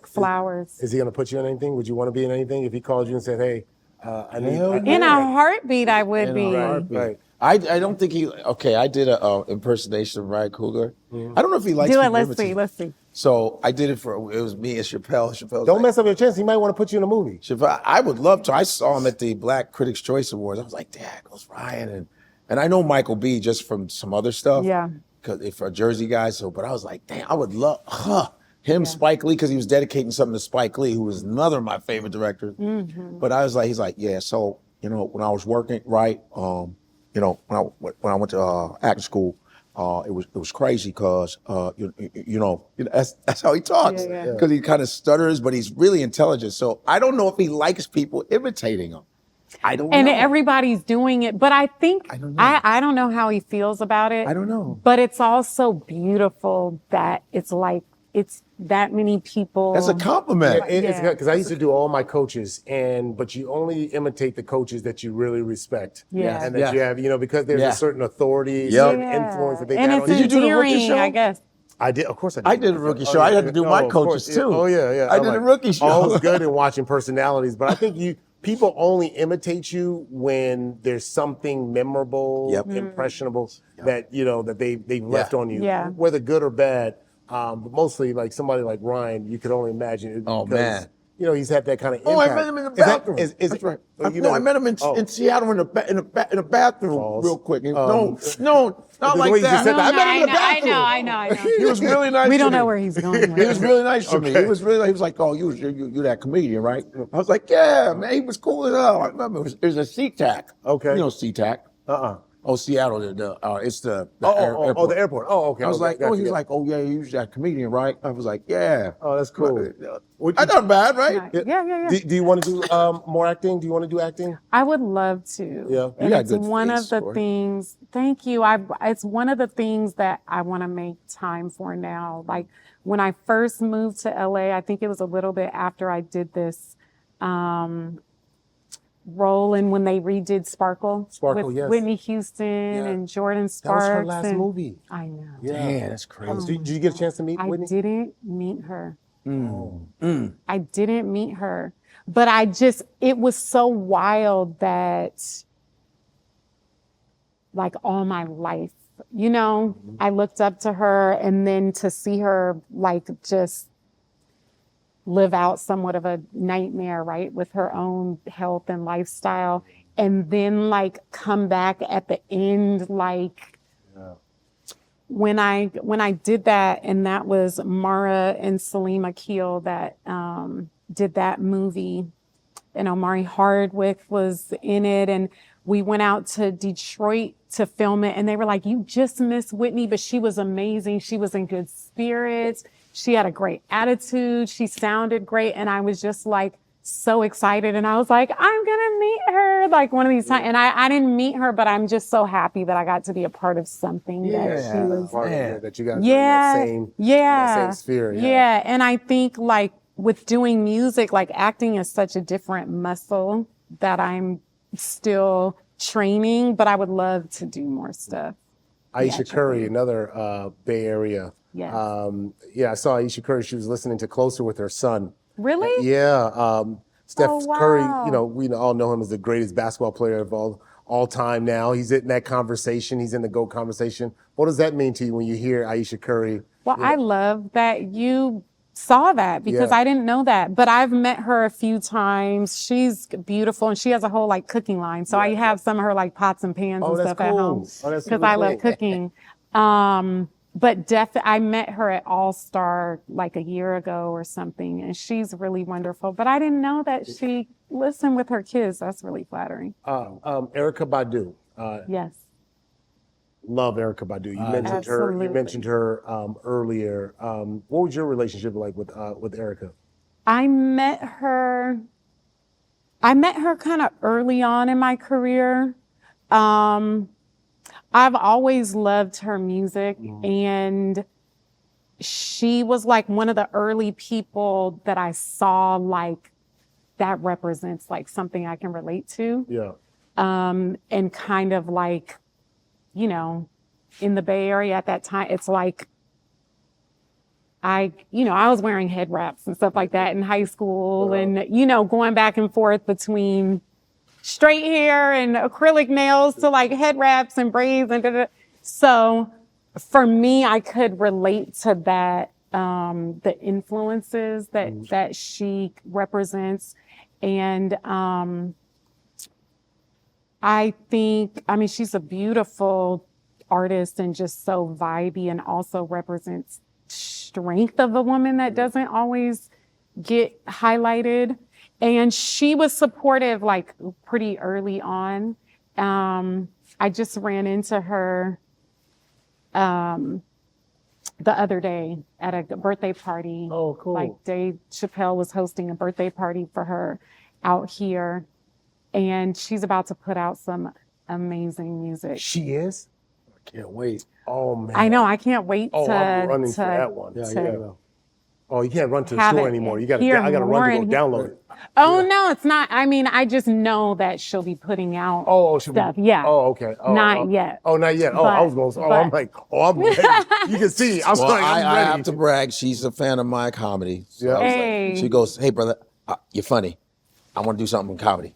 flowers. Is he going to put you in anything? Would you want to be in anything if he called you and said, hey, I need... In a heartbeat, I would be. Right. I don't think I did a impersonation of Ryan Coogler. I don't know if he likes Do to it, let's see. So I did it it was me and Chappelle. Don't mess up your chance. He might want to put you in a movie. Chappelle, I would love to. I saw him at the Black Critics' Choice Awards. I was like, there goes Ryan. And I know Michael B. just from some other stuff. Yeah. Because for a Jersey guy. But I was like, damn, I would love him, Spike Lee, because he was dedicating something to Spike Lee, who was another of my favorite directors. Mm-hmm. But I was like, he's like, yeah, so, you know, when I was working, right, you know, when I went to acting school, it was crazy because you know that's how he talks Yeah, yeah. because he kind of stutters, but he's really intelligent. So I don't know if he likes people imitating him. I don't And know. everybody's doing it, but I think I don't know. I don't know how he feels about it. I don't know. But it's also beautiful that it's that many people. That's a compliment. It's Yeah. because I used to do all my coaches, but you only imitate the coaches that you really respect. Yeah. And that Yes. you have, because there's Yeah. a certain authority, Yep. certain influence that they and got it's on you. Did you do the rookie endearing, show? I guess. I did, of course I did. I did a rookie show. I had to do my of coaches course. too. Oh yeah. I did a rookie show. Oh, it was good in watching personalities, but I think people only imitate you when there's something memorable, Yep. impressionable that that they've left on you, Yeah. whether good or bad. But mostly like somebody like Ryan, you could only imagine it Oh, because, man. He's had that kind of Oh, impact. I met him in the Is that- bathroom. is- That's right. you I met him in Oh. Seattle in a bathroom False. real quick. And Um, not the like way you just that. said that, I met him in the I bathroom. know. He was really nice. We to don't me. know where he's going with He was it. really nice to me. Okay. He was like, "Oh, you're that comedian, right?" I was like, "Yeah, man." He was cool as hell. I remember it was a SeaTac. Okay. You know SeaTac. Oh, Seattle. It's the Oh, the airport. Oh, okay. I was okay, like, gotcha, he was like, "Oh yeah, you're that comedian, right?" I was like, "Yeah." Oh, that's cool. I not bad, right? Yeah. Do you want to do more acting? Do you want to do acting? I would love to. Yeah. And got it's good one face of the for it. things, thank you. It's one of the things that I want to make time for now. Like when I first moved to LA, I think it was a little bit after I did this role in when they redid Sparkle. Sparkle, with yes. Whitney Houston and Jordan That Sparks. was her last movie. I know. Yeah. Man, that's crazy. Did you get a chance to meet I Whitney? didn't meet her. Mm. I didn't meet her, but it was so wild that like all my life, I looked up to her, and then to see her like just live out somewhat of a nightmare, right? With her own health and lifestyle. And then like come back at the end, like when I did that, and that was Mara and Salim Akil that did that movie, and Omari Hardwick was in it, and we went out to Detroit to film it, and they were like, "You just missed Whitney, but she was amazing. She was in good spirits. She had a great attitude. She sounded great." And I was just like so excited, and I was like, "I'm gonna meet her like one of these times." And I didn't meet her, but I'm just so happy that I got to be a part of something that she was. Part of it, that you guys are Yeah, in that same sphere. Yeah. And I think like with doing music, like acting is such a different muscle that I'm still training, but I would love to do more stuff. Aisha Curry, another Bay Area. Yes. I saw Aisha Curry. She was listening to Closer with her son. Really? Yeah. Steph Oh, wow. Curry, we all know him as the greatest basketball player of all time now. He's in that conversation. He's in the GOAT conversation. What does that mean to you when you hear Aisha Curry? Well, I love that you saw that because Yeah. I didn't know that, but I've met her a few times. She's beautiful, and she has a whole like cooking line. So I have some of her like pots and pans and that's stuff at cool. home Oh, that's because super I love cool. cooking. But I met her at All Star like a year ago or something, and she's really wonderful. But I didn't know that she listened with her kids. That's really flattering. Erykah Badu. Yes. Love Erykah Badu. You mentioned her. You Absolutely. mentioned her earlier. What was your relationship like with Erykah? I met her kind of early on in my career. I've always loved her music, and she was like one of the early people that I saw like that represents like something I can relate to. Yeah. And kind of like, in the Bay Area at that time, it's like I was wearing head wraps and stuff like that in high school, and, going back and forth between straight hair and acrylic nails to like head wraps and braids and da-da. So for me, I could relate to that, the influences that she represents. And I mean, she's a beautiful artist and just so vibey, and also represents strength of a woman that doesn't always get highlighted. And she was supportive like pretty early on. I just ran into her the other day at a birthday party. Oh, cool. Like Dave Chappelle was hosting a birthday party for her out here. And she's about to put out some amazing music. She is? I can't wait. Oh, man. I know. I can't wait Oh, to, I'm running to, for that one. to Oh, you can't run to the have store it anymore. I here got to more run to and go download it. Oh, no, it's not. I mean, I just know that she'll be putting out stuff. Yeah. Oh, okay. Oh, Not yet. Oh, not yet. Oh, I was going to I'm like, I'm ready. You can see. I'm Well, like, I'm I ready. have to brag. She's a fan of my comedy. So Yeah. I was like- Hey. she goes, "Hey, brother, you're funny. I want to do something in comedy."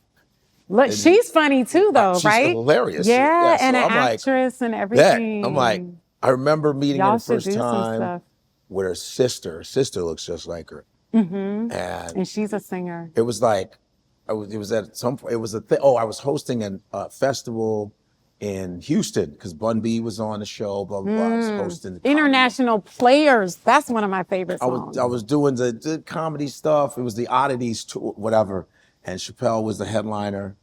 Look, she's funny too, though, She's right? hilarious. Yeah, so and an I'm like, actress and "Bet." everything. I'm like, I remember meeting her Y'all the should first do some time stuff. with her sister. Her sister looks just like her. And And she's a singer. it was like, it was at some point, it was a thing. Oh, I was hosting a festival in Houston because Bun B was on the show, blah, blah, blah. I was hosting the comedy. International Players. That's one of my favorite songs. I was doing the comedy stuff. It was the Oddities tour, whatever. And Chappelle was the headliner.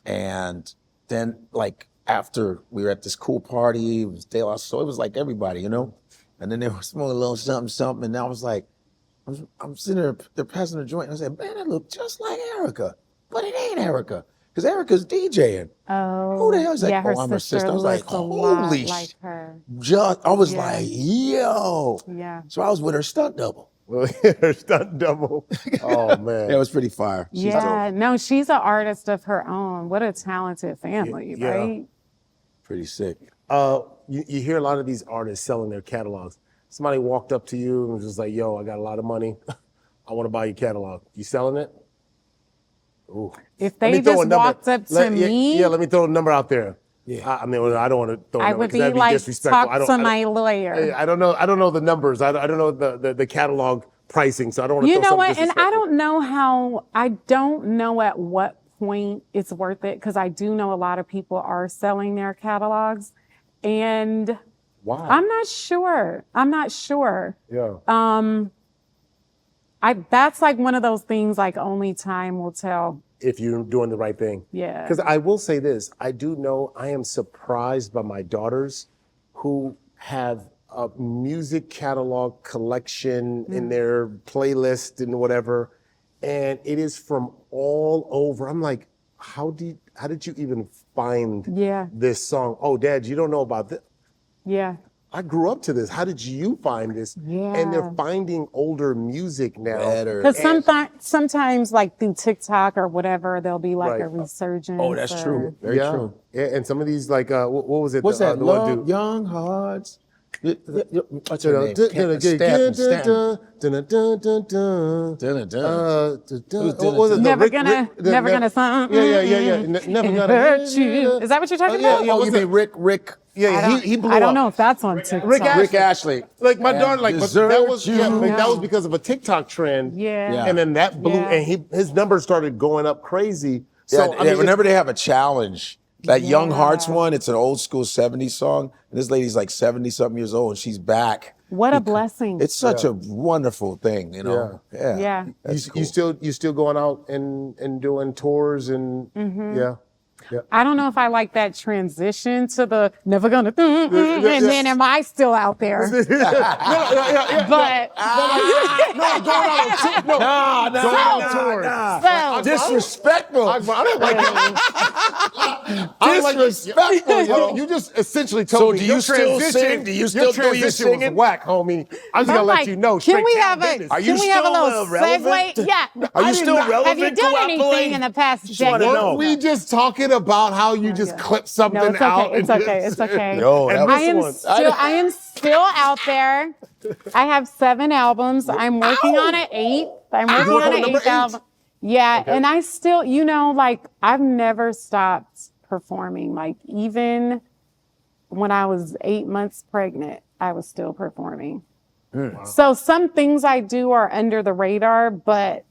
And then, like, after we were at this cool party, it was De La Soul. It was like everybody, you know? And then they were smoking a little something. And I was like, I'm sitting there, they're passing the joint. And I said, man, that look just like Erica. But it ain't Erica. Because Erica's DJing. Oh, Who the hell is that? yeah, her Oh, I'm her sister sister. I was like, looks a lot holy like her. I was Yeah. like, yo. Yeah. So I was with her stunt double. Stunt double. Oh, man. Yeah, it was pretty fire. She's Yeah, dope. no, she's an artist of her own. What a talented family, Yeah. right? Pretty sick. You hear a lot of these artists selling their catalogs. Somebody walked up to you and was just like, yo, I got a lot of money. I want to buy your catalog. You selling it? Ooh. If Let they me throw a just number- walked up to let- me, Yeah, let me throw a number out there. Yeah. I mean, I don't want to throw a I number would because be that'd be like, disrespectful. talk to my lawyer. I don't know the numbers. I don't know the catalog pricing, so I don't want to You throw know something what? And I disrespectful. I don't know at what point it's worth it because I do know a lot of people are selling their catalogs. And Why? I'm not sure. Yeah. That's like one of those things like only time will tell. If you're doing the right thing. Yeah. Because I will say this, I do know I am surprised by my daughters who have a music catalog collection in their playlist and whatever, and it is from all over. I'm like, how did you even find Yeah. this song? Oh, Dad, you don't know about this. Yeah. I grew up to this. How did you find this? Yeah. And they're finding older music now. Better. Because sometimes like through TikTok or whatever, there'll be like Right. a resurgence. Oh, that's true. Very yeah. true. Yeah, and some of these like what was it? What's that? The one Love, dude. Young Hearts. What's her name? Stanton. What was it? Never gonna something. Yeah. Never gonna hurt you. Is that what you're talking about? Oh, you mean Rick? Yeah, he blew up. I don't know if that's on TikTok. Rick Ashley. Like my daughter, like but Desert that was you. that was because of a TikTok trend. Yeah. And then that blew, Yeah. and his numbers started going up crazy. So I mean, whenever they have a challenge, that Young Yeah. Hearts one, it's an old school 70s song. And this lady's like 70-something years old and she's back. What a blessing. It's such a wonderful thing, you know? Yeah. Yeah. That's cool. you still going out and doing tours and yeah. I don't know if I like that transition to the never gonna, and then am I still out there? But Going on tours. Disrespectful. I don't like it. Disrespectful, yo. You just essentially told me do your you still transition. sing? Do you your still do your transition was singing? whack, homie. I'm just gonna I'm let like, you know. can we straight have down a business. Are you can we have a still, little relevant? segue? Yeah. Are you still relevant? Have you done Goapele? anything in the past wanna decade? know. Weren't we just talking about how you just clip something No, it's out? okay. It's and okay. just- It's okay. Yo, And that this was- I am still out there. I have 7 albums. I'm working on an 8th. I'm working working on on an number 8th album. Yeah, and I still, like I've never stopped performing. Like even when I was 8 months pregnant, I was still performing. So some things I do are under the radar, but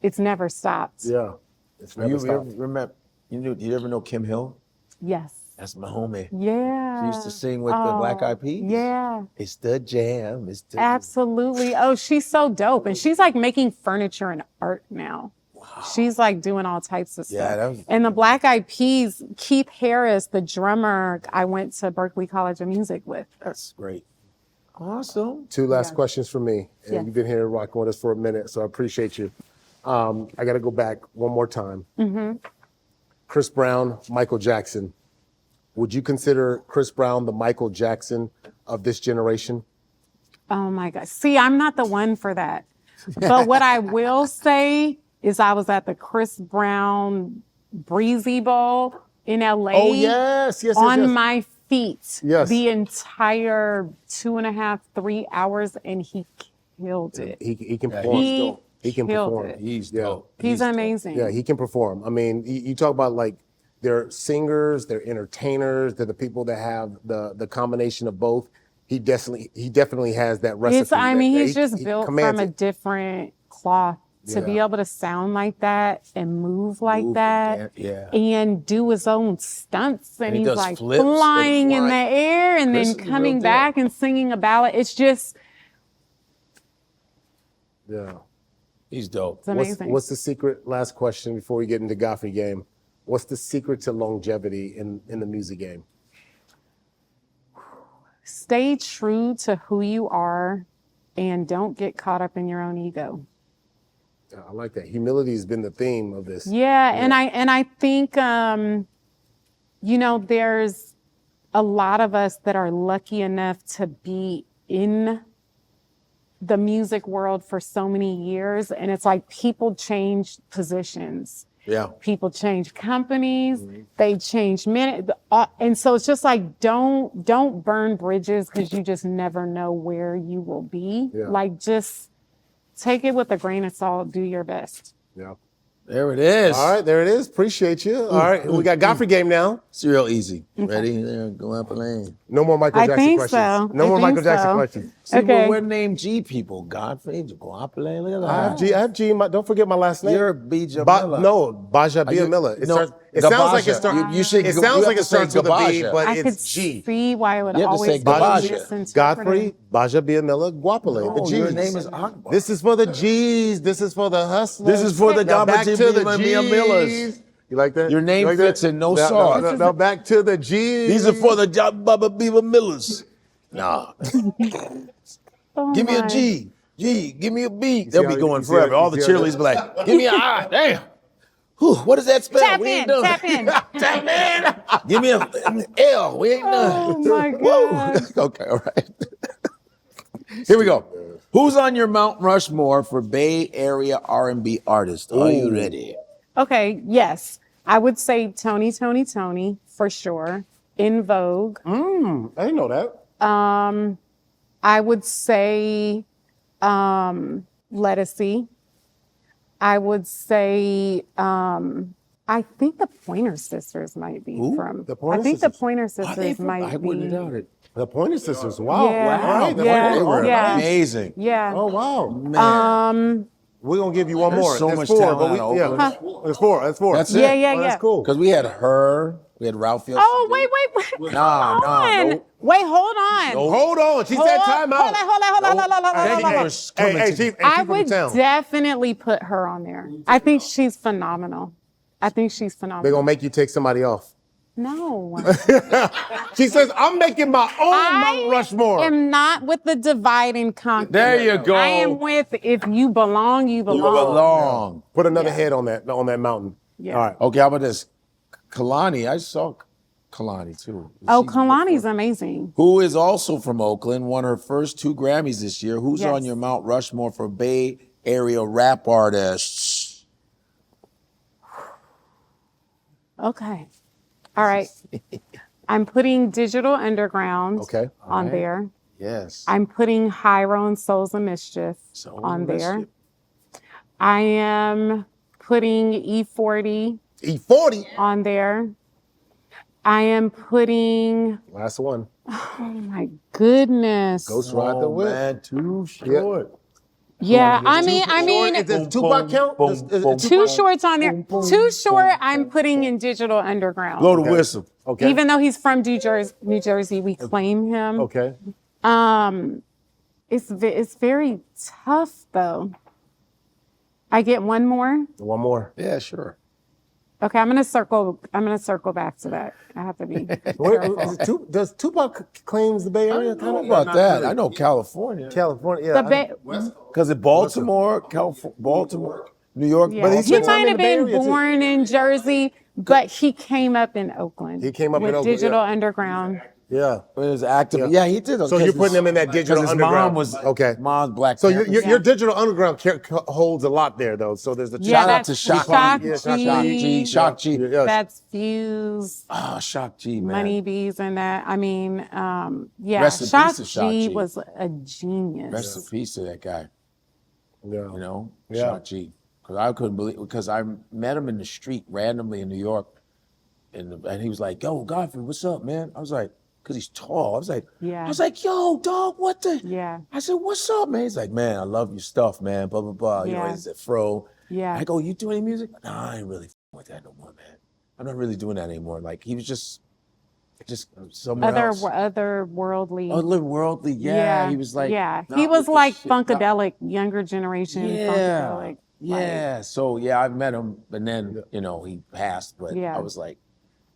it's never stopped. Yeah. It's never You stopped. remember, you ever know Kim Hill? Yes. That's my homie. Yeah. She used to sing with the Black Eyed Peas. Yeah. It's the jam. It's the Absolutely. Oh, she's so dope. And she's like making furniture and art now. Wow. She's like doing all types of Yeah, stuff. that was- And the Black Eyed Peas, Keith Harris, the drummer, I went to Berklee College of Music with. That's great. Awesome. 2 last questions for me. And Yeah. you've been here rocking with us for a minute, so I appreciate you. I got to go back one more time. Chris Brown, Michael Jackson. Would you consider Chris Brown the Michael Jackson of this generation? Oh my God. See, I'm not the one for that. But what I will say is I was at the Chris Brown Breezy Bowl in LA. Oh, yes. On my feet. Yes. The entire 2.5, 3 hours, and he killed it. He can perform. He can killed perform. it. He's Yeah. dope. He's amazing. Yeah, he can perform. I mean, you talk about like they're singers, they're entertainers, they're the people that have the combination of both. He definitely has that recipe. I mean, that he's just built commands from a it. different cloth to be Yeah. able to sound like that and move like that Yeah. and do his own stunts. And he he's does like flips and flying in the flying. air and Chris then is the real coming deal. back and singing a ballad. It's just, Yeah. He's dope. it's amazing. What's the secret? Last question before we get into Godfrey game. What's the secret to longevity in the music game? Stay true to who you are and don't get caught up in your own ego. Yeah, I like that. Humility has been the theme of this. Yeah, and I think there's a lot of us that are lucky enough to be in the music world for so many years, and it's like people change positions. Yeah. People change companies, they change and so it's just like don't burn bridges because you just never know where you will be. Yeah. Like just take it with a grain of salt, do your best. Yeah. There it is. All right, there it is. Appreciate you. All right, we got Godfrey game now. It's real easy. Ready? There, go up a lane. No more Michael I Jackson think questions. so. No I more think Michael Jackson so. questions. See, Okay. we're named G people. Godfrey, Goapele, look at I that. have G. Don't forget my last name. You're Bija Miller. No, Baja Bia Miller. It sounds like it starts. You should. It you sounds have like to it starts say with a B, Gabaja. but I could it's G. see why it would You have to say always be Gabaja. misinterpreted. Godfrey, Baja Bia Miller, Goapele. The Oh, G's. your name is Akbar. This is for the G's. This is for the hustlers. This is for the Now back to Gabaja the Bia Millers. G's. You like that? Your name You like that? fits in no Now- sauce. Now back to the G's. These are for the Baba Beaver Millers. Nah. Oh Give me a my. G. G. Give me a B. They'll be how- going you see how- forever. All you the see how cheerleaders be like, give me a I. Damn. Whew, what does that spell? Tap We ain't in, done. tap in. Tap in. Give me an L. We ain't done. Oh my God. Woo. Okay, all right. Here we go. Who's on your Mount Rushmore for Bay Area R&B artists? Are you ready? Okay, yes. I would say Tony for sure. In Vogue. I didn't know that. I would say Lettucey. I would say I think the Pointer Sisters might be from. The Pointer I think Sisters? the Pointer Sisters might I be. wouldn't doubt it. The Pointer Sisters. Wow. Yeah. All right. The Yeah. Pointer- all right. Yeah. Amazing. Yeah. Oh wow. Man. We're gonna give you one There's more. so There's much four, talent but out of yeah. Oakland. There's four. That's four. That's it. Yeah, yeah, Oh, yeah. that's cool. Because we had her, we had Ralph. Oh, wait. Nah, Hold on. no. Wait, hold on. Hold on. She Hold said on, time out. Hold on. Thank you Hey, for coming to- Chief, I from would town. definitely put her on there. I think she's phenomenal. They're gonna make you take somebody off. No. She says, "I'm making my own Mount Rushmore." I am not with the divide and conquer. There you go. I am with if you belong, you You belong. belong. Put another head on that mountain. Yeah. All right. Okay, how about this? Kalani, I saw Kalani too. Oh, She's Kalani's amazing. who is also from Oakland, won her first 2 Grammys this year. Who's Yes. on your Mount Rushmore for Bay Area rap artists? Okay. All right. I'm putting Digital Underground Okay. on there. Yes. I'm putting Hyro and Souls of Mischief on there. I am putting E40 E40. on there. I am putting, Last one. oh my goodness. Ghost Ride the Whip. Man, too short. Yeah, I mean, Is it Tupac count? Is it Too Short's on there. Too Short, I'm putting in Digital Underground. Blow the whistle. Okay. Even though he's from New Jersey, we claim him. Okay. It's very tough though. I get one more. One more. Yeah, sure. Okay, I'm gonna circle back to that. I have to be careful. Does Tupac claims the Bay Area? I don't know about that. I know California. California, The Bay, Because in Baltimore, Baltimore, New York. But he's he spent time might in have the Bay been Area, too. born in Jersey, but he came up in Oakland. He came up in with Oakland, Digital yeah. Underground. Yeah. It was active. Yeah, he did. So you're putting him in that digital his underground. mom was okay. Mom's black. So Panthers. your digital underground holds a lot there, though. So there's the Yeah, Shout out that's to Shock G. Shock G. Yeah. That's Fuse, Oh, Shock G, man. Money Bees, and that. I mean, yeah, Rest in Shock peace to Shock G G. was a genius. Rest in peace to that guy. Yeah. You know, Yeah. Shock G. Because I couldn't believe, because I met him in the street randomly in New York, and he was like, "Yo, Godfrey, what's up, man?" I was like, because he's tall. I was like, "Yo, dog, what the?" Yeah. I said, "What's up, man?" He's like, "Man, I love your stuff, man. Blah blah blah." You know, Yeah. he's a fro. Yeah. I go, "You do any music?" Nah, I ain't really with that no more, man. I'm not really doing that anymore. Like he was just somewhere else. Otherworldly. Otherworldly, yeah. He was like, yeah, not he was with the like shit, Funkadelic, younger generation. Funkadelic. Yeah. So yeah, I met him, and then he passed. But Yeah. I was like,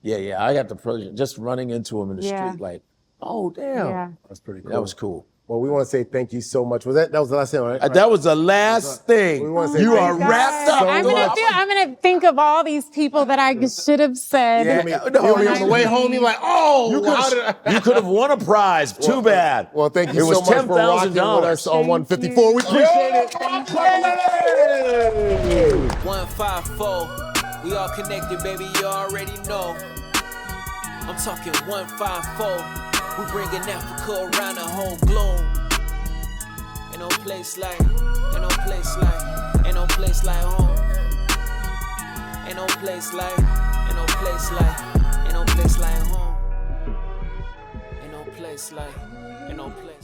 yeah. I got the privilege just running into him in the Yeah. street, like, oh damn, Yeah. That's pretty cool. that was cool. Well, we want to say thank you so much. That was the last thing, right? That was the last thing. We wanna say You thank are you. wrapped up. So I'm gonna think of all these people that I should have said. Yeah. You'll be on the way home. You're like, oh, You could have won a prize. Too bad. Well, thank you It was so much for rocking with $10,000. us on 154. We appreciate it. 154, we all connected, baby, you already know. I'm talking 154, we bringing Africa around the whole globe. Ain't no place like home. Ain't no place like home. Ain't no place like home. Ain't no place.